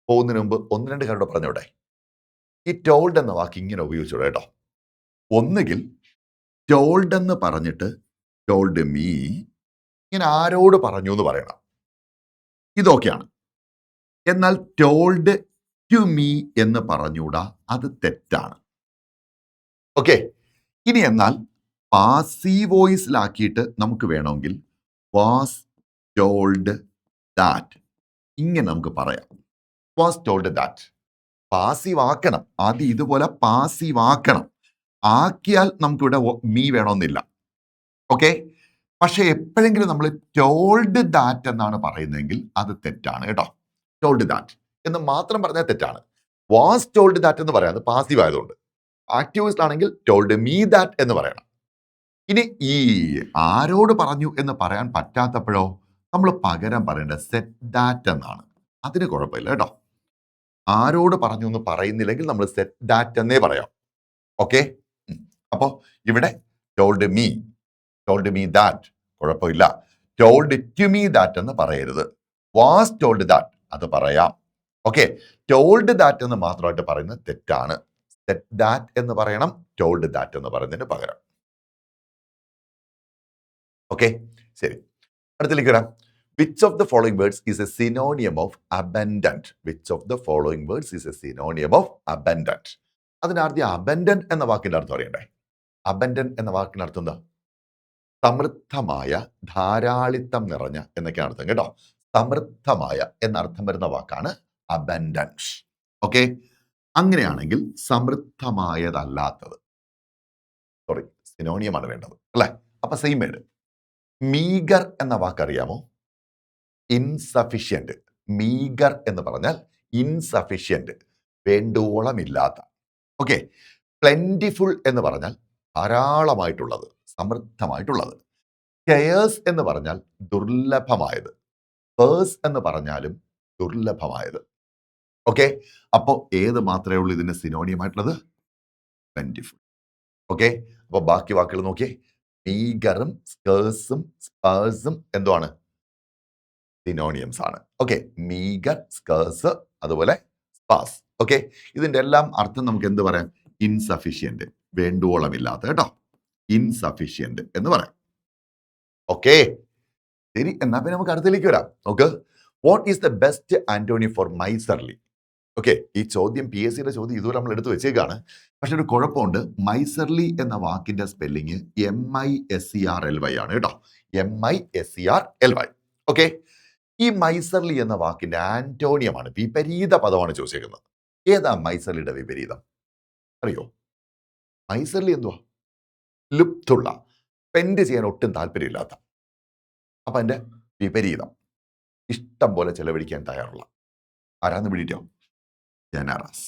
പോകുന്നതിന് മുമ്പ് 1-2 കാര്യം പറഞ്ഞോട്ടെ. ഈ ടോൾഡ് എന്ന വാക്ക് ഇങ്ങനെ ഉപയോഗിച്ചോളൂ കേട്ടോ. ഒന്നുകിൽ ടോൾഡ് എന്ന് പറഞ്ഞിട്ട് ടോൾഡ് മീ, ഇങ്ങനെ ആരോട് പറഞ്ഞു എന്ന് പറയണം, ഇതൊക്കെയാണ്. എന്നാൽ ടോൾഡ് ടു മീ എന്ന് പറഞ്ഞൂടാ, അത് തെറ്റാണ്. ഓക്കെ, ഇനി എന്നാൽ പാസീവ് വോയിസിലാക്കിയിട്ട് നമുക്ക് വേണമെങ്കിൽ വാസ് ടോൾഡ് ദാറ്റ്, ഇങ്ങനെ നമുക്ക് പറയാം. Was told that. പാസീവ് ആക്കണം, ആദ്യം ഇതുപോലെ പാസീവ് ആക്കണം. ആക്കിയാൽ നമുക്കിവിടെ മീ വേണമെന്നില്ല. ഓക്കെ, പക്ഷെ എപ്പോഴെങ്കിലും നമ്മൾ ടോൾഡ് ദാറ്റ് എന്നാണ് പറയുന്നതെങ്കിൽ അത് തെറ്റാണ് കേട്ടോ. ടോൾഡ് ദാറ്റ് എന്ന് മാത്രം പറഞ്ഞാൽ തെറ്റാണ്. വാസ് ടോൾഡ് ദാറ്റ് എന്ന് പറയാം, അത് പാസീവ് ആയതുകൊണ്ട്. ആക്റ്റീവ്സ് ആണെങ്കിൽ ടോൾഡ് മീ ദാറ്റ് എന്ന് പറയണം. ഇനി ഈ ആരോട് പറഞ്ഞു എന്ന് പറയാൻ പറ്റാത്തപ്പോഴോ നമ്മൾ പകരം പറയേണ്ടത് സെറ്റ് ദാറ്റ് എന്നാണ്. അതിന് കുഴപ്പമില്ല കേട്ടോ. ആരോട് പറഞ്ഞു എന്ന് പറയുന്നില്ലെങ്കിൽ നമ്മൾ സെറ്റ് ദാറ്റ് എന്നേ പറയാം. ഓക്കെ, അപ്പോൾ ഇവിടെ ടോൾഡ് മീ ദാറ്റ് കുഴപ്പമില്ല. ടോൾഡ് ടു മീ ദാറ്റ് എന്ന് പറയരുത്. വാസ് ടോൾഡ് ദാറ്റ് അത് പറയാം. ഓക്കെ, ടോൾഡ് ദാറ്റ് എന്ന് മാത്രമായിട്ട് പറയുന്നത് തെറ്റാണ്. സെറ്റ് ദാറ്റ് എന്ന് പറയണം, ടോൾഡ് ദാറ്റ് എന്ന് പറയുന്നതിന് പകരം. ഓക്കെ, ശരി, അടുത്തിലേക്ക് വരാം. Which of the following words is A സിനോണിയം of abundant? Which of the following words is A സിനോണിയം of abundant? അതിനാദ്യം അബൻഡന്റ് എന്ന വാക്കിന്റെ അർത്ഥം അറിയണ്ടേ. അബൻഡന്റ് എന്ന വാക്കിന്റെ അർത്ഥം എന്താ? സമൃദ്ധമായ, ധാരാളിത്തം നിറഞ്ഞ എന്നൊക്കെയാണ് അർത്ഥം കേട്ടോ. സമൃദ്ധമായ എന്നർത്ഥം വരുന്ന വാക്കാണ് അബൻഡൻസ്. ഓക്കെ, അങ്ങനെയാണെങ്കിൽ സമൃദ്ധമായതല്ലാത്തത്, സോറി, സിനോണിയമാണ് വേണ്ടത് അല്ലെ. അപ്പൊ സെയിം വേർഡ്. മീഗർ എന്ന വാക്കറിയാമോ? ഇൻസഫിഷ്യന്റ്. മീഗർ എന്ന് പറഞ്ഞാൽ ഇൻസഫിഷ്യന്റ്, വേണ്ടോളമില്ലാത്ത. ഓക്കെ, പ്ലെന്റിഫുൾ എന്ന് പറഞ്ഞാൽ ധാരാളമായിട്ടുള്ളത്, സമൃദ്ധമായിട്ടുള്ളത്. സ്കെയേഴ്സ് എന്ന് പറഞ്ഞാൽ ദുർലഭമായത്. പേഴ്സ് എന്ന് പറഞ്ഞാലും ദുർലഭമായത്. ഓക്കെ, അപ്പോൾ ഏത് മാത്രമേ ഉള്ളൂ ഇതിന് സിനോണിയമായിട്ടുള്ളത്? പ്ലെന്റിഫുൾ. ഓക്കെ, അപ്പോൾ ബാക്കി വാക്കുകൾ നോക്കിയേ. മീഗറും സ്കേഴ്സും സ്പേഴ്സും എന്തുവാണ്? സിനോണിയംസ് ആണ്. ഓക്കെ, മീഗർ, സ്കേഴ്സ്, അതുപോലെ സ്പാസ്. ഓക്കെ, ഇതിന്റെ എല്ലാം അർത്ഥം നമുക്ക് എന്ത് പറയാം? ഇൻസഫിഷ്യന്റ്, വേണ്ടുവോളമില്ലാത്ത കേട്ടോ. ഇൻസഫിഷ്യന്റ് എന്ന് പറയാം. ഓക്കെ, ശരി, എന്നാ പിന്നെ നമുക്ക് അടുത്തിലേക്ക് വരാം. നോക്ക്, what is the best antonym for miserly? Okay, ഈ ചോദ്യം PSCയുടെ ചോദ്യം ഇതുവരെ നമ്മൾ എടുത്തു വെച്ചേക്കാണ്. പക്ഷെ ഒരു കുഴപ്പമുണ്ട്. മൈസർലി എന്ന വാക്കിന്റെ സ്പെല്ലിങ് MISERLY ആണ് കേട്ടോ. MISERLY. ഓക്കെ, ഈ മൈസർലി എന്ന വാക്കിന്റെ ആന്റോണിയമാണ്, വിപരീത പദമാണ് ചോദിച്ചേക്കുന്നത്. ഏതാ മൈസർലിയുടെ വിപരീതം അറിയോ? മൈസർലി എന്തുവാ? ലുപ്തുള്ള, സ്പെൻഡ് ചെയ്യാൻ ഒട്ടും താല്പര്യമില്ലാത്ത. അപ്പൊ അതിന്റെ വിപരീതം ഇഷ്ടം പോലെ ചെലവഴിക്കാൻ തയ്യാറുള്ള. ആരാന്ന് പിടിയിട്ടോ? ജനറസ്.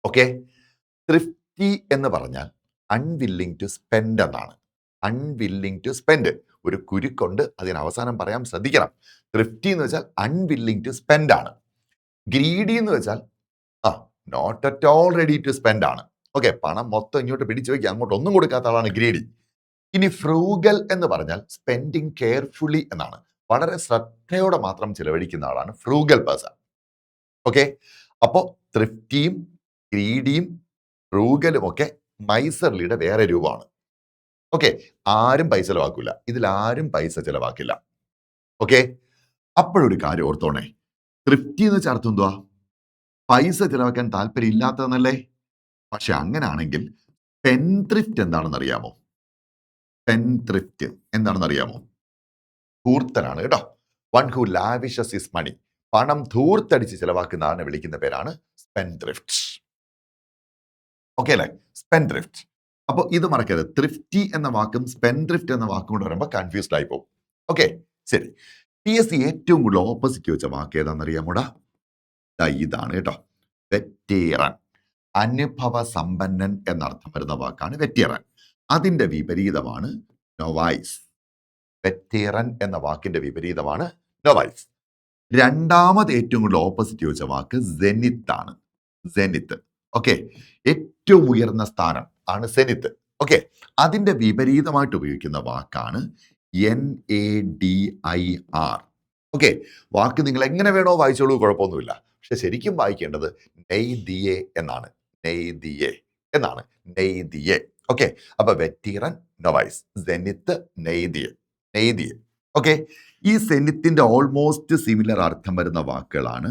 ഓക്കെ, ത്രിഫ്റ്റി എന്ന് പറഞ്ഞാൽ അൺവില്ലിങ് ടു സ്പെൻഡ് എന്നാണ്. അൺവില്ലിങ് ടു സ്പെൻഡ് ഒരു കുരുക്കൊണ്ട്, അതിന് അവസാനം പറയാൻ ശ്രദ്ധിക്കണം. ത്രിഫ്റ്റി എന്ന് വെച്ചാൽ അൺവില്ലിങ് ടു സ്പെൻഡ് ആണ്. ഗ്രീഡി എന്ന് വെച്ചാൽ not at all ready to spend ആണ്. ഓക്കെ, പണം മൊത്തം ഇങ്ങോട്ട് പിടിച്ചു വയ്ക്കുക, അങ്ങോട്ട് ഒന്നും കൊടുക്കാത്ത ആളാണ് ഗ്രീഡി. ഇനി ഫ്രൂഗൽ എന്ന് പറഞ്ഞാൽ സ്പെൻഡിങ് കെയർഫുള്ളി എന്നാണ്. വളരെ ശ്രദ്ധയോടെ മാത്രം ചിലവഴിക്കുന്ന ആളാണ് ഫ്രൂഗൽ പേഴ്സൺ. ഓക്കെ, അപ്പോൾ ത്രിഫ്റ്റിയും ഗ്രീഡിയും ഫ്രൂഗലും ഒക്കെ മൈസർലിയുടെ വേറെ രൂപമാണ്. ഓക്കെ, ആരും പൈസ ചെലവാക്കില്ല, ഇതിലാരും പൈസ ചെലവാക്കില്ല. ഓക്കെ, അപ്പോഴൊരു കാര്യം ഓർത്തോണേ. ത്രിഫ്റ്റി എന്ന് വെച്ചാൽ അർത്ഥം എന്തുവാ? പൈസ ചെലവാക്കാൻ താല്പര്യം ഇല്ലാത്തതെന്നല്ലേ. പക്ഷെ അങ്ങനാണെങ്കിൽ സ്പെൻഡ്ത്രിഫ്റ്റ് എന്താണെന്ന് അറിയാമോ? സ്പെൻഡ്ത്രിഫ്റ്റ് എന്താണെന്ന് അറിയാമോ? ധൂർത്തനാണ് കേട്ടോ. One who lavishes his money. പണം ധൂർത്തടിച്ച് ചെലവാക്കുന്ന ആളിനെ വിളിക്കുന്ന പേരാണ് സ്പെൻഡ്ത്രിഫ്റ്റ്. ഓക്കെ അല്ലേ? സ്പെൻഡ്ത്രിഫ്റ്റ്. അപ്പോൾ ഇത് മറക്കരുത്. ത്രിഫ്റ്റി എന്ന വാക്കും സ്പെൻഡ്ത്രിഫ്റ്റ് എന്ന വാക്കും കൊണ്ട് വരുമ്പോൾ കൺഫ്യൂസ്ഡ് ആയി പോകും. ഓക്കെ, ശരി. PSC ഏറ്റവും കൂടുതൽ ഓപ്പോസിറ്റ് വെച്ച വാക്ക് ഏതാണെന്നറിയാമോടാ? ഇതാണ് കേട്ടോ, വെറ്റേറൻ. അനുഭവ സമ്പന്നൻ എന്നർത്ഥം വരുന്ന വാക്കാണ് വെറ്റേറൻ. അതിന്റെ വിപരീതമാണ് നൊവൈസ്. വെറ്റേറൻ എന്ന വാക്കിന്റെ വിപരീതമാണ് നൊവൈസ്. രണ്ടാമത് ഏറ്റവും കൂടുതൽ ഓപ്പോസിറ്റ് ചോദിച്ച വാക്ക് സെനിത്ത് ആണ്. സെനിത്ത്. ഓക്കെ, ഏറ്റവും ഉയർന്ന സ്ഥാനം ആണ് സെനിത്ത്. ഓക്കെ, അതിന്റെ വിപരീതമായിട്ട് ഉപയോഗിക്കുന്ന വാക്കാണ് NADIR. ഓക്കെ, വാക്ക് നിങ്ങൾ എങ്ങനെ വേണോ വായിച്ചോളൂ, കുഴപ്പമൊന്നുമില്ല. പക്ഷെ ശരിക്കും വായിക്കേണ്ടത് നെയ്ദിയെ എന്നാണ്. നെയ്ദിയെ എന്നാണ്. നെയ്ദിയെ. ഓക്കെ, അപ്പൊ വെറ്റീറൻ, നൊവൈസ്, സെനിത്ത്, നെയ്ദിയെ. നെയ്ദിയെ. ഓക്കെ, ഈ സെനിത്തിന്റെ ഓൾമോസ്റ്റ് സിമിലർ അർത്ഥം വരുന്ന വാക്കുകളാണ്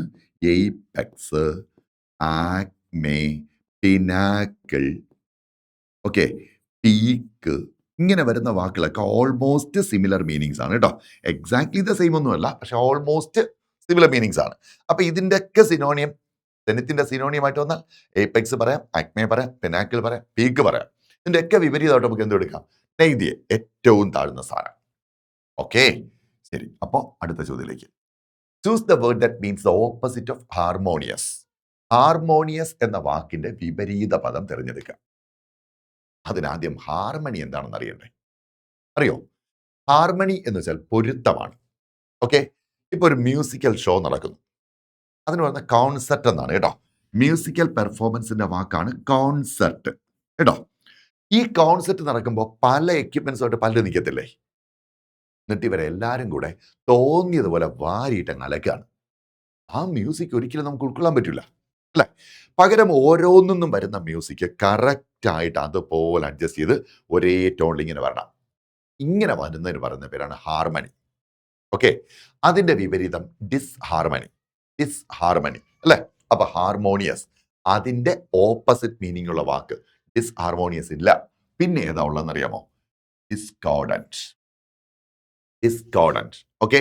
എയ്പെക്സ്, ആക്മേ, പിനാക്കിൾ, ഓക്കെ, പീക്ക്. ഇങ്ങനെ വരുന്ന വാക്കുകളൊക്കെ ഓൾമോസ്റ്റ് സിമിലർ മീനിങ്സ് ആണ് കേട്ടോ. എക്സാക്ട്ലി ദ സെയിം ഒന്നുമല്ല, പക്ഷെ ഓൾമോസ്റ്റ് സിമിലർ മീനിങ്സ് ആണ്. അപ്പൊ ഇതിന്റെയൊക്കെ സിനോണിയം, സെനിത്തിന്റെ സിനോണിയമായിട്ട് വന്നാൽ ഏപെക്സ് പറയാം, അക്മെ പറയാം, പിനാക്കിൾ പറയാം, പീക്ക് പറയാം. ഇതിന്റെയൊക്കെ വിപരീതമായിട്ട് നമുക്ക് എന്ത് എടുക്കാം? നെയ്തിയെ, ഏറ്റവും താഴ്ന്ന സ്ഥാനം. ഓക്കെ, ശരി. അപ്പോൾ അടുത്ത ചോദ്യത്തിലേക്ക്. Choose the word that means the opposite of harmonious. Harmonious എന്ന വാക്കിന്റെ വിപരീത പദം തിരഞ്ഞെടുക്കുക. അതിനാദ്യം ഹാർമണി എന്താണെന്ന് അറിയണ്ടേ? അറിയോ? ഹാർമണി എന്ന് വെച്ചാൽ പൊരുത്തമാണ്. ഓക്കെ, ഇപ്പൊ ഒരു മ്യൂസിക്കൽ ഷോ നടക്കുന്നു, അതിന് പറയുന്ന കോൺസെർട്ട് എന്നാണ് കേട്ടോ. മ്യൂസിക്കൽ പെർഫോമൻസിന്റെ വാക്കാണ് കോൺസെർട്ട് കേട്ടോ. ഈ കോൺസെർട്ട് നടക്കുമ്പോൾ പല എക്യുപ്മെന്റ്സുമായിട്ട് പലരും നിൽക്കത്തില്ലേ? എന്നിട്ട് ഇവരെല്ലാരും കൂടെ തോന്നിയതുപോലെ വാരിയിട്ട് അങ്ങ് അലക്കാണ്. ആ മ്യൂസിക് ഒരിക്കലും നമുക്ക് ഉൾക്കൊള്ളാൻ പറ്റില്ല അല്ലെ? പകരം ഓരോന്നും വരുന്ന മ്യൂസിക് കറക്റ്റ് ആയിട്ട് അതുപോലെ അഡ്ജസ്റ്റ് ചെയ്ത് ഒരേ ടോണിൽ ഇങ്ങനെ വരണം. ഇങ്ങനെ വരുന്നതിന് പറയുന്ന പേരാണ് ഹാർമണി. ഓക്കെ, അതിന്റെ വിപരീതം ഡിസ്ഹാർമണി. ഡിസ്ഹാർമണി അല്ലെ? അപ്പൊ ഹാർമോണിയസ്, അതിന്റെ ഓപ്പോസിറ്റ് മീനിങ് ഉള്ള വാക്ക് ഡിസ്ഹാർമോണിയസ് ഇല്ല. പിന്നെ ഏതാ ഉള്ളതെന്ന് അറിയാമോ? ഡിസ്കോർഡന്റ്. ഡിസ്കോർഡന്റ്. ഓക്കെ,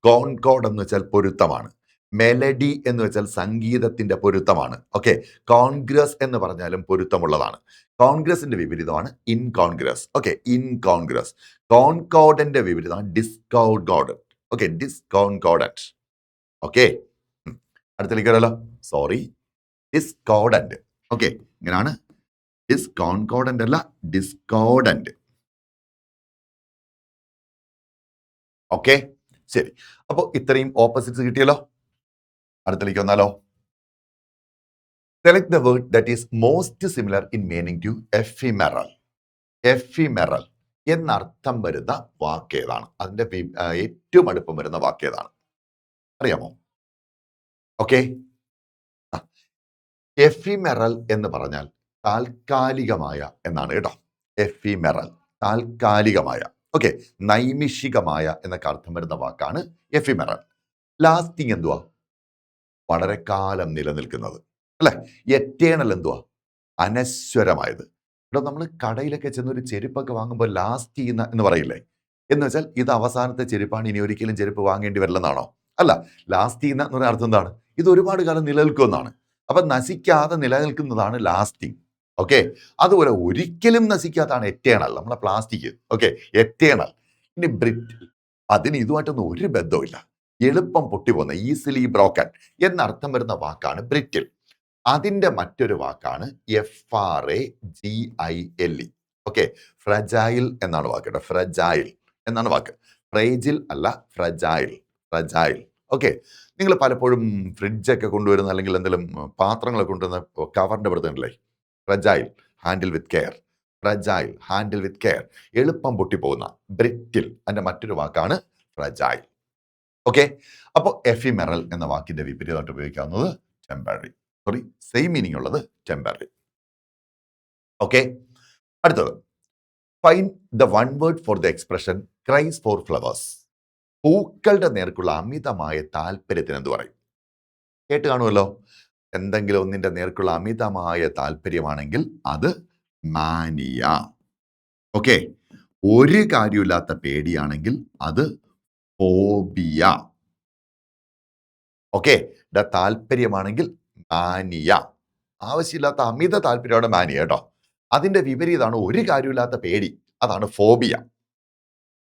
കോൺകോർഡ് എന്ന് വെച്ചാൽ പൊരുത്തമാണ്. മെലഡി എന്ന് വെച്ചാൽ സംഗീതത്തിന്റെ പൊരുത്തമാണ്. ഓക്കെ, കോൺഗ്രസ് എന്ന് പറഞ്ഞാലും പൊരുത്തമുള്ളതാണ്. കോൺഗ്രസിന്റെ വിപരീതമാണ് ഇൻകോൺഗ്രസ്. ഓക്കെ, ഇൻകോൺഗ്രസ്. കോൺകോർഡന്റെ വിപരീതമാണ് ഡിസ്കോൺകോർഡന്റ്. ഓക്കെ, ഡിസ്കോൺകോർഡന്റ്. ഓക്കെ, അടുത്തേക്ക് വരാലോ. Sorry, discordant. ഓക്കെ, ഇങ്ങനെയാണ്. ഡിസ്കോൺകോർഡന്റ് അല്ല, ഡിസ്കോർഡന്റ്. ഓക്കെ, ശരി. അപ്പോൾ ഇത്രയും ഓപ്പോസിറ്റ്സ് കിട്ടിയല്ലോ. അടുത്തേക്ക് വന്നാലോ. Select the word that is most similar in meaning to ephemeral. Ephemeral എന്നർത്ഥം വരുന്ന വാക്ക് ഏതാണ്? അതിന്റെ ഏറ്റവും അടുപ്പം വരുന്ന വാക്ക് ഏതാണ്? അറിയാമോ? ഓക്കെ, എഫിമെറൽ എന്ന് പറഞ്ഞാൽ താൽക്കാലികമായ എന്നാണ് കേട്ടോ. എഫിമെറൽ, താൽക്കാലികമായ. ഓക്കെ, നൈമിഷികമായ എന്നൊക്കെ അർത്ഥം വരുന്ന വാക്കാണ് എഫിമെറൽ. ലാസ്റ്റിംഗ് എന്തുവാ? വളരെ കാലം നിലനിൽക്കുന്നത് അല്ലെ? എറ്റേണൽ എന്തുവാ? അനശ്വരമായത്. ഇവിടെ നമ്മൾ കടയിലൊക്കെ ചെന്നൊരു ചെരുപ്പൊക്കെ വാങ്ങുമ്പോൾ ലാസ്റ്റ് ചെയ്യുന്ന എന്ന് പറയില്ലേ? എന്ന് വെച്ചാൽ ഇത് അവസാനത്തെ ചെരുപ്പാണ്, ഇനി ഒരിക്കലും ചെരുപ്പ് വാങ്ങേണ്ടി വരില്ലെന്നാണോ? അല്ല, ലാസ്റ്റ് ചെയ്യുന്ന എന്ന് പറയുന്ന അർത്ഥം എന്താണ്? ഇത് ഒരുപാട് കാലം നിലനിൽക്കുമെന്നാണ്. അപ്പൊ നശിക്കാതെ നിലനിൽക്കുന്നതാണ് ലാസ്റ്റിംഗ്. ഓക്കെ, അതുപോലെ ഒരിക്കലും നശിക്കാത്തതാണ് എറ്റേണൽ, നമ്മളെ പ്ലാസ്റ്റിക്. Okay, eternal. ഇനി ബ്രിറ്റിൽ, അതിന് ഇതുമായിട്ടൊന്നും ഒരു ബന്ധവുമില്ല. എളുപ്പം പൊട്ടിപ്പോകുന്ന, ഈസിലി ബ്രോക്കൺ എന്നർത്ഥം വരുന്ന വാക്കാണ് ബ്രിറ്റിൽ. അതിന്റെ മറ്റൊരു വാക്കാണ് FRAGILE. ഓക്കെ, ഫ്രജൈൽ എന്നാണ് വാക്ക് കേട്ടോ. ഫ്രജൈൽ എന്നാണ് വാക്ക്. ഫ്രേജിൽ അല്ല, ഫ്രജൈൽ. ഫ്രജൈൽ. ഓക്കെ, നിങ്ങൾ പലപ്പോഴും ഫ്രിഡ്ജൊക്കെ കൊണ്ടുവരുന്ന അല്ലെങ്കിൽ എന്തെങ്കിലും പാത്രങ്ങളൊക്കെ കൊണ്ടുവരുന്ന കവറിന്റെ പുറത്തുണ്ടല്ലേ fragile, handle with care. Fragile, handle with care. എളുപ്പം പൊട്ടിപ്പോകുന്ന. ബ്രിറ്റിൽ, അതിന്റെ മറ്റൊരു വാക്കാണ് ഫ്രജൈൽ. ഓക്കെ, അപ്പോൾ എഫിമെറൽ എന്ന വാക്കിന്റെ വിപരീതമായിട്ട് ഉപയോഗിക്കാവുന്നത് ടെമ്പററി. സോറി, സെയിം മീനിങ് ഉള്ളത് ടെമ്പററി. ഓക്കെ, അടുത്തത്. Find the one word for the expression craze for flowers. പൂക്കളുടെ നേർക്കുള്ള അമിതമായ താല്പര്യത്തിന് എന്ത് പറയും? കേട്ട് കാണുമല്ലോ. എന്തെങ്കിലും ഒന്നിന്റെ നേർക്കുള്ള അമിതമായ താല്പര്യമാണെങ്കിൽ അത് മാനിയ. ഓക്കെ, ഒരു കാര്യമില്ലാത്ത പേടിയാണെങ്കിൽ അത് ഫോബിയ. ഓക്കെ, താല്പര്യമാണെങ്കിൽ മാനിയ. ആവശ്യമില്ലാത്ത അമിത താല്പര്യമാണ് മാനിയ കേട്ടോ. അതിന്റെ വിപരീതമാണ് ഒരു കാര്യമില്ലാത്ത പേടി, അതാണ് ഫോബിയ.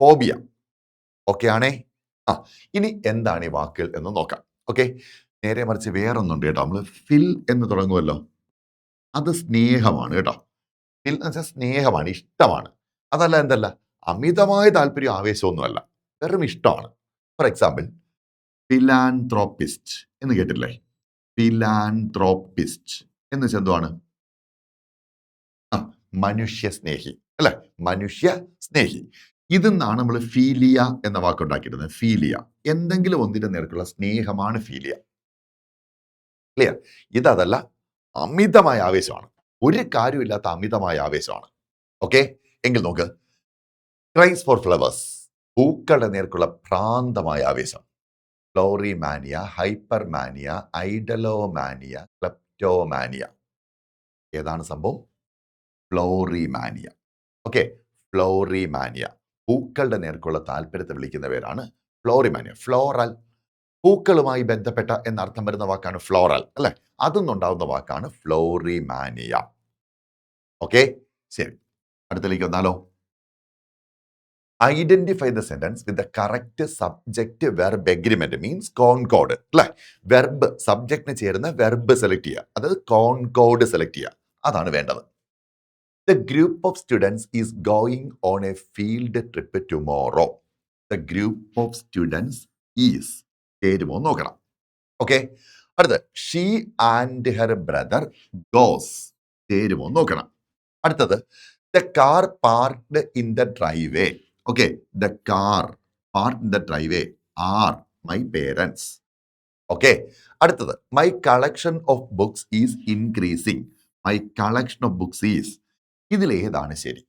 ഫോബിയ. ഓക്കെ ആണേ. ഇനി എന്താണ് ഈ വാക്കുകൾ എന്ന് നോക്കാം. ഓക്കെ, നേരെ മറിച്ച് വേറൊന്നുണ്ട് കേട്ടോ. നമ്മൾ ഫിൽ എന്ന് തുടങ്ങുമല്ലോ, അത് സ്നേഹമാണ് കേട്ടോ. ഫിൽ എന്ന് വെച്ചാൽ സ്നേഹമാണ്, ഇഷ്ടമാണ്. അതല്ല എന്തല്ല, അമിതമായ താല്പര്യം ആവേശമൊന്നുമല്ല, വെറും ഇഷ്ടമാണ്. ഫോർ എക്സാമ്പിൾ, ഫിലാൻത്രോപ്പിസ്റ്റ് എന്ന് കേട്ടില്ലേ? ഫിലാൻത്രോപ്പിസ്റ്റ് എന്ന് വെച്ചാൽ എന്തുവാണ്? മനുഷ്യ സ്നേഹി അല്ലെ? മനുഷ്യ സ്നേഹി. ഇതെന്നാണ് നമ്മൾ ഫീലിയ എന്ന വാക്കുണ്ടാക്കിയിരുന്നത്. ഫീലിയ, എന്തെങ്കിലും ഒന്നിന്റെ നേർക്കുള്ള സ്നേഹമാണ് ഫീലിയ. ക്ലിയർ? ഇതല്ല, അമിതമായ ആവേശമാണ്, ഒരു കാര്യമില്ലാത്ത അമിതമായ ആവേശമാണ്. ഓക്കെ, എങ്കിൽ നോക്ക്. ക്രൈസ് ഫോർ ഫ്ലവേഴ്സ്, പൂക്കളുടെ നേർക്കുള്ള ഭ്രാന്തമായ ആവേശം. ഫ്ലോറിമാനിയ, ഹൈപ്പർമാനിയ, ഐഡലോമാനിയ, ക്ലെപ്റ്റോമാനിയ. ഏതാണ് സംഭവം? ഫ്ലോറിമാനിയ. ഓക്കെ, ഫ്ലോറിമാനിയ. പൂക്കളുടെ നേർക്കുള്ള താല്പര്യത്തെ വിളിക്കുന്ന പേരാണ് ഫ്ലോറിമാനിയ. ഫ്ലോറൽ, പൂക്കളുമായി ബന്ധപ്പെട്ട എന്നർത്ഥം വരുന്ന വാക്കാണ് ഫ്ലോറൽ അല്ലെ, അതൊന്നുണ്ടാവുന്ന വാക്കാണ് ഫ്ലോറിമാനിയ. ഓക്കെ, ശരി, അടുത്തേക്ക് വന്നാലോ. Identify the sentence with the correct subject verb agreement means concord അല്ലെ. വെർബ് സബ്ജക്റ്റിന് ചേരുന്ന വെർബ് സെലക്ട് ചെയ്യുക, അതായത് കോൺകോഡ് സെലക്ട് ചെയ്യുക, അതാണ് വേണ്ടത്. The group of students is going on a field trip tomorrow. The group of students is ചേരുമോ നോക്കണം. ഓക്കെ, അടുത്ത് she and her brother goes ചേരുമോ നോക്കണം. അടുത്തത് the car parked in the driveway. Okay, the car parked in the driveway are my parents. Okay, അടുത്തത് my collection of books is increasing. My collection of books is, ഇതിൽ ഏതാണ് ശരി?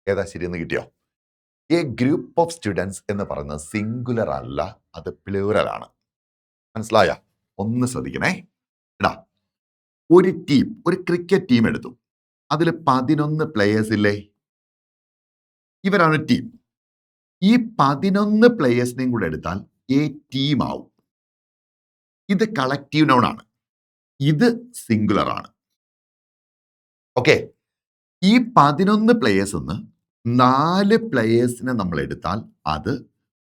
ഏതാ ശരി എന്ന് കിട്ടിയോ? എ ഗ്രൂപ്പ് ഓഫ് സ്റ്റുഡൻസ് എന്ന് പറയുന്നത് സിംഗുലർ അല്ല, അത് പ്ലൂറൽ ആണ്. മനസ്സിലായ? ഒന്ന് ശ്രദ്ധിക്കണേ. എടാ, ഒരു ടീം, ഒരു ക്രിക്കറ്റ് ടീം എടുത്തു, അതിൽ 11 പ്ലേയേഴ്സ് ഇല്ലേ? ഇവരാണ് ടീം. ഈ 11 പ്ലേയേഴ്സിനെയും കൂടെ എടുത്താൽ എ ടീം ആവും. ഇത് കളക്റ്റീവ് നൗൺ ആണ്, ഇത് സിംഗുലർ ആണ്. ഓക്കെ, ഈ 11 പ്ലേയേഴ്സ് നിന്ന് 4 പ്ലേയേഴ്സിനെ നമ്മൾ എടുത്താൽ അത്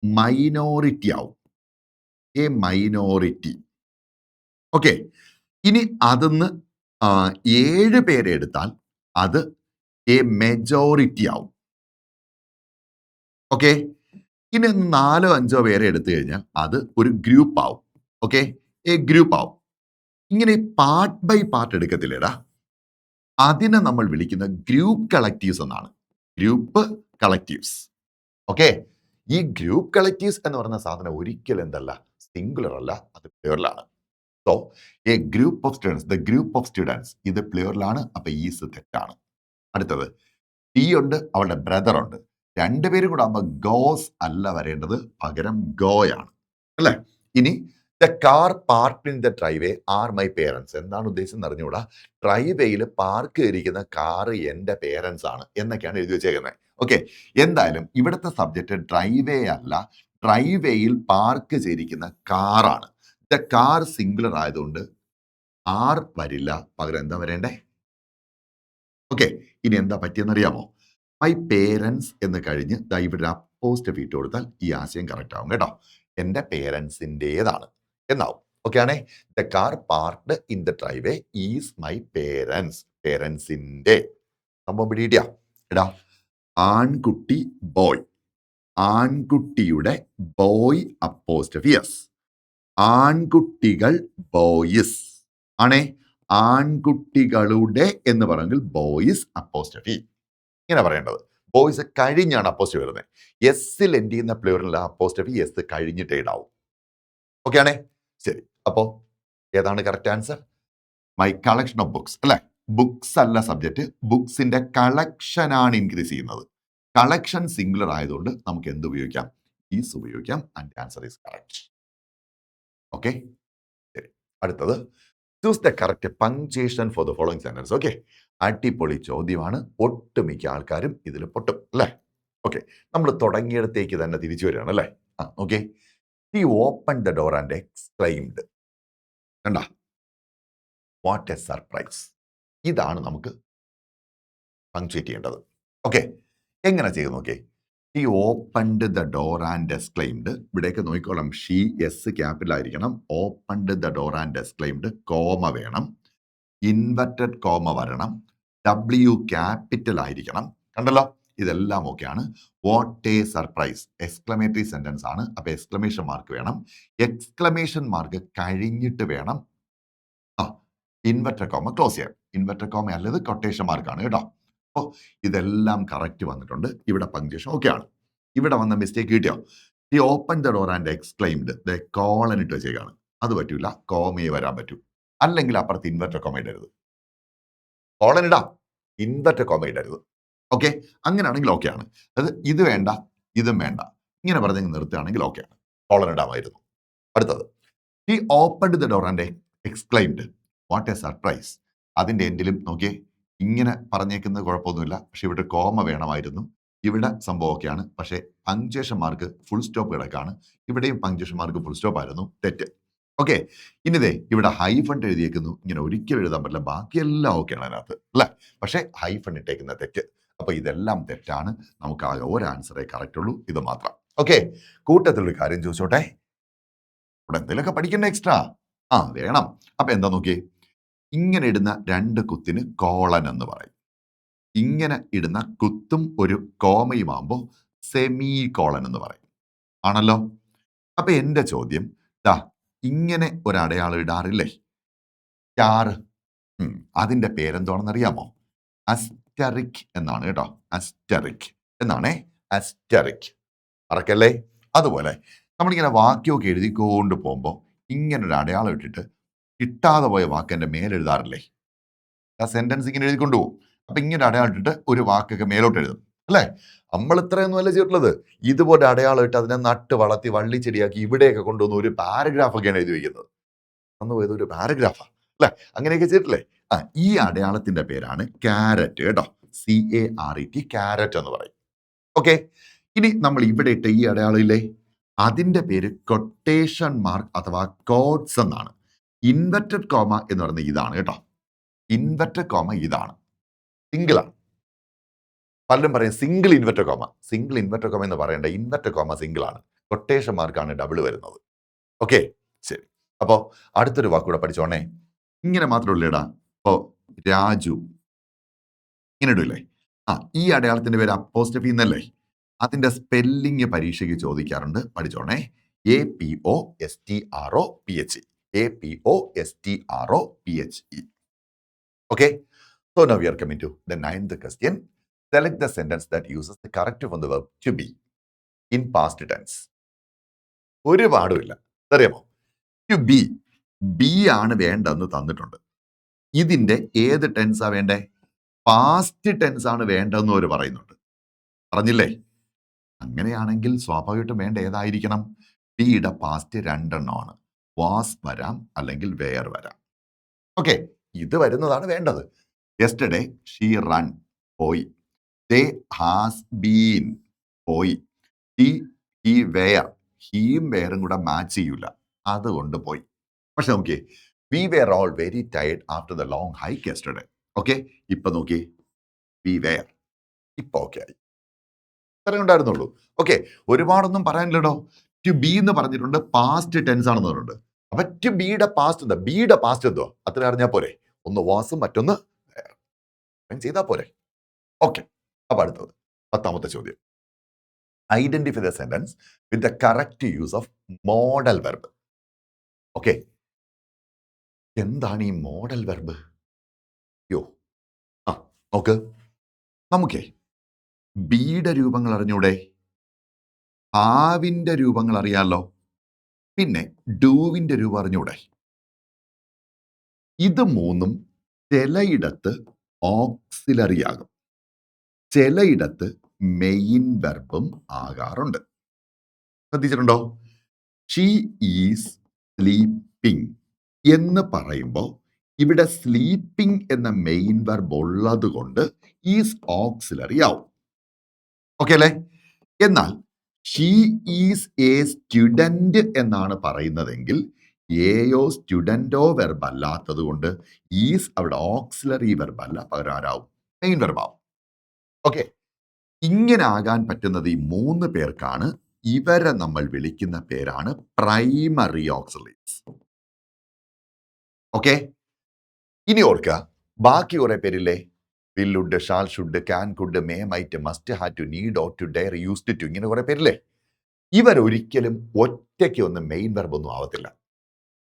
മൈനോറിറ്റി ആവും, എ മൈനോറിറ്റി. ഓക്കെ, ഇനി അതിന്ന് 7 പേരെ എടുത്താൽ അത് എ മെജോറിറ്റി ആവും. ഓക്കെ, ഇനി 4-5 പേരെ എടുത്തു കഴിഞ്ഞാൽ അത് ഒരു ഗ്രൂപ്പ് ആവും. ഓക്കെ, എ ഗ്രൂപ്പ് ആവും. ഇങ്ങനെ പാർട്ട് ബൈ പാർട്ട് എടുക്കത്തില്ലേടാ, അതിനെ നമ്മൾ വിളിക്കുന്ന ഗ്രൂപ്പ് കളക്റ്റീവ്സ് എന്നാണ്. Group collectives. ഓക്കെ, ഈ ഗ്രൂപ്പ് കളക്റ്റീവ്സ് എന്ന് പറയുന്ന സാധനം ഒരിക്കലും എന്തല്ല, സിംഗുലർ അല്ല, അത് പ്ലൂറലാണ്. So a group of students, the group of students, ഇത് പ്ലൂറലാണ്, അപ്പൊ ഈസ് തെറ്റാണ്. അടുത്തത് ടി ഉണ്ട്, അവളുടെ ബ്രദർ ഉണ്ട്, രണ്ടുപേരും കൂടെ ആകുമ്പോൾ ഗോസ് അല്ല വരേണ്ടത്, പകരം ഗോയാണ് അല്ലെ. ഇനി the car parked in the driveway are my parents, എന്താണ് ഉദ്ദേശം അറിഞ്ഞുകൂടാ. ഡ്രൈവേയിൽ പാർക്ക് ചെയ്തിരിക്കുന്ന കാറ് എൻ്റെ പേരൻസ് ആണ് എന്നൊക്കെയാണ് എഴുതി വെച്ചേക്കുന്നത്. ഓക്കെ, എന്തായാലും ഇവിടുത്തെ സബ്ജക്റ്റ് ഡ്രൈവേ അല്ല, ഡ്രൈവേയിൽ പാർക്ക് ചെയ്തിരിക്കുന്ന കാറാണ്. ദ കാർ സിംഗുലർ ആയതുകൊണ്ട് ആർ വരില്ല, പകരം എന്താ വരേണ്ടേ? ഓക്കെ, ഇനി എന്താ പറ്റിയെന്നറിയാമോ? മൈ പേരൻസ് എന്ന് കഴിഞ്ഞ് ഇവിടെ അപ്പോസ്ട്രോഫി ഇട്ട് കൊടുത്താൽ ഈ ആശയം കറക്റ്റ് ആവും കേട്ടോ. എൻ്റെ പേരൻസിൻ്റെതാണ് എന്നാവും. ഓക്കെ ആണേ. The car parked in the driveway is my parents, പേരൻസിൻ്റെ. സംഭവം പിടിയിട്ടാ. എടാ, ആൺകുട്ടി ബോയ്, ആൺകുട്ടിയുടെ ബോയ് അപ്പോസ്ട്രോഫി എസ്, ആൺകുട്ടികൾ ബോയ്സ് ആണേ. ആൺകുട്ടികളുടെ എന്ന് പറയുമെങ്കിൽ ബോയ്സ് അപ്പോസ്ട്രോഫി ഇങ്ങനെ പറയേണ്ടത്. ബോയ്സ് കഴിഞ്ഞാണ് അപ്പോസ്ട്രോഫി വരുന്നത്. എസ്സിൽ എൻഡ് ചെയ്യുന്ന പ്ലൂറൽ അപ്പോസ്ട്രോഫി എസ് കഴിഞ്ഞിട്ടേ ഇടാവും. ഓക്കെ ആണേ, ശരി. അപ്പോൾ ഏതാണ് correct answer? My collection of books അല്ലെ. ബുക്സ് അല്ല സബ്ജക്റ്റ്, ബുക്സിന്റെ കളക്ഷൻ ആണ് ഇൻക്രീസ് ചെയ്യുന്നത്. കളക്ഷൻ സിംഗുലർ ആയതുകൊണ്ട് നമുക്ക് എന്ത് ഉപയോഗിക്കാം? ഈസ് ഉപയോഗിക്കാം. And answer is correct. Okay, ശരി. അടുത്തത് choose the correct punctuation for the following sentence. Okay, അടിപൊളി ചോദ്യമാണ്. ഒട്ടുമിക്ക ആൾക്കാരും ഇതിൽ പൊട്ടും അല്ലേ. ഓക്കെ, നമ്മൾ തുടങ്ങിയിടത്തേക്ക് തന്നെ തിരിച്ചു വരികയാണ് അല്ലേ. Okay, he open the door and exclaimed. കണ്ട, വാട്ട് എ സർപ്രൈസ്. ഇതാണ് നമുക്ക് പങ്ക്ച്വേറ്റ് ചെയ്യേണ്ടത്. ഓക്കെ, എങ്ങനെ ചെയ്തു നോക്കേ. He opened the door and exclaimed. ഇവിടേക്ക് നോക്കിക്കോളാം, ഷീ എസ് ക്യാപിറ്റൽ ആയിരിക്കണം. Opened the door and exclaimed, comma വേണം, ഇൻവെർട്ടഡ് കോമ വരണം, ഡബ്ല്യു ക്യാപിറ്റൽ ആയിരിക്കണം. കണ്ടല്ലോ, ഇതെല്ലാം ഓക്കെയാണ്. What A surprise exclamatory sentence ആണ്, അപ്പൊ എക്സ്ക്ലമേഷൻ മാർക്ക് വേണം. എക്സ്ക്ലമേഷൻ മാർക്ക് കഴിഞ്ഞിട്ട് വേണം ഇൻവെർട്ടഡ് കോമ ക്ലോസ് ചെയ്യാൻ. ഇൻവെർട്ടഡ് കോമ അല്ലത് കൊട്ടേഷൻ മാർക്കാണ് കേട്ടോ. അപ്പോൾ ഇതെല്ലാം കറക്റ്റ് വന്നിട്ടുണ്ട്. ഇവിടെ പങ്ക്ച്വേഷൻ ഓക്കെ ആണ്. ഇവിടെ വന്ന മിസ്റ്റേക്ക് കിട്ടിയോ? ഈ open the door and exclaimed colon ഇട്ട് വെച്ചേക്കാണ്. അത് പറ്റൂല, കോമയെ വരാൻ പറ്റൂ. അല്ലെങ്കിൽ അപ്പുറത്ത് ഇൻവെർട്ടഡ് കോമ ഇടരുത്. കോളൻ ഇടാം, ഇൻവെർട്ടഡ് കോമ ഇടരുത്. ഓക്കെ, അങ്ങനെയാണെങ്കിൽ ഓക്കെ ആണ്. അത് ഇത് വേണ്ട, ഇതും വേണ്ട, ഇങ്ങനെ പറഞ്ഞെങ്കിൽ നിർത്തുകയാണെങ്കിൽ ഓക്കെ ആണ്. കോളൻ ഇടാമായിരുന്നു. അടുത്തത് ഈ open the door and exclaimed what A surprise. അതിൻ്റെ എൻഡിലും നോക്കിയേ, ഇങ്ങനെ പറഞ്ഞേക്കുന്നത് കുഴപ്പമൊന്നുമില്ല, പക്ഷെ ഇവിടെ കോമ വേണമായിരുന്നു. ഇവിടെ സംഭവമൊക്കെയാണ്. പക്ഷേ പങ്ക്ച്വേഷൻ മാർക്ക് ഫുൾ സ്റ്റോപ്പ് കിടക്കാണ്. ഇവിടെയും പങ്ക്ച്വേഷൻ മാർക്ക് ഫുൾ സ്റ്റോപ്പ് ആയിരുന്നു. തെറ്റ്. ഓക്കെ. ഇനി ഇവിടെ ഹൈഫൺ എഴുതിയേക്കുന്നു. ഇങ്ങനെ ഒരിക്കലും എഴുതാൻ പറ്റില്ല. ബാക്കിയെല്ലാം ഓക്കെയാണ് അതിനകത്ത് അല്ലേ? പക്ഷേ ഹൈഫൺ ഇട്ടേക്കുന്ന തെറ്റ്. അപ്പോൾ ഇതെല്ലാം തെറ്റാണ്. നമുക്ക് ആ ഒരു ആൻസറേ കറക്റ്റ് ഉള്ളൂ. ഇത് മാത്രം. ഓക്കെ. കൂട്ടത്തിലൊരു കാര്യം ചോദിച്ചോട്ടെ. ഇവിടെ എന്തെങ്കിലുമൊക്കെ പഠിക്കണ്ടേ എക്സ്ട്രാ? വേണം. അപ്പൊ എന്താ നോക്കിയേ, ഇങ്ങനെ ഇടുന്ന 2 കുത്തിന് കോളൻ എന്ന് പറയും. ഇങ്ങനെ ഇടുന്ന കുത്തും ഒരു കോമയുമാകുമ്പോൾ സെമി കോളൻ എന്ന് പറയും. ആണല്ലോ? അപ്പൊ എന്റെ ചോദ്യം ഇങ്ങനെ ഒരു അടയാളം ഇടാറില്ലേ? സ്റ്റാർ. അതിന്റെ പേരെന്തോണെന്ന് അറിയാമോ? അസ്റ്ററിക് എന്നാണ് കേട്ടോ. അസ്റ്ററിക് എന്നാണേ. അസ്റ്ററിക്. മറക്കല്ലേ? അതുപോലെ നമ്മളിങ്ങനെ വാക്യമൊക്കെ എഴുതിക്കൊണ്ട് പോകുമ്പോൾ ഇങ്ങനെ ഒരു അടയാളം ഇട്ടിട്ട് കിട്ടാതെ പോയ വാക്ക് എൻ്റെ മേലെഴുതാറില്ലേ? ആ സെന്റൻസ് ഇങ്ങനെ എഴുതിക്കൊണ്ടു പോകും. അപ്പൊ ഇങ്ങനെ അടയാളം ഇട്ടിട്ട് ഒരു വാക്കൊക്കെ മേലോട്ട് എഴുതും അല്ലേ? നമ്മൾ ഇത്രയൊന്നും അല്ല ചെയ്തിട്ടുള്ളത്. ഇതുപോലെ അടയാളം ഇട്ട് അതിനെ നട്ട് വളർത്തി വള്ളിച്ചെടിയാക്കി ഇവിടെയൊക്കെ കൊണ്ടുവന്ന് ഒരു പാരഗ്രാഫൊക്കെയാണ് എഴുതി വയ്ക്കുന്നത്. അന്ന് പോയത് ഒരു പാരഗ്രാഫാ അല്ലേ? അങ്ങനെയൊക്കെ ചെയ്തിട്ടില്ലേ? ഈ അടയാളത്തിന്റെ പേരാണ് ക്യാരറ്റ് കേട്ടോ. CARET, ക്യാരറ്റ് എന്ന് പറയും. ഓക്കെ. ഇനി നമ്മൾ ഇവിടെ ഇട്ട ഈ അടയാളം ഇല്ലേ, അതിന്റെ പേര് കൊട്ടേഷൻ മാർക്ക് അഥവാ കോട്സ് എന്നാണ്. ഇൻവെർട്ടഡ് കോമ എന്ന് പറയുന്നത് ഇതാണ് കേട്ടോ. ഇൻവെർട്ടഡ് കോമ ഇതാണ്, സിംഗിൾ ആണ്. പലരും പറയും single inverted comma. Single inverted comma എന്ന് പറയേണ്ട, ഇൻവെർട്ടഡ് കോമ സിംഗിൾ ആണ്. കൊട്ടേഷൻ മാർക്കാണ് ഡബിൾ വരുന്നത്. ഓക്കെ, ശരി. അപ്പോ അടുത്തൊരു വാക്കൂടെ പഠിച്ചോണേ. ഇങ്ങനെ മാത്രമല്ല ഇടാ. ഇപ്പോ രാജു ഇങ്ങനെ ഇടൂല്ലേ? ഈ അടയാളത്തിന്റെ പേര് അപ്പോസ്ട്രഫി എന്നല്ലേ? അതിന്റെ സ്പെല്ലിംഗ് പരീക്ഷയ്ക്ക് ചോദിക്കാറുണ്ട്. പഠിച്ചോണേ. APOSTROPHE. APOSTROPHE. Okay. So now we are coming to the 9th question. Select the sentence that uses the corrective of the verb to be in past tense. ഒരു പാടുമില്ല. അറിയാമോ? To be. ബി ആണ് വേണ്ടെന്ന് തന്നിട്ടുണ്ട്. ഇതിന്റെ ഏത് ടെൻസാ വേണ്ടേ? പാസ്റ്റ് ടെൻസ് ആണ് വേണ്ടെന്ന് അവർ പറയുന്നുണ്ട്. പറഞ്ഞില്ലേ? അങ്ങനെയാണെങ്കിൽ സ്വാഭാവികമായിട്ടും വേണ്ട ഏതായിരിക്കണം? ബിയുടെ പാസ്റ്റ് 2 എണ്ണമാണ്. വാസ് വരാം, അല്ലെങ്കിൽ വെയർ വരാം. ഓക്കെ, ഇത് വരുന്നതാണ് വേണ്ടത്. യെസ്റ്റർഡേ ഷീ റൺ, പോയി. ദേ ഹാസ് ബീൻ, പോയി. ഹി വെയർ, ഹീയും വെയറും കൂടെ മാച്ച് ചെയ്യൂല, അതുകൊണ്ട് പോയി. പക്ഷെ നോക്കിയേ, we were all very tired after the long hike yesterday. Okay, ഇപ്പൊ നോക്കിയേ, വി വെയർ. ഇപ്പൊ ഓക്കെ ആയി. ഇത്രയും ഉണ്ടായിരുന്നുള്ളൂ. ഓക്കെ, ഒരുപാടൊന്നും പറയാനില്ലടോ. ടു ബി എന്ന് പറഞ്ഞിട്ടുണ്ട്, പാസ്റ്റ് ടെൻസ് ആണെന്ന് പറഞ്ഞിട്ടുണ്ട്. അപ്പൊ ടു ബിയുടെ പാസ്റ്റ് എന്താ? ബിയുടെ പാസ്റ്റ് എന്തോ അത്ര അറിഞ്ഞാൽ പോരെ? ഒന്ന് വാസും മറ്റൊന്ന് ചെയ്താൽ പോരെ? ഓക്കെ, അപ്പൊ അടുത്തത് 10ാമത്തെ ചോദ്യം. Identify the sentence with the correct use of modal verb. Okay, എന്താണ് ഈ മോഡൽ വെർബ്? നോക്ക്, നമുക്കേ ബിയുടെ രൂപങ്ങൾ അറിഞ്ഞൂടെ? ഹാവിന്റെ രൂപങ്ങൾ അറിയാലോ. പിന്നെ ഡൂവിന്റെ രൂപം അറിഞ്ഞൂടെ? ഇത് മൂന്നും ചിലയിടത്ത് ഓക്സിലറി ആകും, ചിലയിടത്ത് മെയിൻ വെർബും ആകാറുണ്ട്. ശ്രദ്ധിച്ചിട്ടുണ്ടോ? ഷീ ഈസ് സ്ലീപ്പിംഗ് എന്ന് പറയുമ്പോൾ ഇവിടെ സ്ലീപ്പിംഗ് എന്ന മെയിൻ വെർബ് ഉള്ളത് കൊണ്ട് ഈസ് ഓക്സിലറി ആവും. ഓക്കെ അല്ലേ? എന്നാൽ ഷീ ഈസ് എ സ്റ്റുഡന്റ് എന്നാണ് പറയുന്നതെങ്കിൽ എയോ സ്റ്റുഡന്റോ വെർബ് അല്ലാത്തത് കൊണ്ട് ഈസ് അവിടെ ഓക്സിലറി വെർബ് അല്ല, പകരം ആരാവും? മെയിൻ വെർബാവും. ഓക്കെ, ഇങ്ങനെ ആകാൻ പറ്റുന്നത് ഈ 3 പേർക്കാണ്. ഇവരെ നമ്മൾ വിളിക്കുന്ന പേരാണ് പ്രൈമറി ഓക്സിലറീസ്. ഓക്കെ, ഇനി ഓർക്കുക, ബാക്കി കുറെ പേരില്ലേ? Will, would, shall, should, can, could, may, might, must, have to, need, ought to, dare, used to, ഇങ്ങനെ കുറെ പേരില്ലേ? ഇവരൊരിക്കലും ഒറ്റയ്ക്ക് ഒന്നും മെയിൻ വെർബ് ഒന്നും ആവത്തില്ല.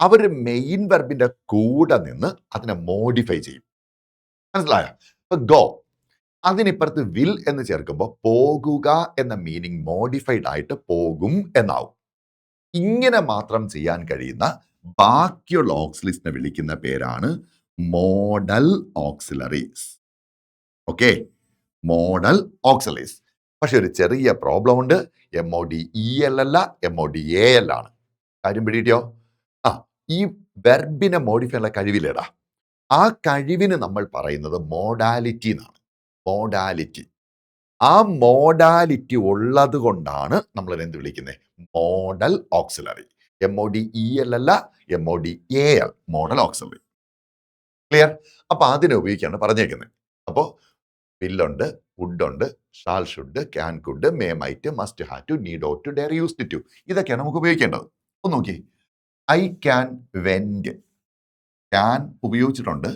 അവർ മെയിൻ വെർബിന്റെ കൂടെ നിന്ന് അതിനെ മോഡിഫൈ ചെയ്യും. മനസ്സിലായ? ഇപ്പൊ ഗോ, അതിനിപ്പുറത്ത് വിൽ എന്ന് ചേർക്കുമ്പോൾ പോകുക എന്ന മീനിങ് മോഡിഫൈഡ് ആയിട്ട് പോകും എന്നാവും. ഇങ്ങനെ മാത്രം ചെയ്യാൻ കഴിയുന്ന ബാക്കിയുള്ള ഓക്സിലറീസിനെ വിളിക്കുന്ന പേരാണ് modal auxiliaries. Okay, modal auxiliaries. പക്ഷെ ഒരു ചെറിയ പ്രോബ്ലം ഉണ്ട്. MODEL അല്ല, MODAL ആണ്. കാര്യം പിടിയിട്ടോ? ഈ വെർബിനെ മോഡിഫൈ ഉള്ള കഴിവില്ലേടാ, ആ കഴിവിന് നമ്മൾ പറയുന്നത് മോഡാലിറ്റി എന്നാണ്. മോഡാലിറ്റി. ആ മോഡാലിറ്റി ഉള്ളത് കൊണ്ടാണ് നമ്മൾ എന്ത് വിളിക്കുന്നത്? Modal auxiliary. MODEL അല്ല, MODAL, മോഡൽ ഓക്സിലറി. ക്ലിയർ? അപ്പൊ അതിനെ ഉപയോഗിക്കാണ് പറഞ്ഞേക്കുന്നത്. അപ്പോൾ വില്ലുണ്ട്, വുഡുണ്ട്, shall should, can could, may might, must have to, need ought to, dare used to. ഇതൊക്കെയാണ് നമുക്ക് ഉപയോഗിക്കേണ്ടത്. ഒന്ന് നോക്കി. I can went. ക്യാൻ ഉപയോഗിച്ചിട്ടുണ്ട്.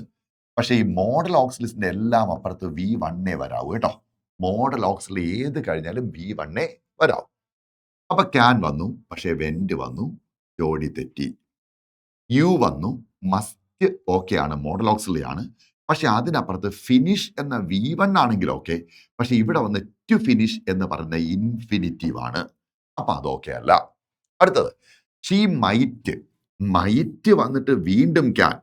പക്ഷേ ഈ മോഡൽ ഓക്സിലിസിന്റെ എല്ലാം അപ്പുറത്ത് V1 വരാവൂ കേട്ടോ. മോഡൽ ഓക്സിലറി ഏത് കഴിഞ്ഞാലും V1 വരാവും. അപ്പൊ ക്യാൻ വന്നു, പക്ഷേ വെന്റ് വന്നു, ജോഡി തെറ്റി. യു വന്നു, മസ്റ്റ് ഓക്കെ ആണ്, മോഡൽ ഓക്സിലറി ആണ്. പക്ഷെ അതിനപ്പുറത്ത് ഫിനിഷ് എന്ന V1 ആണെങ്കിൽ ഓക്കെ. പക്ഷെ ഇവിടെ വന്ന് ടു ഫിനിഷ് എന്ന് പറയുന്ന ഇൻഫിനിറ്റീവ് ആണ്. അപ്പൊ അത് ഓക്കെ അല്ല. അടുത്തത് ഷീ മൈറ്റ്. മൈറ്റ് വന്നിട്ട് വീണ്ടും ക്യാൻ.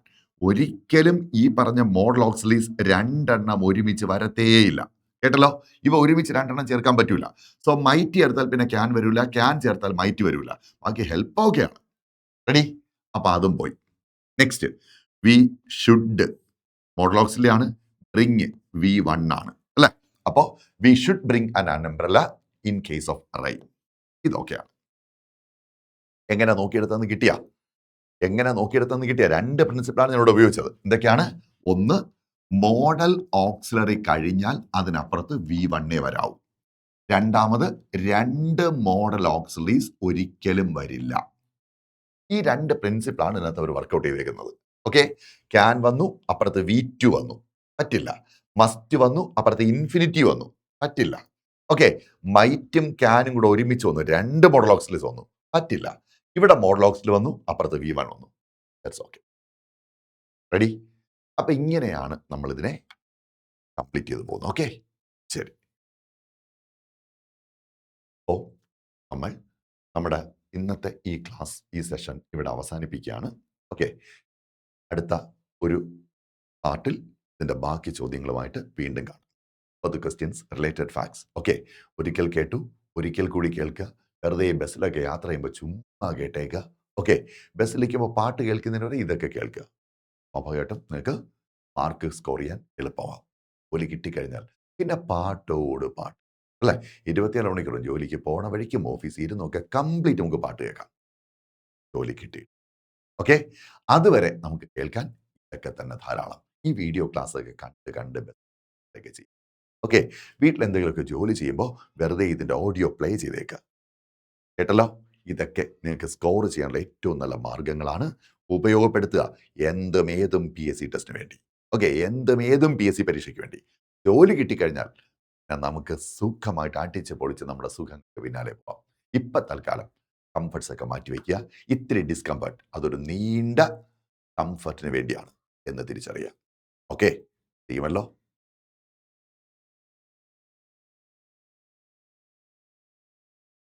ഒരിക്കലും ഈ പറഞ്ഞ മോഡൽ ഓക്സിലീസ് രണ്ടെണ്ണം ഒരുമിച്ച് വരത്തേയില്ല. കേട്ടല്ലോ? ഇവ ഒരുമിച്ച് രണ്ടെണ്ണം ചേർക്കാൻ പറ്റൂല. സോ മൈറ്റ് ചേർത്താൽ പിന്നെ ക്യാൻ വരൂല, ക്യാൻ ചേർത്താൽ മൈറ്റ് വരൂല. ബാക്കി ഹെൽപ്പ് ഓക്കെയാണ്. റെഡി? അപ്പൊ അതും പോയി. Next we should modal auxiliary ആണ്. ബ്രിങ് V1 ആണ് അല്ലെ? അപ്പോ we should bring an umbrella in case of rain. ഇതൊക്കെയാണ്. എങ്ങനെ നോക്കിയെടുത്തെന്ന് കിട്ടിയ? രണ്ട് പ്രിൻസിപ്പിളാണ് ഞാനിവിടെ ഉപയോഗിച്ചത്. എന്തൊക്കെയാണ്? ഒന്ന്, മോഡൽ ഓക്സിലറി കഴിഞ്ഞാൽ അതിനപ്പുറത്ത് V1 വരാവും. രണ്ടാമത്, രണ്ട് മോഡൽ ഓക്സിലറീസ് ഒരിക്കലും വരില്ല. ഈ രണ്ട് പ്രിൻസിപ്പിളാണ് ഇതിനകത്ത് അവർ വർക്കൗട്ട് ചെയ്തേക്കുന്നത്. ഓക്കെ, ക്യാൻ വന്നു, അപ്പുറത്ത് V2 വന്നു, പറ്റില്ല. മസ്റ്റ് വന്നു, അപ്പുറത്ത് ഇൻഫിനിറ്റി വന്നു, പറ്റില്ല. ഓക്കെ, മൈറ്റും ക്യാനും കൂടെ ഒരുമിച്ച് വന്നു, രണ്ട് മോഡൽ ഓക്സിലറീസ് വന്നു, പറ്റില്ല. ഇവിടെ മോഡൽ ഓക്സിലറി വന്നു, അപ്പുറത്ത് V1 വന്നു. That's okay. റെഡി? അപ്പൊ ഇങ്ങനെയാണ് നമ്മൾ ഇതിനെ കംപ്ലീറ്റ് ചെയ്ത് പോകുന്നത്. ഓക്കെ, ശരി. അപ്പോൾ നമ്മൾ നമ്മുടെ ഇന്നത്തെ ഈ ക്ലാസ്, ഈ സെഷൻ ഇവിടെ അവസാനിപ്പിക്കുകയാണ്. ഓക്കെ, അടുത്ത ഒരു പാർട്ടിൽ ഇതിൻ്റെ ബാക്കി ചോദ്യങ്ങളുമായിട്ട് വീണ്ടും കാണാം. അത് ക്വസ്റ്റ്യൻസ്, റിലേറ്റഡ് ഫാക്ട്സ്. ഓക്കെ, ഒരിക്കൽ കേട്ടു, ഒരിക്കൽ കൂടി കേൾക്കുക. വെറുതെ ബസ്സിലൊക്കെ യാത്ര ചെയ്യുമ്പോൾ ചുമ്മാ കേട്ടേക്കുക. ഓക്കെ, ബസ്സിലിരിക്കുമ്പോൾ പാട്ട് കേൾക്കുന്നതിന് വരെ ഇതൊക്കെ കേൾക്കുക. സ്വാഭാവികമായിട്ടും നിങ്ങൾക്ക് മാർക്ക് സ്കോർ ചെയ്യാൻ എളുപ്പമാകും. ജോലി കിട്ടിക്കഴിഞ്ഞാൽ പിന്നെ പാട്ടോട് പാട്ട് അല്ലേ? 24 മണിക്കൂറും ജോലിക്ക് പോണ വഴിക്കും ഓഫീസിൽ ഇരുന്നൊക്കെ കംപ്ലീറ്റ് നമുക്ക് പാട്ട് കേൾക്കാം. ജോലി കിട്ടി. ഓക്കെ, അതുവരെ നമുക്ക് കേൾക്കാൻ ഇതൊക്കെ തന്നെ ധാരാളം. ഈ വീഡിയോ ക്ലാസ് ഒക്കെ കണ്ട് ഒക്കെ ചെയ്യും. ഓക്കെ, വീട്ടിൽ എന്തെങ്കിലുമൊക്കെ ജോലി ചെയ്യുമ്പോൾ വെറുതെ ഇതിൻ്റെ ഓഡിയോ പ്ലേ ചെയ്തേക്കുക. കേട്ടല്ലോ? ഇതൊക്കെ നിങ്ങൾക്ക് സ്കോർ ചെയ്യാനുള്ള ഏറ്റവും നല്ല മാർഗങ്ങളാണ്. ഉപയോഗപ്പെടുത്തുക. എന്തും ഏതും PSC ടെസ്റ്റിന് വേണ്ടി. ഓക്കെ, എന്തും ഏതും PSC പരീക്ഷയ്ക്ക് വേണ്ടി. ജോലി കിട്ടിക്കഴിഞ്ഞാൽ നമുക്ക് സുഖമായിട്ട് അടിച്ച് പൊളിച്ച് നമ്മുടെ സുഖങ്ങൾക്ക് പിന്നാലെ പോകാം. ഇപ്പം തൽക്കാലം കംഫർട്ട്സ് ഒക്കെ മാറ്റി വയ്ക്കുക. ഇത്തിരി ഡിസ്കംഫർട്ട് അതൊരു നീണ്ട കംഫർട്ടിന് വേണ്ടിയാണ് എന്ന് തിരിച്ചറിയുക. ഓക്കെ, ചെയ്യുമല്ലോ?